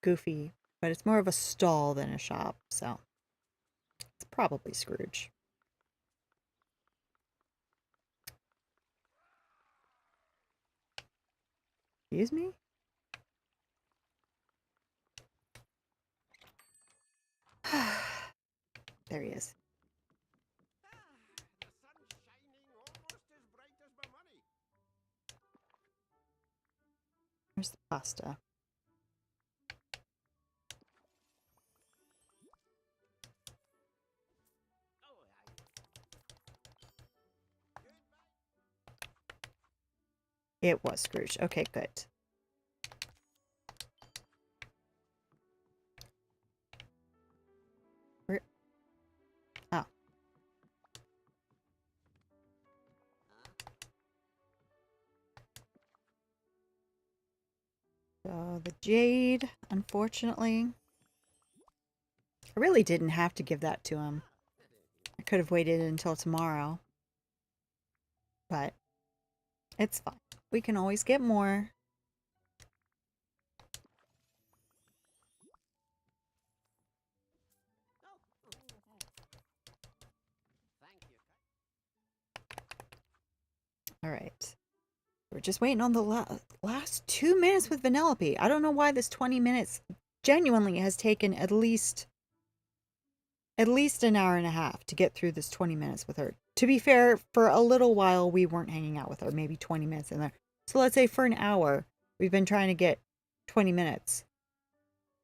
Goofy, but it's more of a stall than a shop, so it's probably Scrooge. Excuse me? There he is. Where's the pasta? It was Scrooge. Okay, good. Where? Oh. So the jade, unfortunately. I really didn't have to give that to him. I could have waited until tomorrow. But it's fine. We can always get more. All right. We're just waiting on the last 2 minutes with Vanellope. I don't know why this 20 minutes genuinely has taken at least an hour and a half to get through this 20 minutes with her. To be fair, for a little while we weren't hanging out with her, maybe 20 minutes in there. So let's say for an hour, we've been trying to get 20 minutes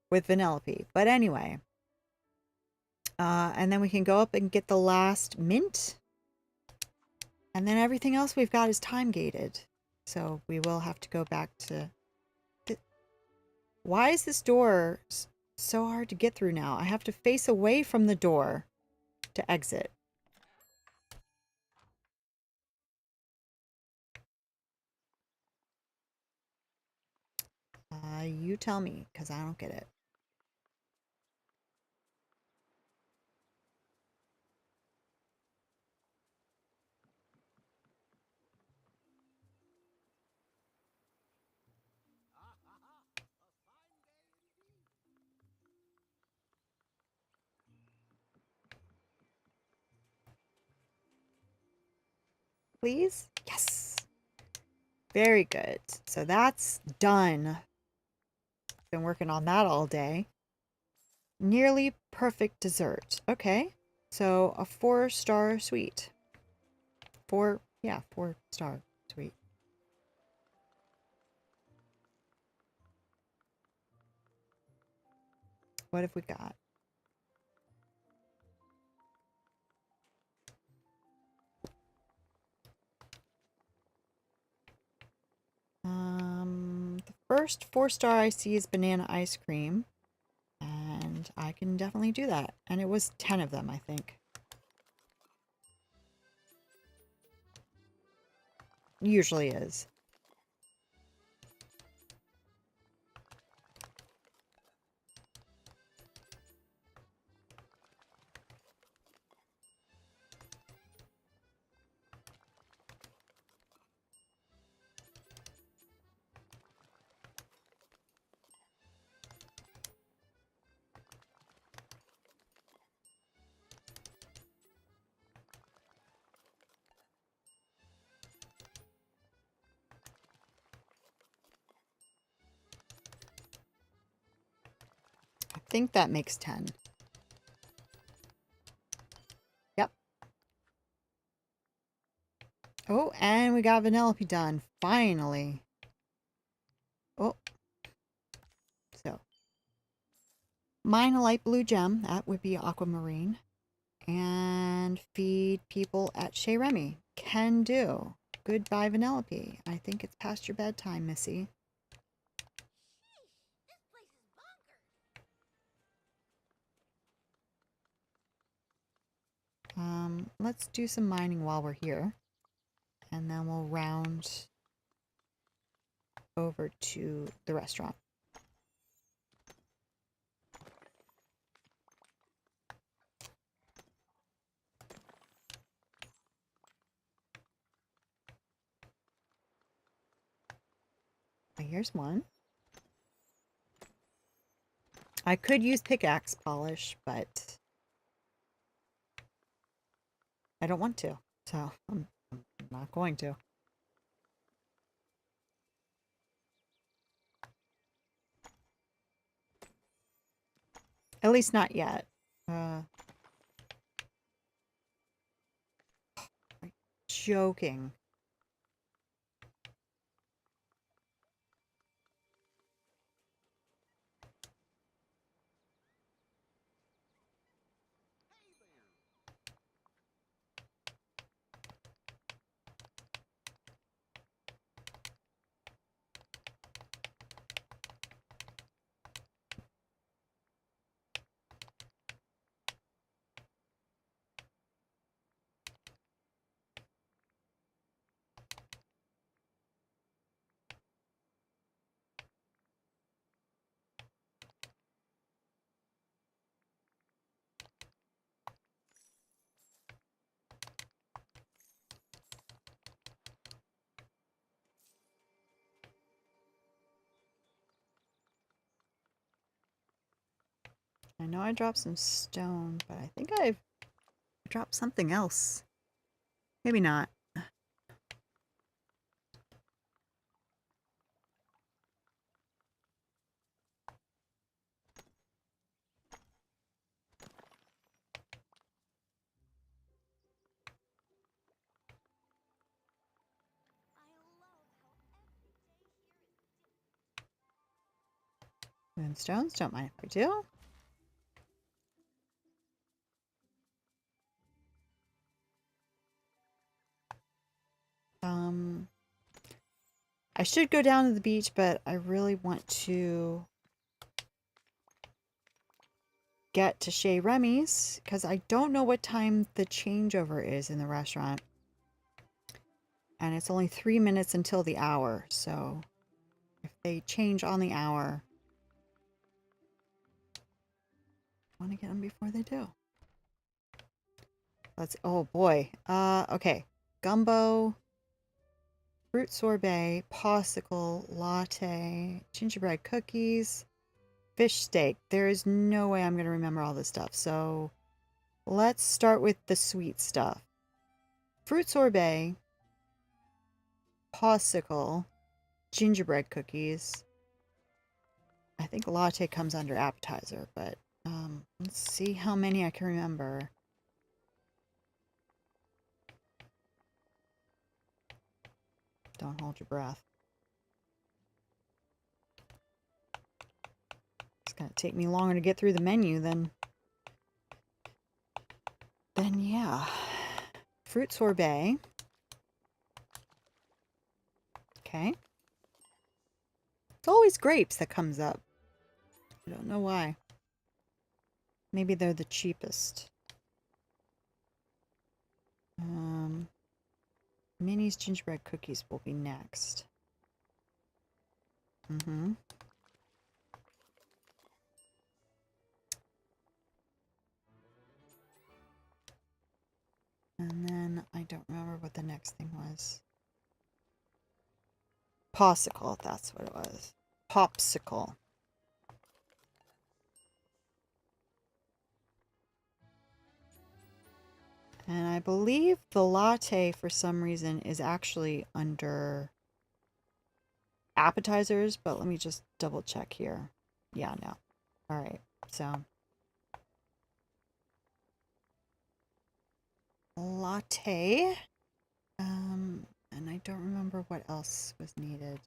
with Vanellope. But anyway, and then we can go up and get the last mint. And then everything else we've got is time gated. So we will have to go back to... Why is this door so hard to get through now? I have to face away from the door to exit. You tell me, because I don't get it. Please? Yes! Very good. So that's done. Been working on that all day. Nearly perfect dessert. Okay. So a 4-star suite. 4-star suite. What have we got? The first 4-star I see is banana ice cream. And I can definitely do that. And it was 10 of them, I think. Usually is. I think that makes 10. Yep. Oh, and we got Vanellope done. Finally. Oh. So. Mine a light blue gem. That would be aquamarine. And feed people at Chez Remy. Can do. Goodbye, Vanellope. I think it's past your bedtime, Missy. This place is bonkers. Let's do some mining while we're here. And then we'll round over to the restaurant. Here's one. I could use pickaxe polish, but I don't want to, so I'm not going to. At least not yet. Are you joking? I know I dropped some stone, but I think I've dropped something else. Maybe not. Moonstones, don't mind if I do. I should go down to the beach, but I really want to get to Chez Remy's because I don't know what time the changeover is in the restaurant. And it's only 3 minutes until the hour, so if they change on the hour, I want to get them before they do. Let's, oh boy. Okay. Gumbo, fruit sorbet, popsicle, latte, gingerbread cookies, fish steak. There is no way I'm going to remember all this stuff. So let's start with the sweet stuff. Fruit sorbet, popsicle, gingerbread cookies. I think latte comes under appetizer, but let's see how many I can remember. Don't hold your breath. It's going to take me longer to get through the menu than yeah. Fruit sorbet. Okay. It's always grapes that comes up. I don't know why. Maybe they're the cheapest. Minnie's gingerbread cookies will be next. And then I don't remember what the next thing was. Popsicle, that's what it was. Popsicle. And I believe the latte, for some reason, is actually under appetizers, but let me just double check here. Yeah, no. All right, so latte. And I don't remember what else was needed.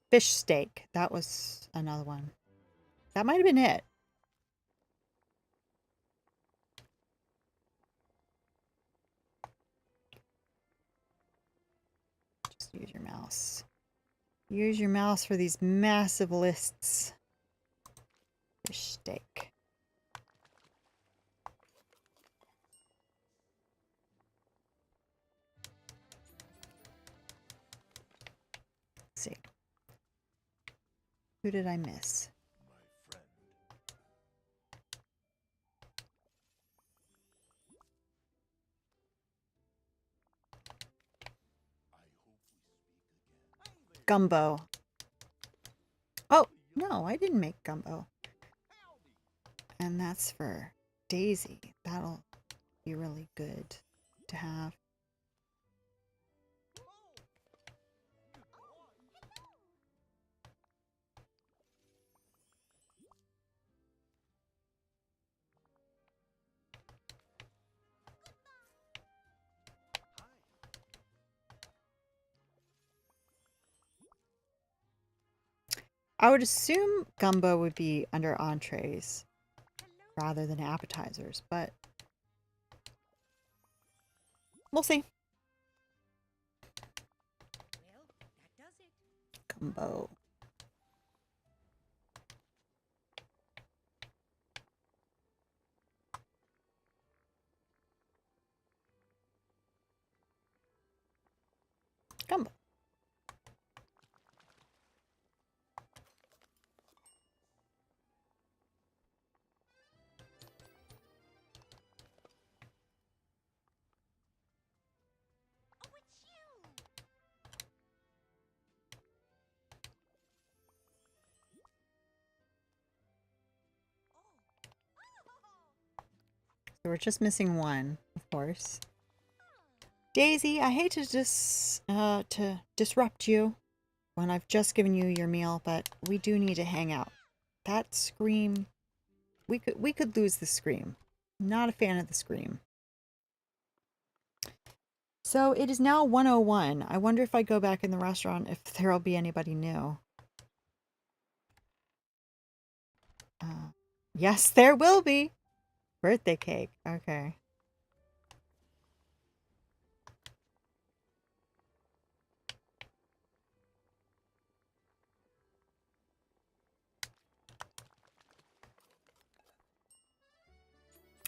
Fish steak. That was another one. That might have been it. Just use your mouse. Use your mouse for these massive lists. Fish steak. Let's see. Who did I miss? Gumbo. Oh, no, I didn't make gumbo. And that's for Daisy. That'll be really good to have. I would assume gumbo would be under entrees rather than appetizers, but we'll see. Well, that does it. Gumbo. Gumbo. Oh, it's you! So we're just missing one, of course. Daisy, I hate to disrupt you when I've just given you your meal, but we do need to hang out. That scream, we could lose the scream. Not a fan of the scream. So it is now 1:01. I wonder if I go back in the restaurant if there'll be anybody new. Yes, there will be. Birthday cake. Okay.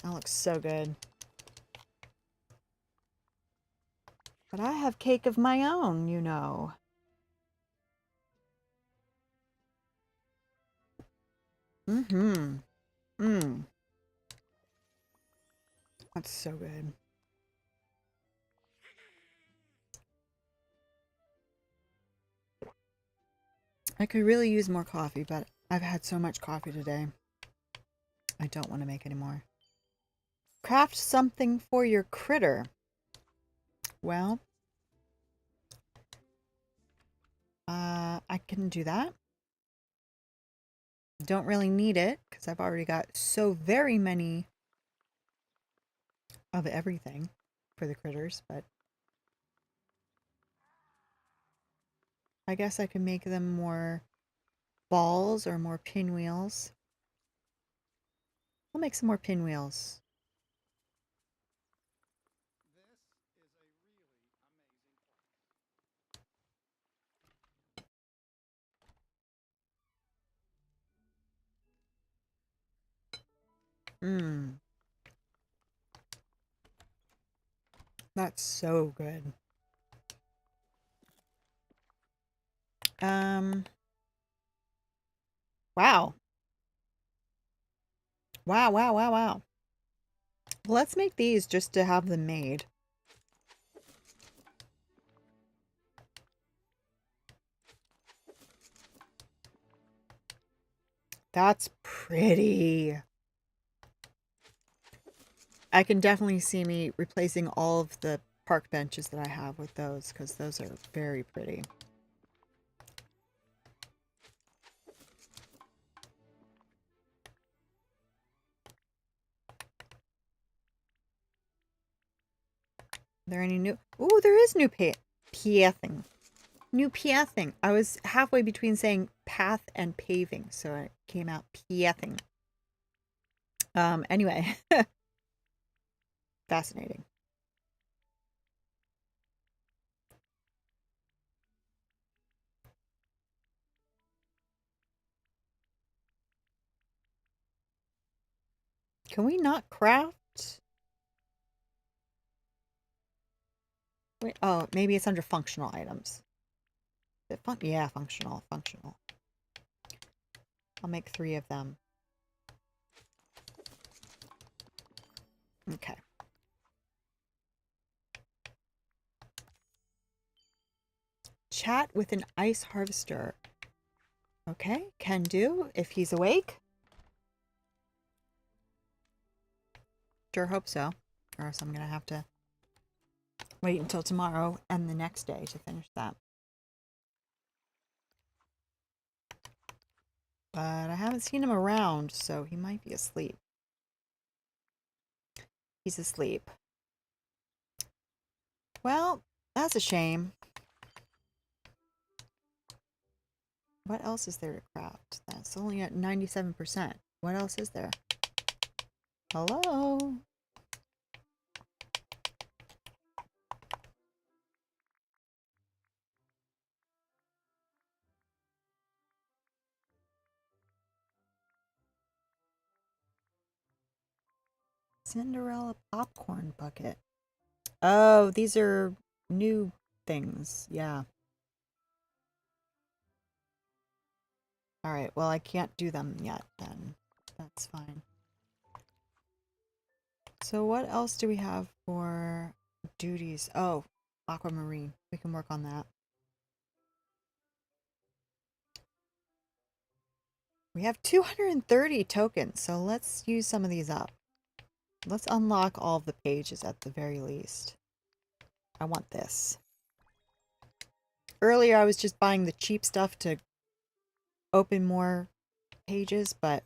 That looks so good. But I have cake of my own, you know. Mm-hmm. Mmm. That's so good. I could really use more coffee, but I've had so much coffee today. I don't want to make any more. Craft something for your critter. Well, I can do that. Don't really need it because I've already got so very many of everything for the critters, but I guess I can make them more balls or more pinwheels. I'll make some more pinwheels. Mmm. That's so good. Um, wow. Wow, wow, wow, wow. Let's make these just to have them made. That's pretty. I can definitely see me replacing all of the park benches that I have with those because those are very pretty. Are there any new? Oh, there is new pathing. New pathing. I was halfway between saying path and paving, so it came out pathing. Anyway, fascinating. Can we not craft? Wait, oh, maybe it's under functional items. Is it yeah, functional, functional. I'll make 3 of them. Okay. Chat with an ice harvester. Okay, can do if he's awake. Sure hope so. Or else I'm gonna have to wait until tomorrow and the next day to finish that. But I haven't seen him around, so he might be asleep. He's asleep. Well, that's a shame. What else is there to craft? That's only at 97%. What else is there? Hello? Cinderella popcorn bucket. Oh, these are new things. Yeah. All right. Well, I can't do them yet then. That's fine. So what else do we have for duties? Oh, aquamarine. We can work on that. We have 230 tokens, so let's use some of these up. Let's unlock all of the pages at the very least. I want this. Earlier I was just buying the cheap stuff to open more pages, but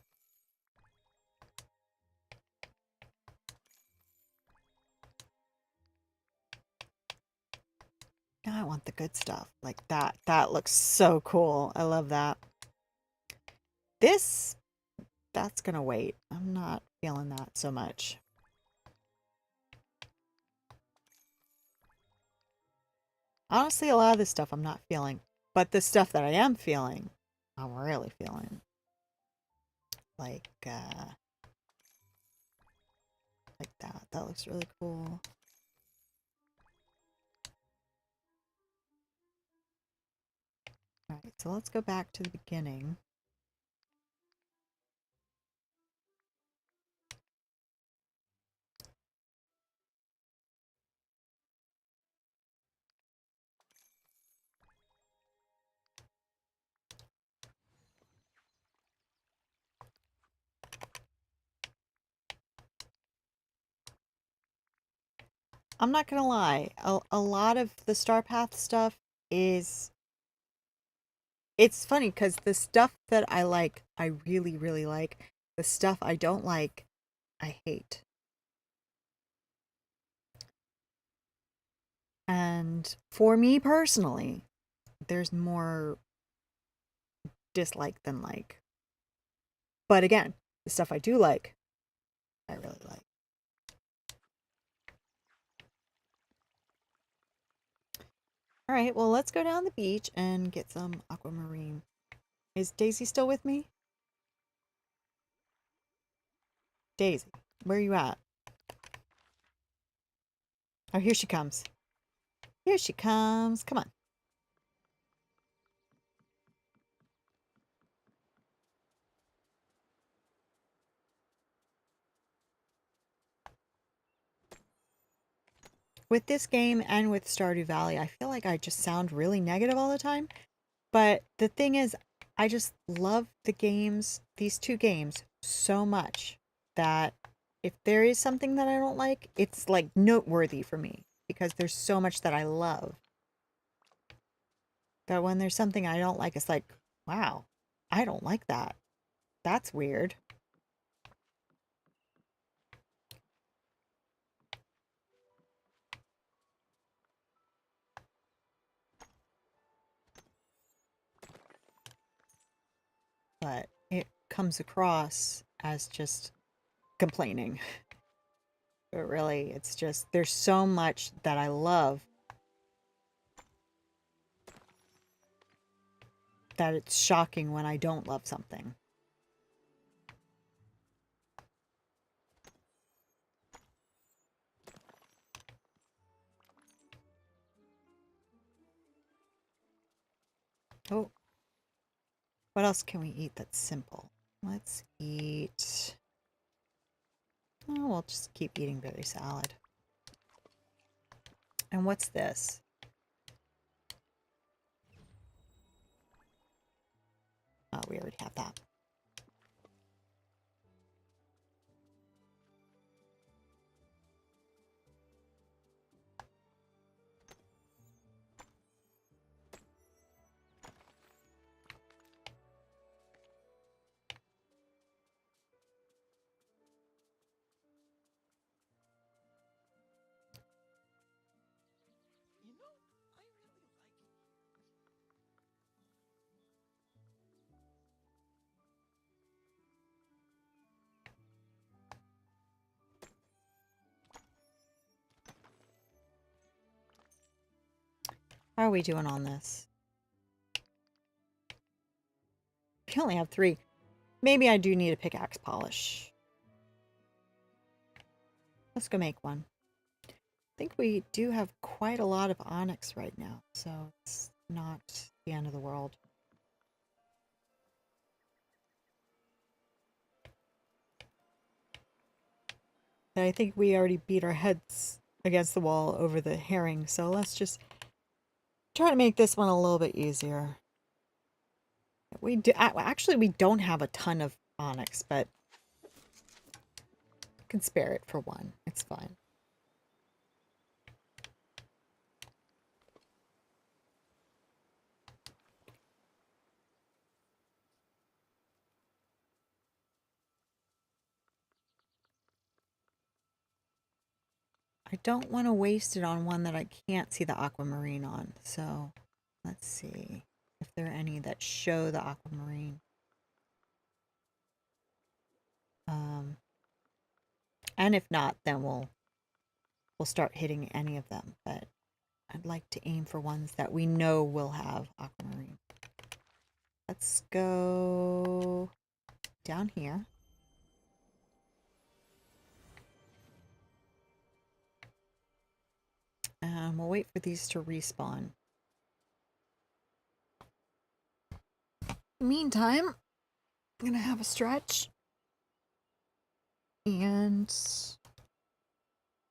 now I want the good stuff. Like that. That looks so cool. I love that. This, that's gonna wait. I'm not feeling that so much. Honestly, a lot of this stuff I'm not feeling. But the stuff that I am feeling, I'm really feeling. Like that. That looks really cool. Alright, so let's go back to the beginning. I'm not gonna lie, a lot of the Star Path stuff is... It's funny because the stuff that I like, I really, really like. The stuff I don't like, I hate. And for me personally, there's more dislike than like. But again, the stuff I do like, I really like. All right, well, let's go down the beach and get some aquamarine. Is Daisy still with me? Daisy, where are you at? Oh, here she comes. Here she comes. Come on. With this game and with Stardew Valley, I feel like I just sound really negative all the time. But the thing is, I just love the games, these two games, so much that if there is something that I don't like, it's like noteworthy for me because there's so much that I love. That when there's something I don't like, it's like, wow, I don't like that. That's weird. But it comes across as just complaining. But really, it's just, there's so much that I love that it's shocking when I don't love something. Oh, what else can we eat that's simple? Let's eat... Oh, we'll just keep eating berry salad. And what's this? Oh, we already have that. How are we doing on this? We only have 3. Maybe I do need a pickaxe polish. Let's go make one. I think we do have quite a lot of onyx right now, so it's not the end of the world. I think we already beat our heads against the wall over the herring, so let's just try to make this one a little bit easier. We do actually we don't have a ton of onyx, but can spare it for one. It's fine. I don't want to waste it on one that I can't see the aquamarine on. So let's see if there are any that show the aquamarine. And if not, then we'll start hitting any of them. But I'd like to aim for ones that we know will have aquamarine. Let's go down here. And we'll wait for these to respawn. Meantime, I'm gonna have a stretch and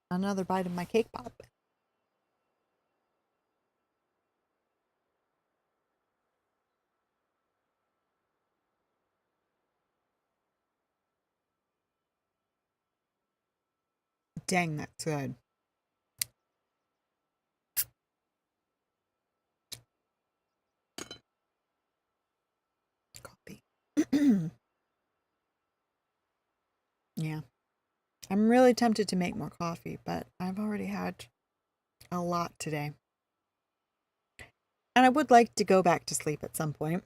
another bite of my cake pop. Dang, that's good. Coffee. Yeah. I'm really tempted to make more coffee, but I've already had a lot today. And I would like to go back to sleep at some point.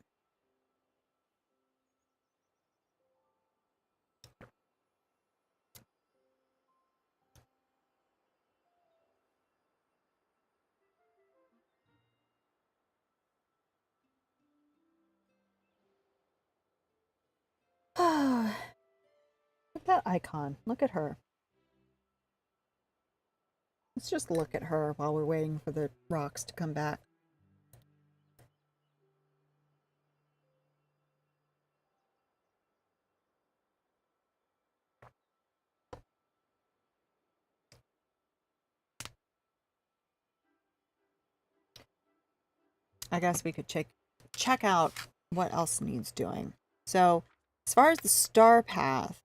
Look at that icon. Look at her. Let's just look at her while we're waiting for the rocks to come back. I guess we could check out what else needs doing. So, as far as the star path,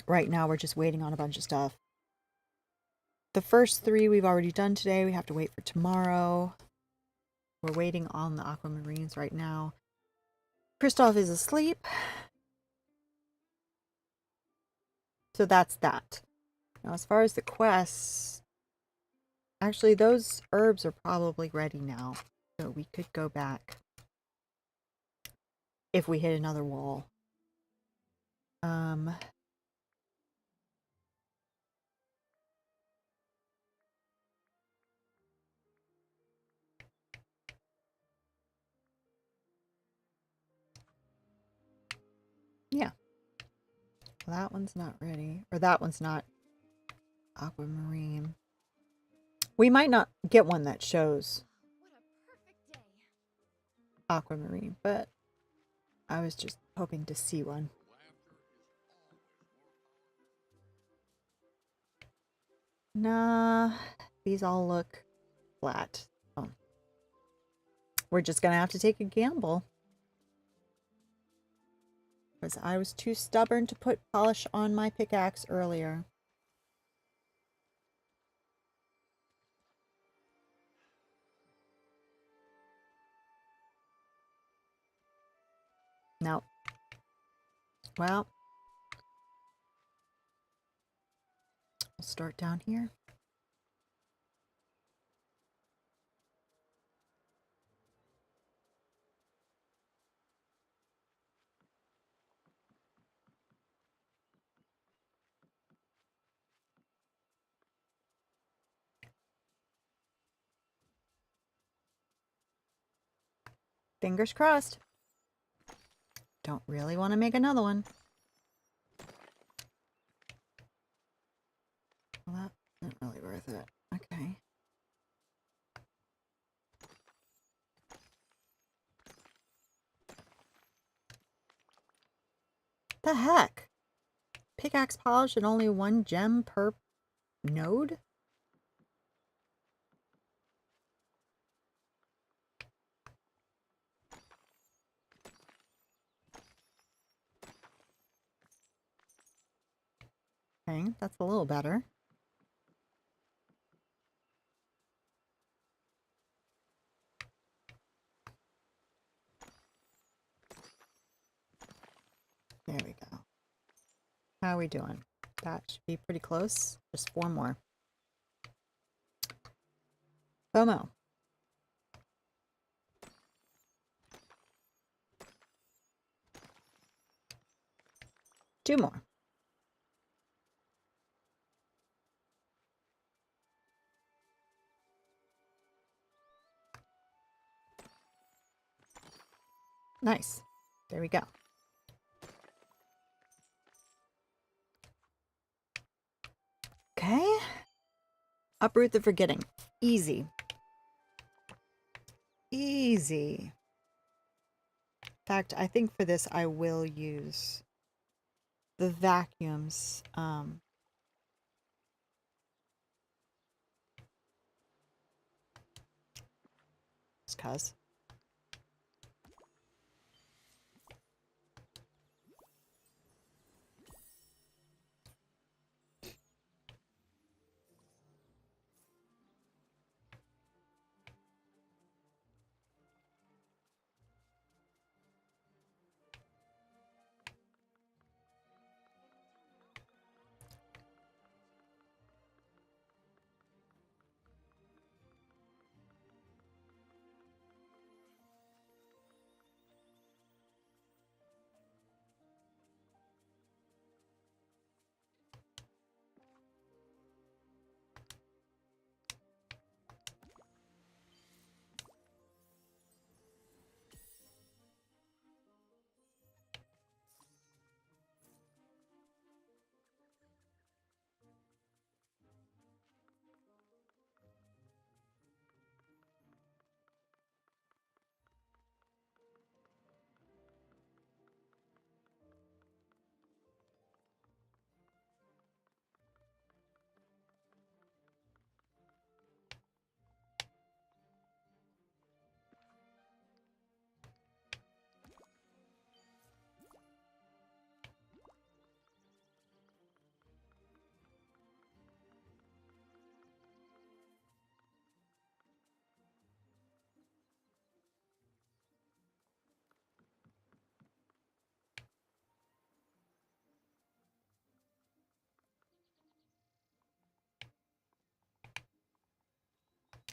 right now we're just waiting on a bunch of stuff. The first 3 we've already done today. We have to wait for tomorrow. We're waiting on the aquamarines right now. Kristoff is asleep. So that's that. Now, as far as the quests, actually, those herbs are probably ready now. So we could go back if we hit another wall. Yeah. Well, that one's not ready. Or that one's not aquamarine. We might not get one that shows aquamarine, but I was just hoping to see one. Nah, these all look flat. Oh. We're just gonna have to take a gamble. Because I was too stubborn to put polish on my pickaxe earlier. No. Well, we'll start down here. Fingers crossed. Don't really want to make another one. Well, that's not really worth it. Okay. The heck? Pickaxe polish and only 1 gem per node? Okay, that's a little better. There we go. How are we doing? That should be pretty close. Just 4 more. FOMO. Two more. Nice. There we go. Okay. Uproot the forgetting. Easy. Easy. In fact, I think for this I will use the vacuums. Just 'cause.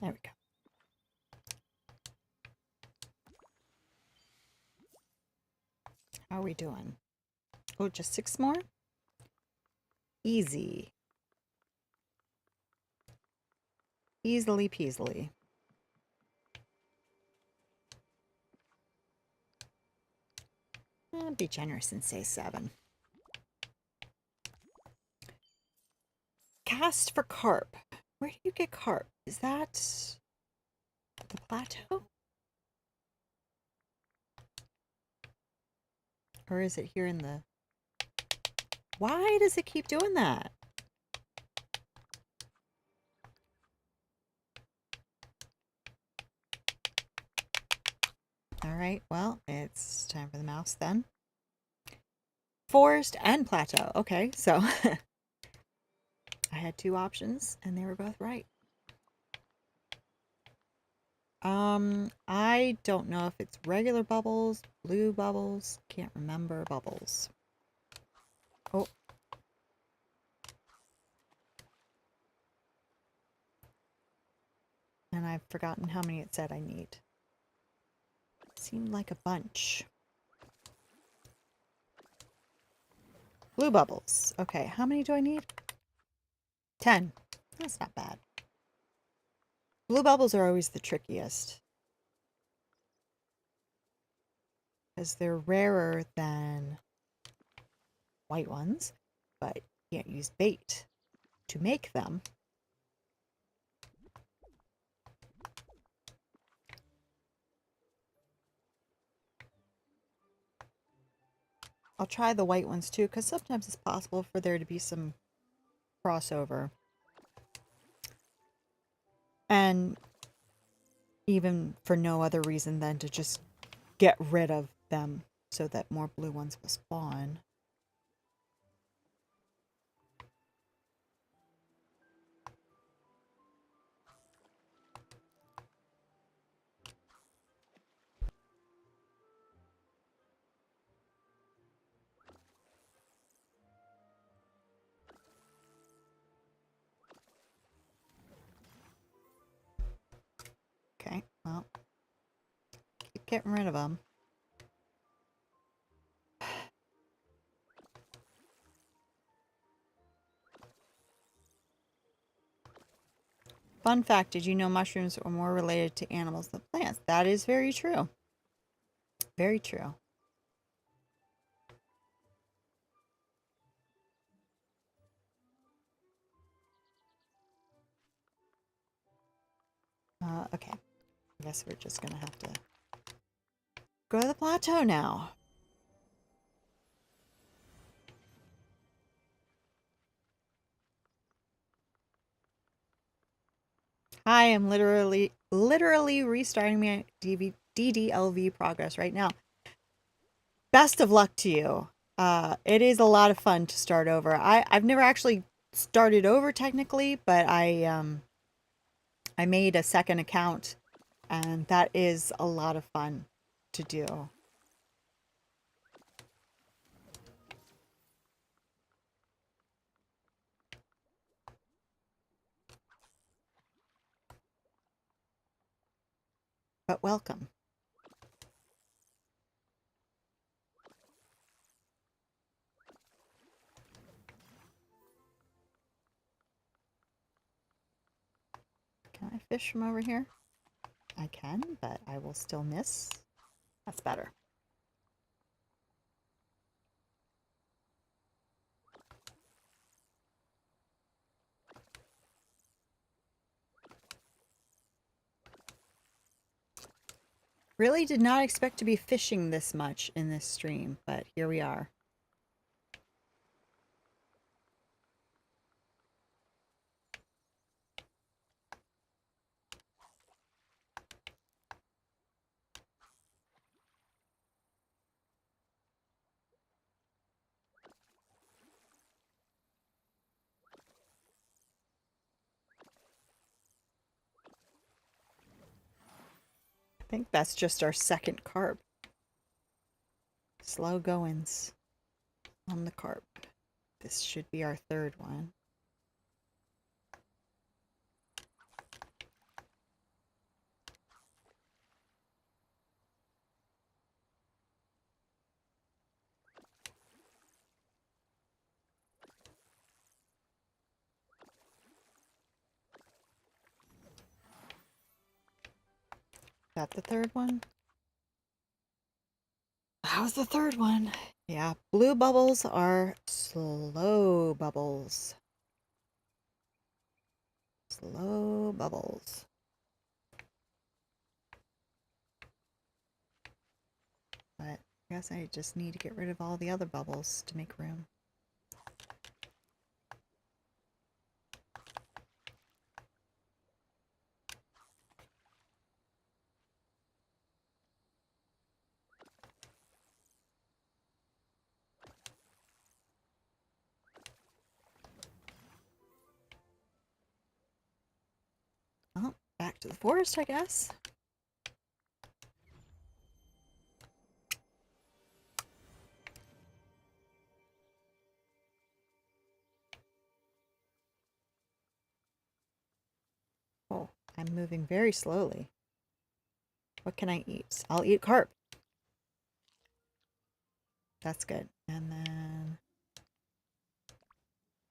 There we go. How are we doing? Oh, just 6 more? Easy. Easily peasily. Be generous and say 7. Cast for carp. Where do you get carp? Is that the plateau? Or is it here in the... Why does it keep doing that? Alright, well, it's time for the mouse then. Forest and plateau. Okay, so I had 2 options and they were both right. I don't know if it's regular bubbles, blue bubbles, can't remember bubbles. Oh. And I've forgotten how many it said I need. Seemed like a bunch. Blue bubbles. Okay, how many do I need? 10. That's not bad. Blue bubbles are always the trickiest. Because they're rarer than white ones, but you can't use bait to make them. I'll try the white ones too, because sometimes it's possible for there to be some crossover. And even for no other reason than to just get rid of them so that more blue ones will spawn. getting rid of them. Fun fact, did you know mushrooms are more related to animals than plants? That is very true. Very true. Okay. I guess we're just gonna have to go to the plateau now. I am literally restarting my DDLV progress right now. Best of luck to you. It is a lot of fun to start over. I've never actually started over technically, but I made a second account, and that is a lot of fun to do. But welcome. Can I fish from over here? I can, but I will still miss. That's better. Really did not expect to be fishing this much in this stream, but here we are. I think that's just our second carp. Slow goings on the carp. This should be our third one. Is that the third one? How's the third one? Yeah, blue bubbles are slow bubbles. Slow bubbles. But I guess I just need to get rid of all the other bubbles to make room. Well, back to the forest, I guess. Oh, I'm moving very slowly. What can I eat? I'll eat carp. That's good. And then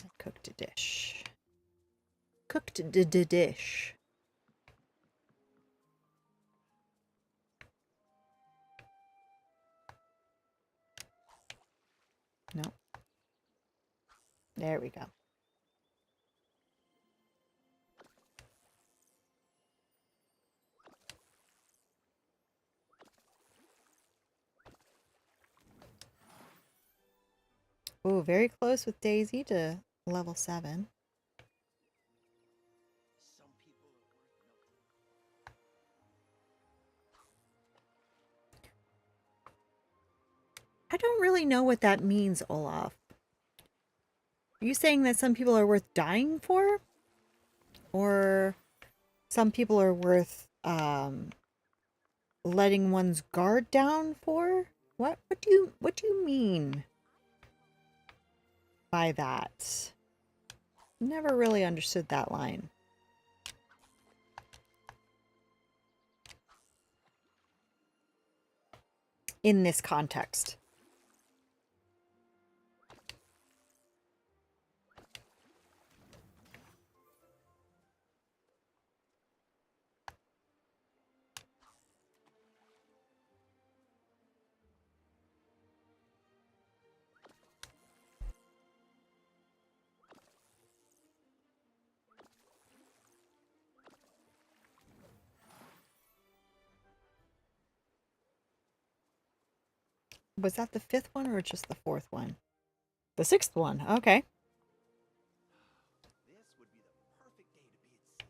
I cooked a dish. Cooked the dish. Nope. There we go. Oh, very close with Daisy to level 7. I don't really know what that means, Olaf. Are you saying that some people are worth dying for? Or some people are worth letting one's guard down for? What do you mean by that? Never really understood that line. in this context. Was that the 5th one or just the 4th one? The 6th one. Okay. This would be the perfect day to be at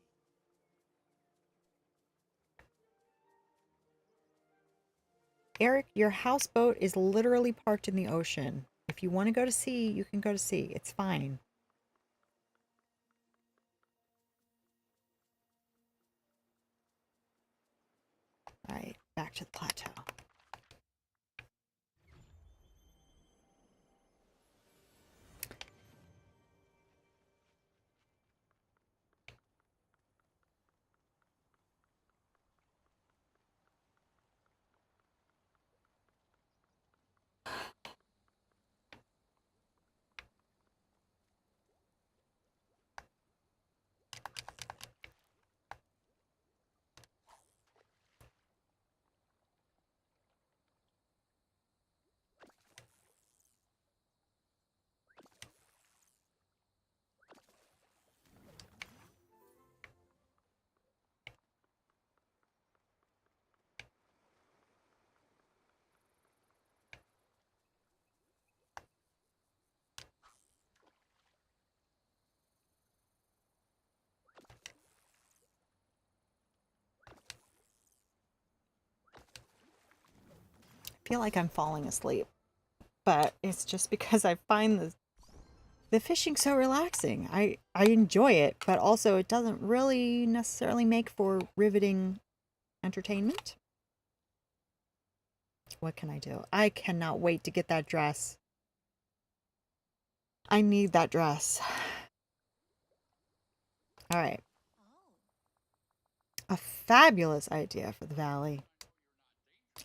sea. Eric, your houseboat is literally parked in the ocean. If you want to go to sea, you can go to sea. It's fine. All right, back to the plateau. I feel like I'm falling asleep, but it's just because I find the fishing so relaxing. I enjoy it, but also it doesn't really necessarily make for riveting entertainment. What can I do? I cannot wait to get that dress. I need that dress. All right. A fabulous idea for the valley.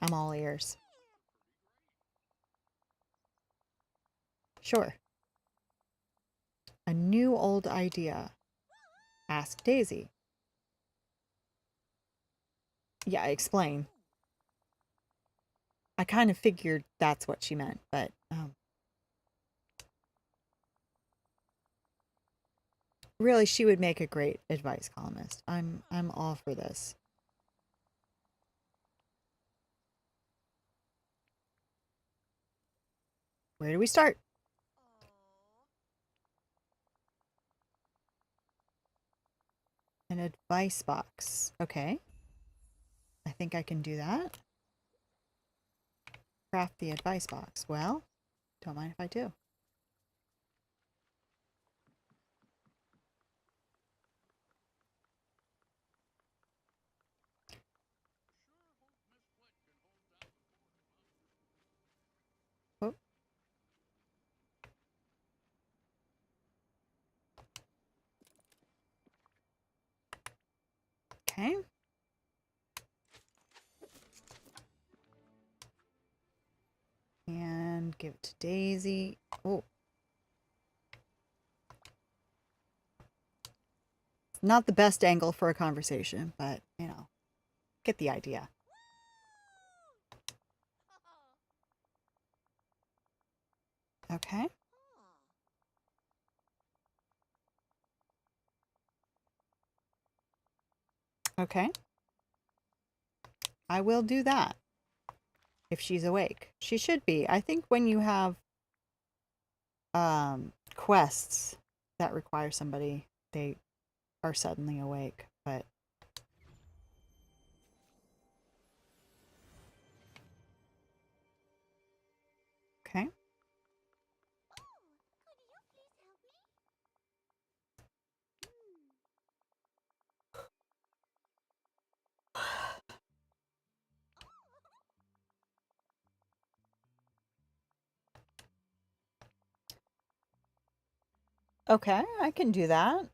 I'm all ears. Sure. A new old idea. Ask Daisy. Yeah, explain. I kind of figured that's what she meant, but really, she would make a great advice columnist. I'm all for this. Where do we start? An advice box. Okay. I think I can do that. Craft the advice box. Well, don't mind if I do. Oh. Okay. And give it to Daisy. Oh. Not the best angle for a conversation, but, you know, get the idea. Okay. Okay. I will do that. If she's awake. She should be. I think when you have quests that require somebody, they are suddenly awake, but okay. Okay, I can do that.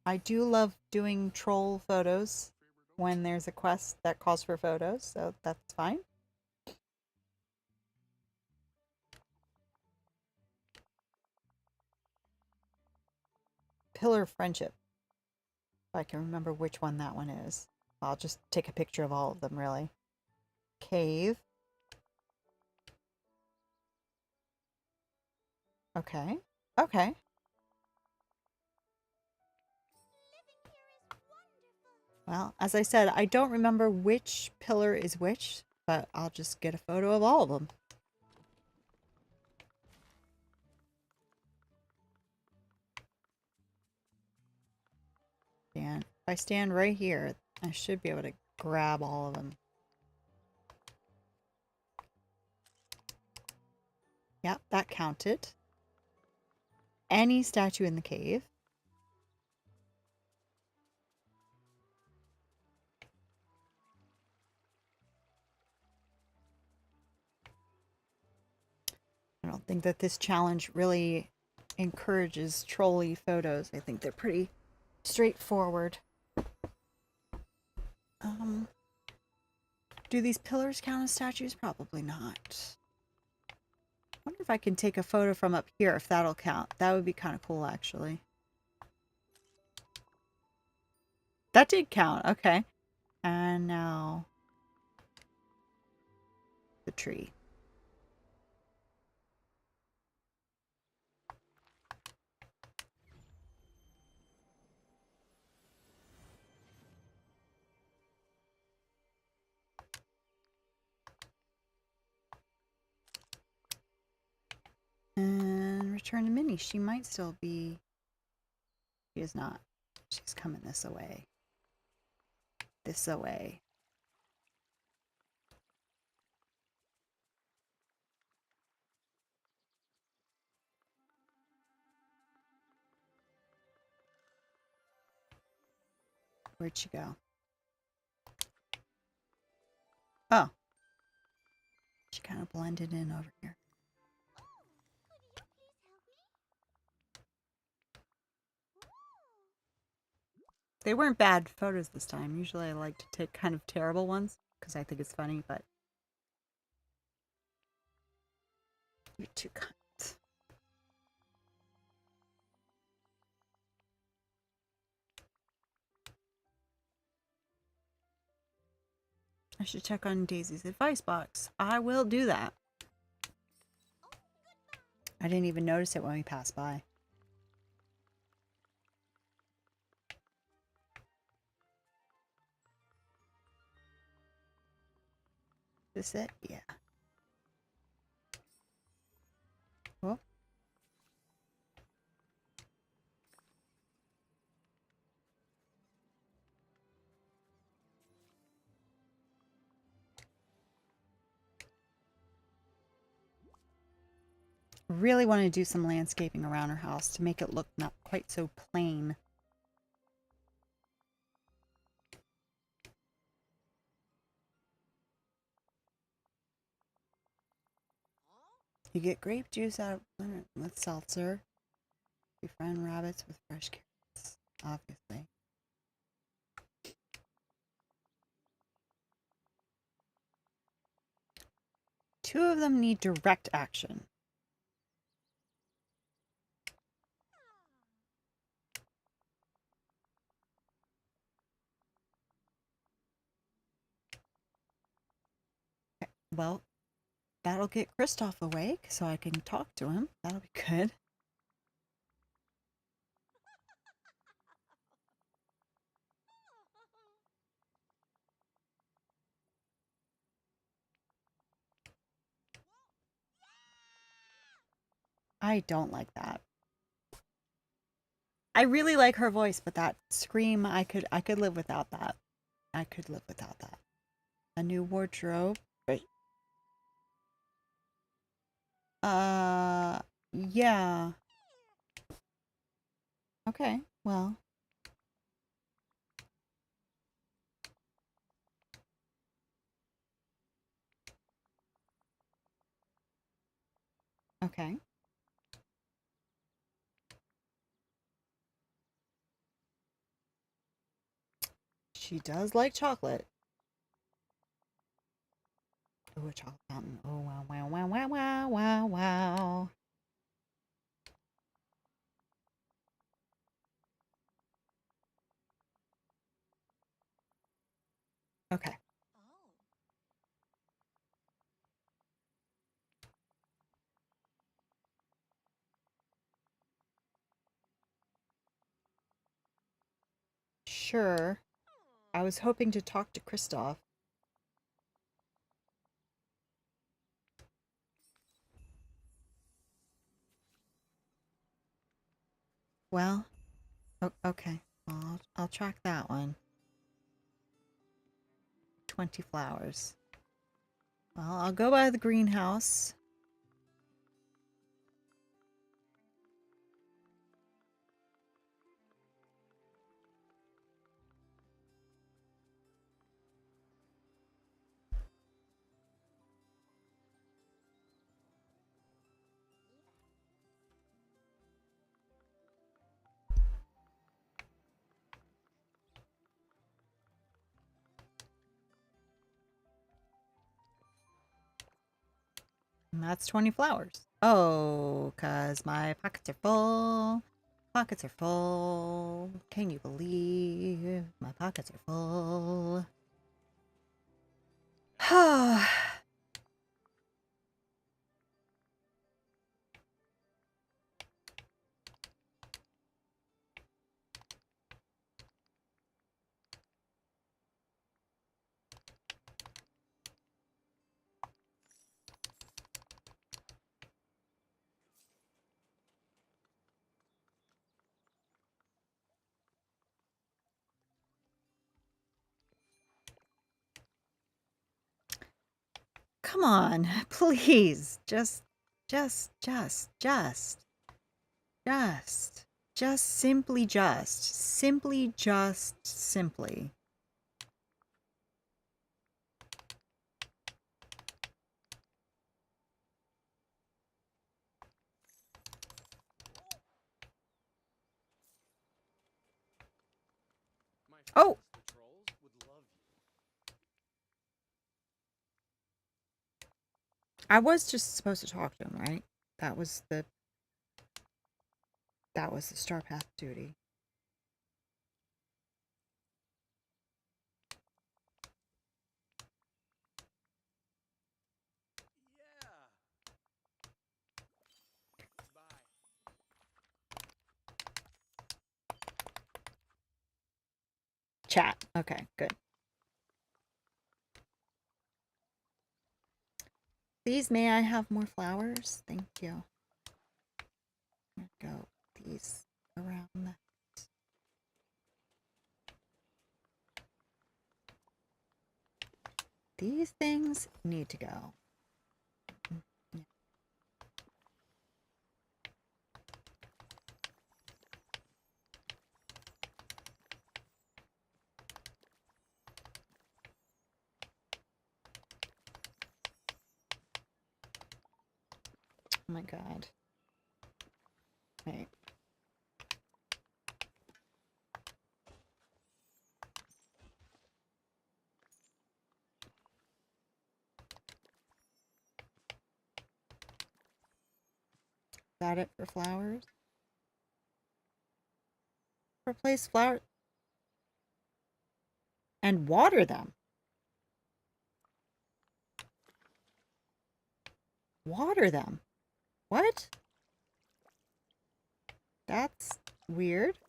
I do love doing troll photos. when there's a quest that calls for photos, so that's fine. Pillar of Friendship. If I can remember which one that one is. I'll just take a picture of all of them, really. Cave. Okay. Okay. Well, as I said, I don't remember which pillar is which, but I'll just get a photo of all of them. And if I stand right here, I should be able to grab all of them. Yep, that counted. Any statue in the cave. I don't think that this challenge really encourages trolley photos. I think they're pretty straightforward. Do these pillars count as statues? Probably not. I wonder if I can take a photo from up here, if that'll count. That would be kind of cool, actually. That did count. Okay. And now the tree. And return to Minnie. She might still be... She is not. She's coming this away. This away. Where'd she go? Oh. She kind of blended in over here. They weren't bad photos this time. Usually I like to take kind of terrible ones because I think it's funny, but you're too kind. I should check on Daisy's advice box. I will do that. I didn't even notice it when we passed by. Is this it? Yeah. Oh. Really want to do some landscaping around her house to make it look not quite so plain. You get grape juice out of lemon with seltzer. Befriend rabbits with fresh carrots, obviously. Two of them need direct action. Okay, well, that'll get Kristoff awake so I can talk to him. That'll be good. I don't like that. I really like her voice, but that scream, I could live without that. I could live without that. A new wardrobe. But yeah. Okay, well. Okay. She does like chocolate. Oh, a chocolate fountain. Oh, wow, wow, wow, wow, wow, wow, wow. Okay. Oh. Sure. I was hoping to talk to Kristoff. Well, okay. Well, I'll track that one. 20 flowers. Well, I'll go by the greenhouse. And that's 20 flowers. Oh, 'cause my pockets are full. Pockets are full. Can you believe my pockets are full? Come on, please. Simply just, simply. My Oh, friends, the trolls, would love you. I was just supposed to talk to him, right? That was the Star Path duty. Yeah. Bye. Chat. Okay, good. Please, may I have more flowers? Thank you. I'm gonna go these around the... These things need to go. Yeah. Oh my god. Wait. Is that it for flowers? Replace flowers and water them. Water them. What? That's weird.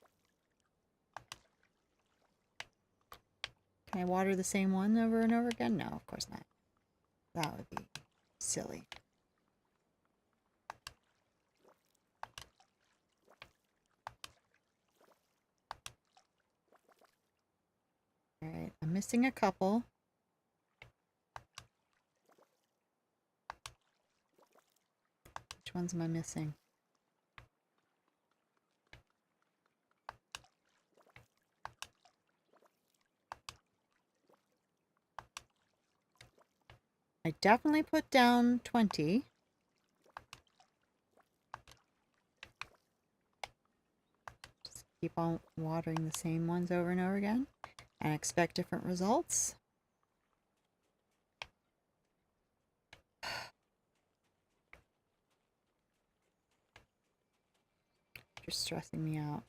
Can I water the same one over and over again? No, of course not. That would be silly. Alright, I'm missing a couple. Which ones am I missing? I definitely put down 20. Just keep on watering the same ones over and over again. and expect different results. You're stressing me out.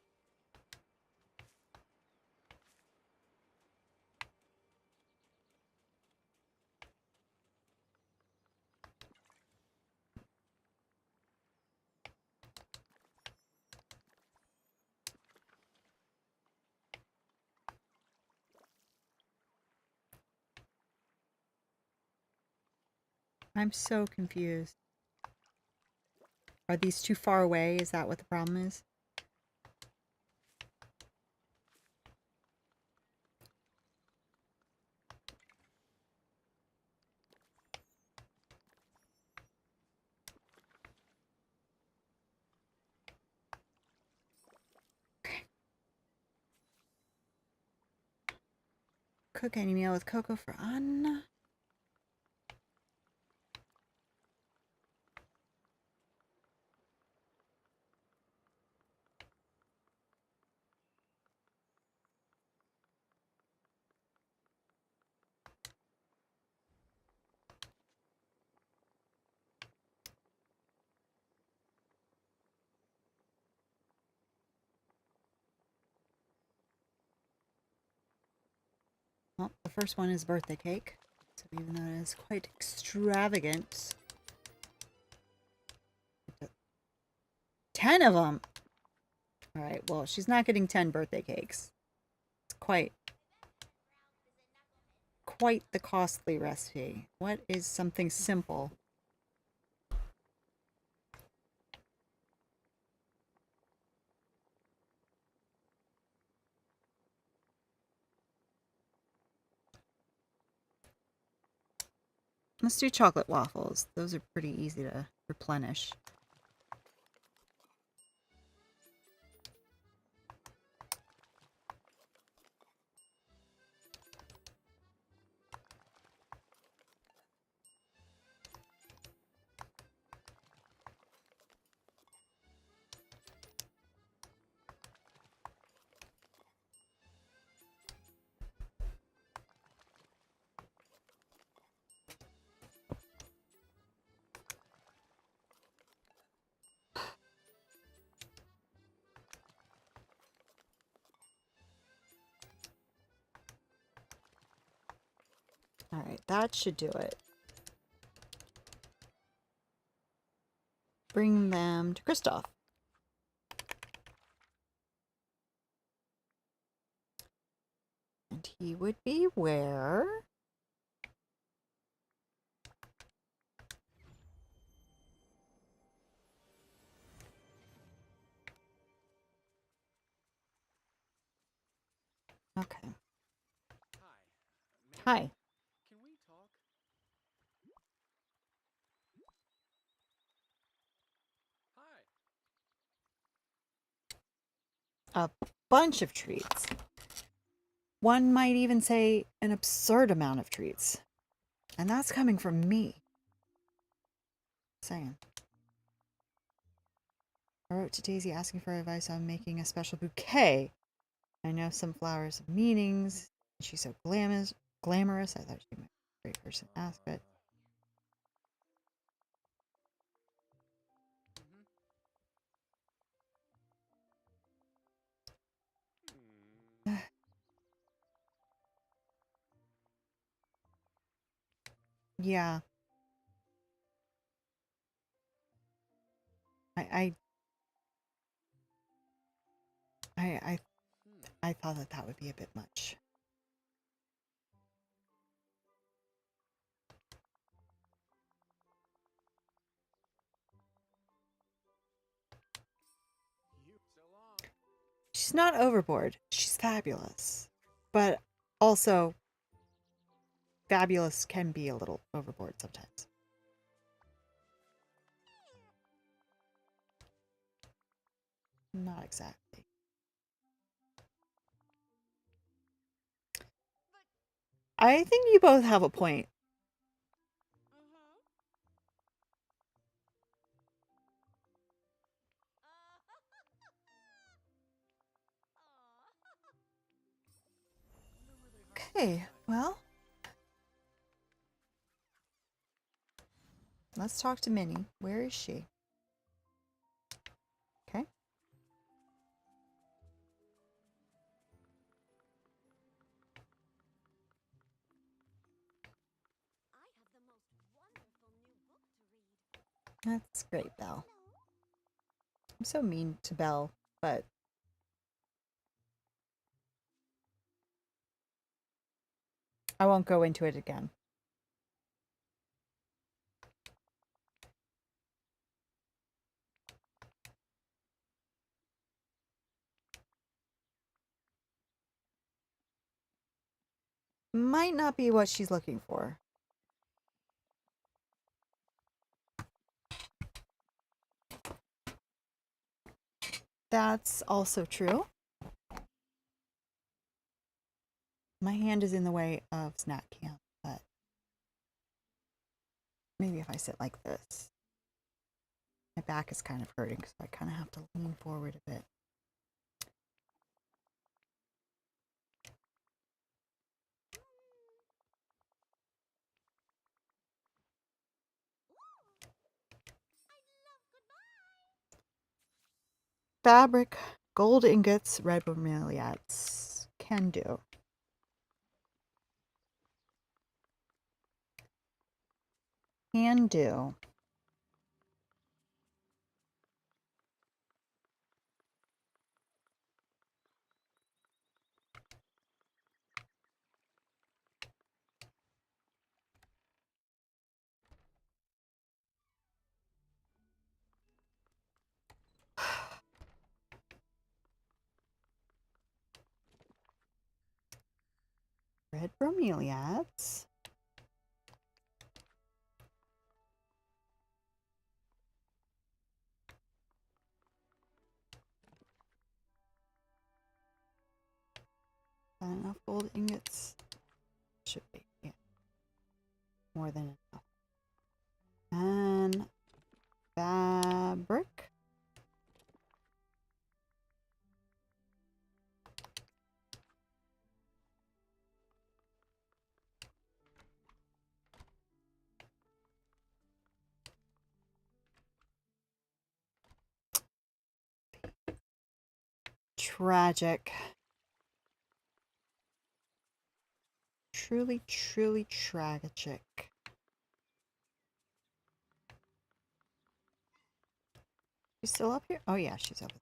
I'm so confused. Are these too far away? Is that what the problem is? Cook any meal with cocoa for Anna. Well, the first one is birthday cake. So even though it is quite extravagant. 10 of them! Alright, well, she's not getting 10 birthday cakes. It's quite the costly recipe. What is something simple? Let's do chocolate waffles. Those are pretty easy to replenish. Alright, that should do it. Bring them to Kristoff. And he would be where? Okay. Hi. Can we talk? Hi. A bunch of treats. One might even say an absurd amount of treats. And that's coming from me. Saying. I wrote to Daisy asking for advice on making a special bouquet. I know some flowers have meanings. She's so glamorous. I thought she might be a great person to ask, but yeah. I I I I thought that that would be a bit much. You so long. She's not overboard. She's fabulous. But also, fabulous can be a little overboard sometimes. Not exactly. I think you both have a point. Okay, well, let's talk to Minnie. Where is she? Okay. I have the most wonderful new book to read. That's great, Belle. Hello? I'm so mean to Belle, but I won't go into it again. Might not be what she's looking for. That's also true. My hand is in the way of snack camp, but maybe if I sit like this. My back is kind of hurting, so I kind of have to lean forward a bit. Fabric, gold ingots, red bromeliads. Can do. Can do. Red bromeliads. Got enough gold ingots? Should be, yeah. More than enough. And fabric. Tragic. Truly, truly tragic. She's still up here? Oh yeah, she's over there.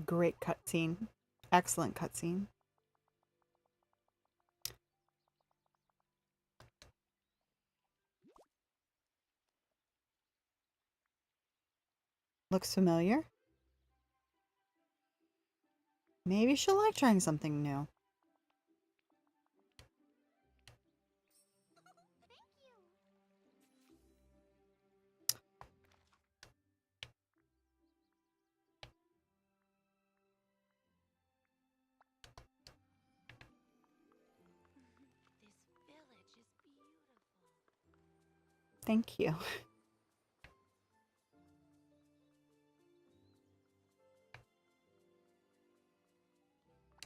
Great cutscene. Excellent cutscene. Looks familiar. Maybe she'll like trying something new. Thank you. This village is beautiful. Thank you.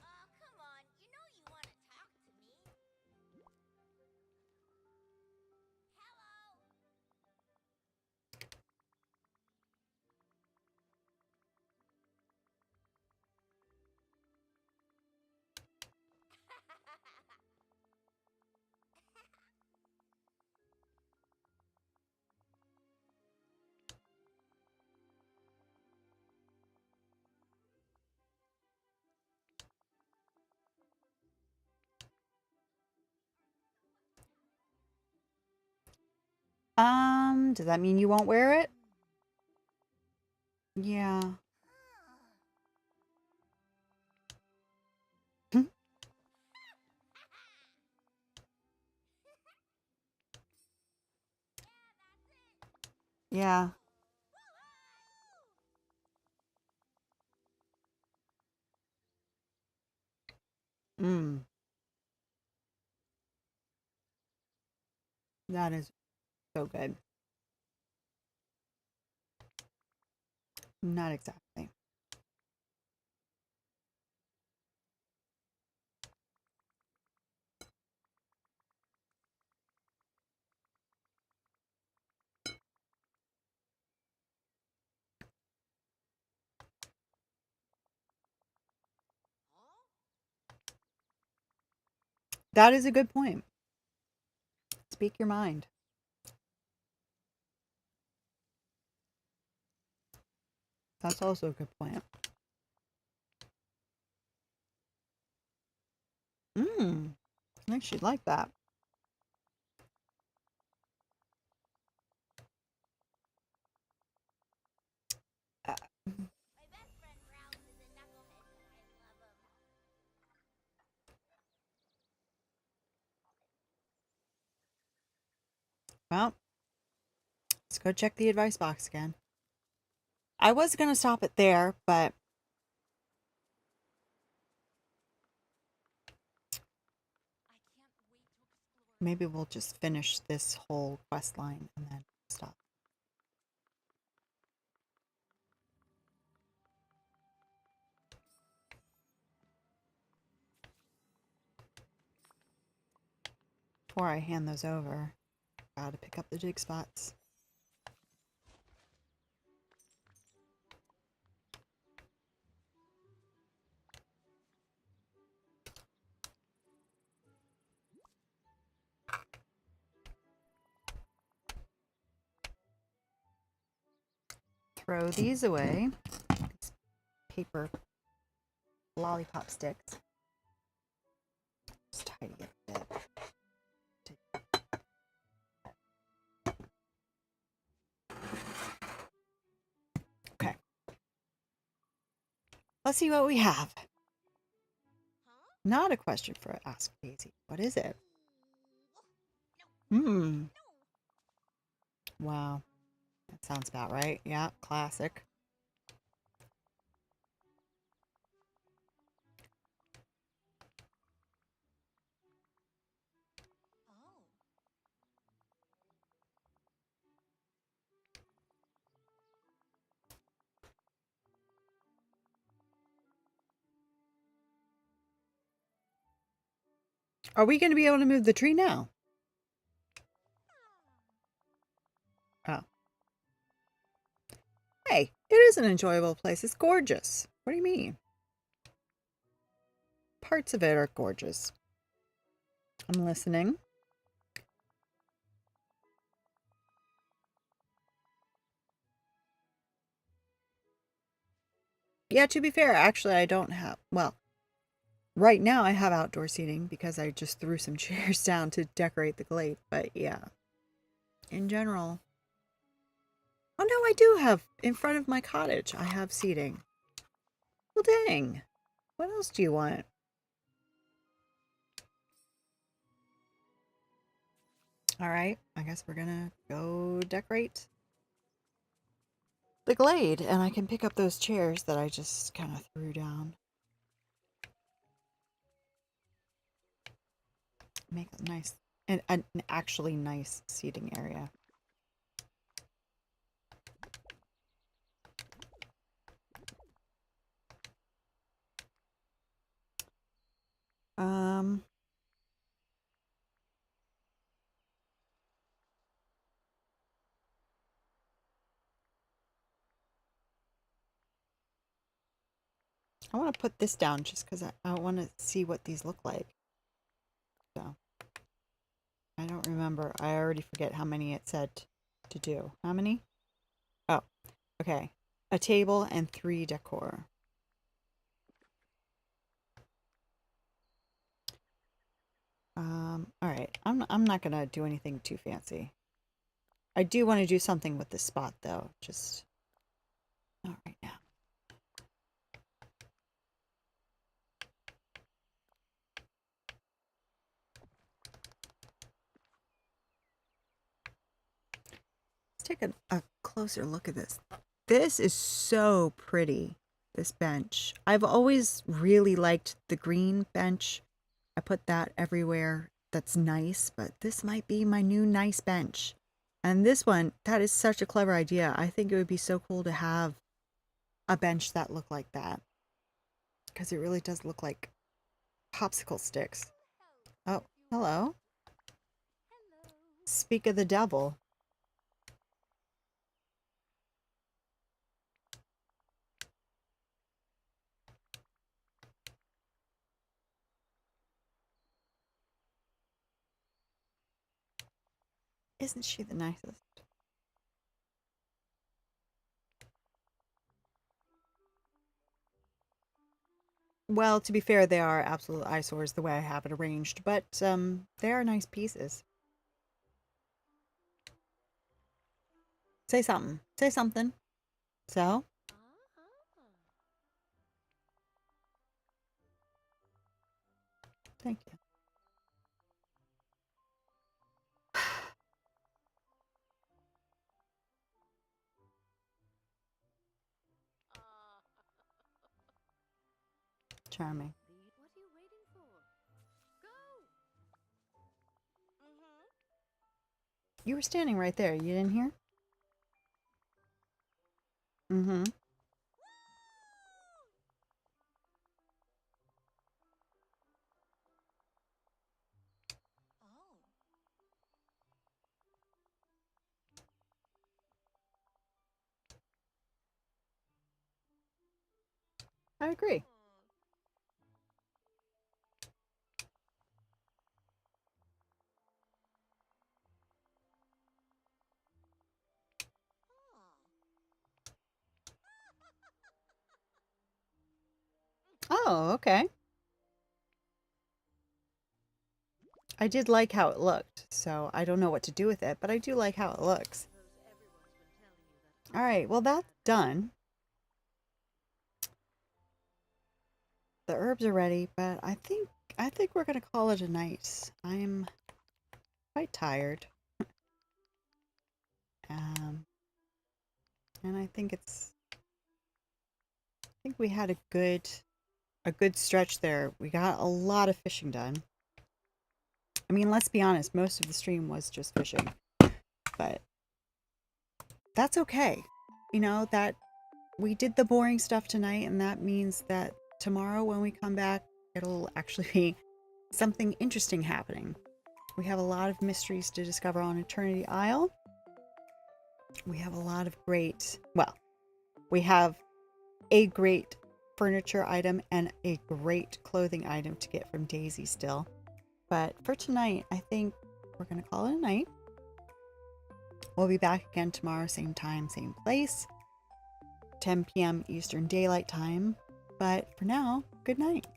Oh, come on. You know you want to talk to me. Hello. Does that mean you won't wear it? Yeah. Yeah. Mmm. That is so good. Not exactly. That is a good point. Speak your mind. That's also a good point. Mmm. I think she'd like that. Uh, My best friend Ralph is a knucklehead, but I love him. well, let's go check the advice box again. I was going to stop it there, but I can't wait to explore. maybe we'll just finish this whole quest line and then stop. Before I hand those over, gotta pick up the dig spots. Throw these away. These paper lollipop sticks. Just tidy it a bit. Okay. Let's see what we have. Huh? Not a question for Ask Daisy. What is it? No. Hmm. No. Wow. That sounds about right. Yeah, classic. Oh. Are we going to be able to move the tree now? Oh. Hey, it is an enjoyable place. It's gorgeous. What do you mean? Parts of it are gorgeous. I'm listening. Yeah, to be fair, actually, I don't have, well, right now I have outdoor seating because I just threw some chairs down to decorate the glade. But yeah, in general. Oh no, I do have, in front of my cottage, I have seating. Well, dang. What else do you want? All right, I guess we're gonna go decorate the glade, and I can pick up those chairs that I just kind of threw down. Make a nice, an actually nice seating area. Um, I want to put this down just because I want to see what these look like. So, I don't remember. I already forget how many it said to do. How many? Oh, okay. A table and 3 decor. All right. I'm not gonna do anything too fancy. I do want to do something with this spot though. Just not right now. Let's take a closer look at this. This is so pretty, this bench. I've always really liked the green bench I put that everywhere that's nice, but this might be my new nice bench. And this one, that is such a clever idea. I think it would be so cool to have a bench that looked like that. Because it really does look like popsicle sticks. Oh, hello. Speak of the devil. Isn't she the nicest? Well, to be fair, they are absolute eyesores the way I have it arranged, but they are nice pieces. Say something. Say something. So, thank you. Charming. What are you waiting for? Go! Mm-hmm. You were standing right there. You didn't hear? Mm-hmm. Oh. I agree. Oh, okay. I did like how it looked, so I don't know what to do with it, but I do like how it looks. All right, well, that's done. The herbs are ready, but I think we're gonna call it a night. I'm quite tired. Um, and I think we had a good stretch there. We got a lot of fishing done. I mean, let's be honest, most of the stream was just fishing, but that's okay. You know, that we did the boring stuff tonight, and that means that tomorrow when we come back, it'll actually be something interesting happening. We have a lot of mysteries to discover on Eternity Isle. We have a lot of we have a great furniture item and a great clothing item to get from Daisy still. But for tonight, I think we're going to call it a night. We'll be back again tomorrow, same time, same place, 10 p.m. Eastern Daylight Time. But for now, good night.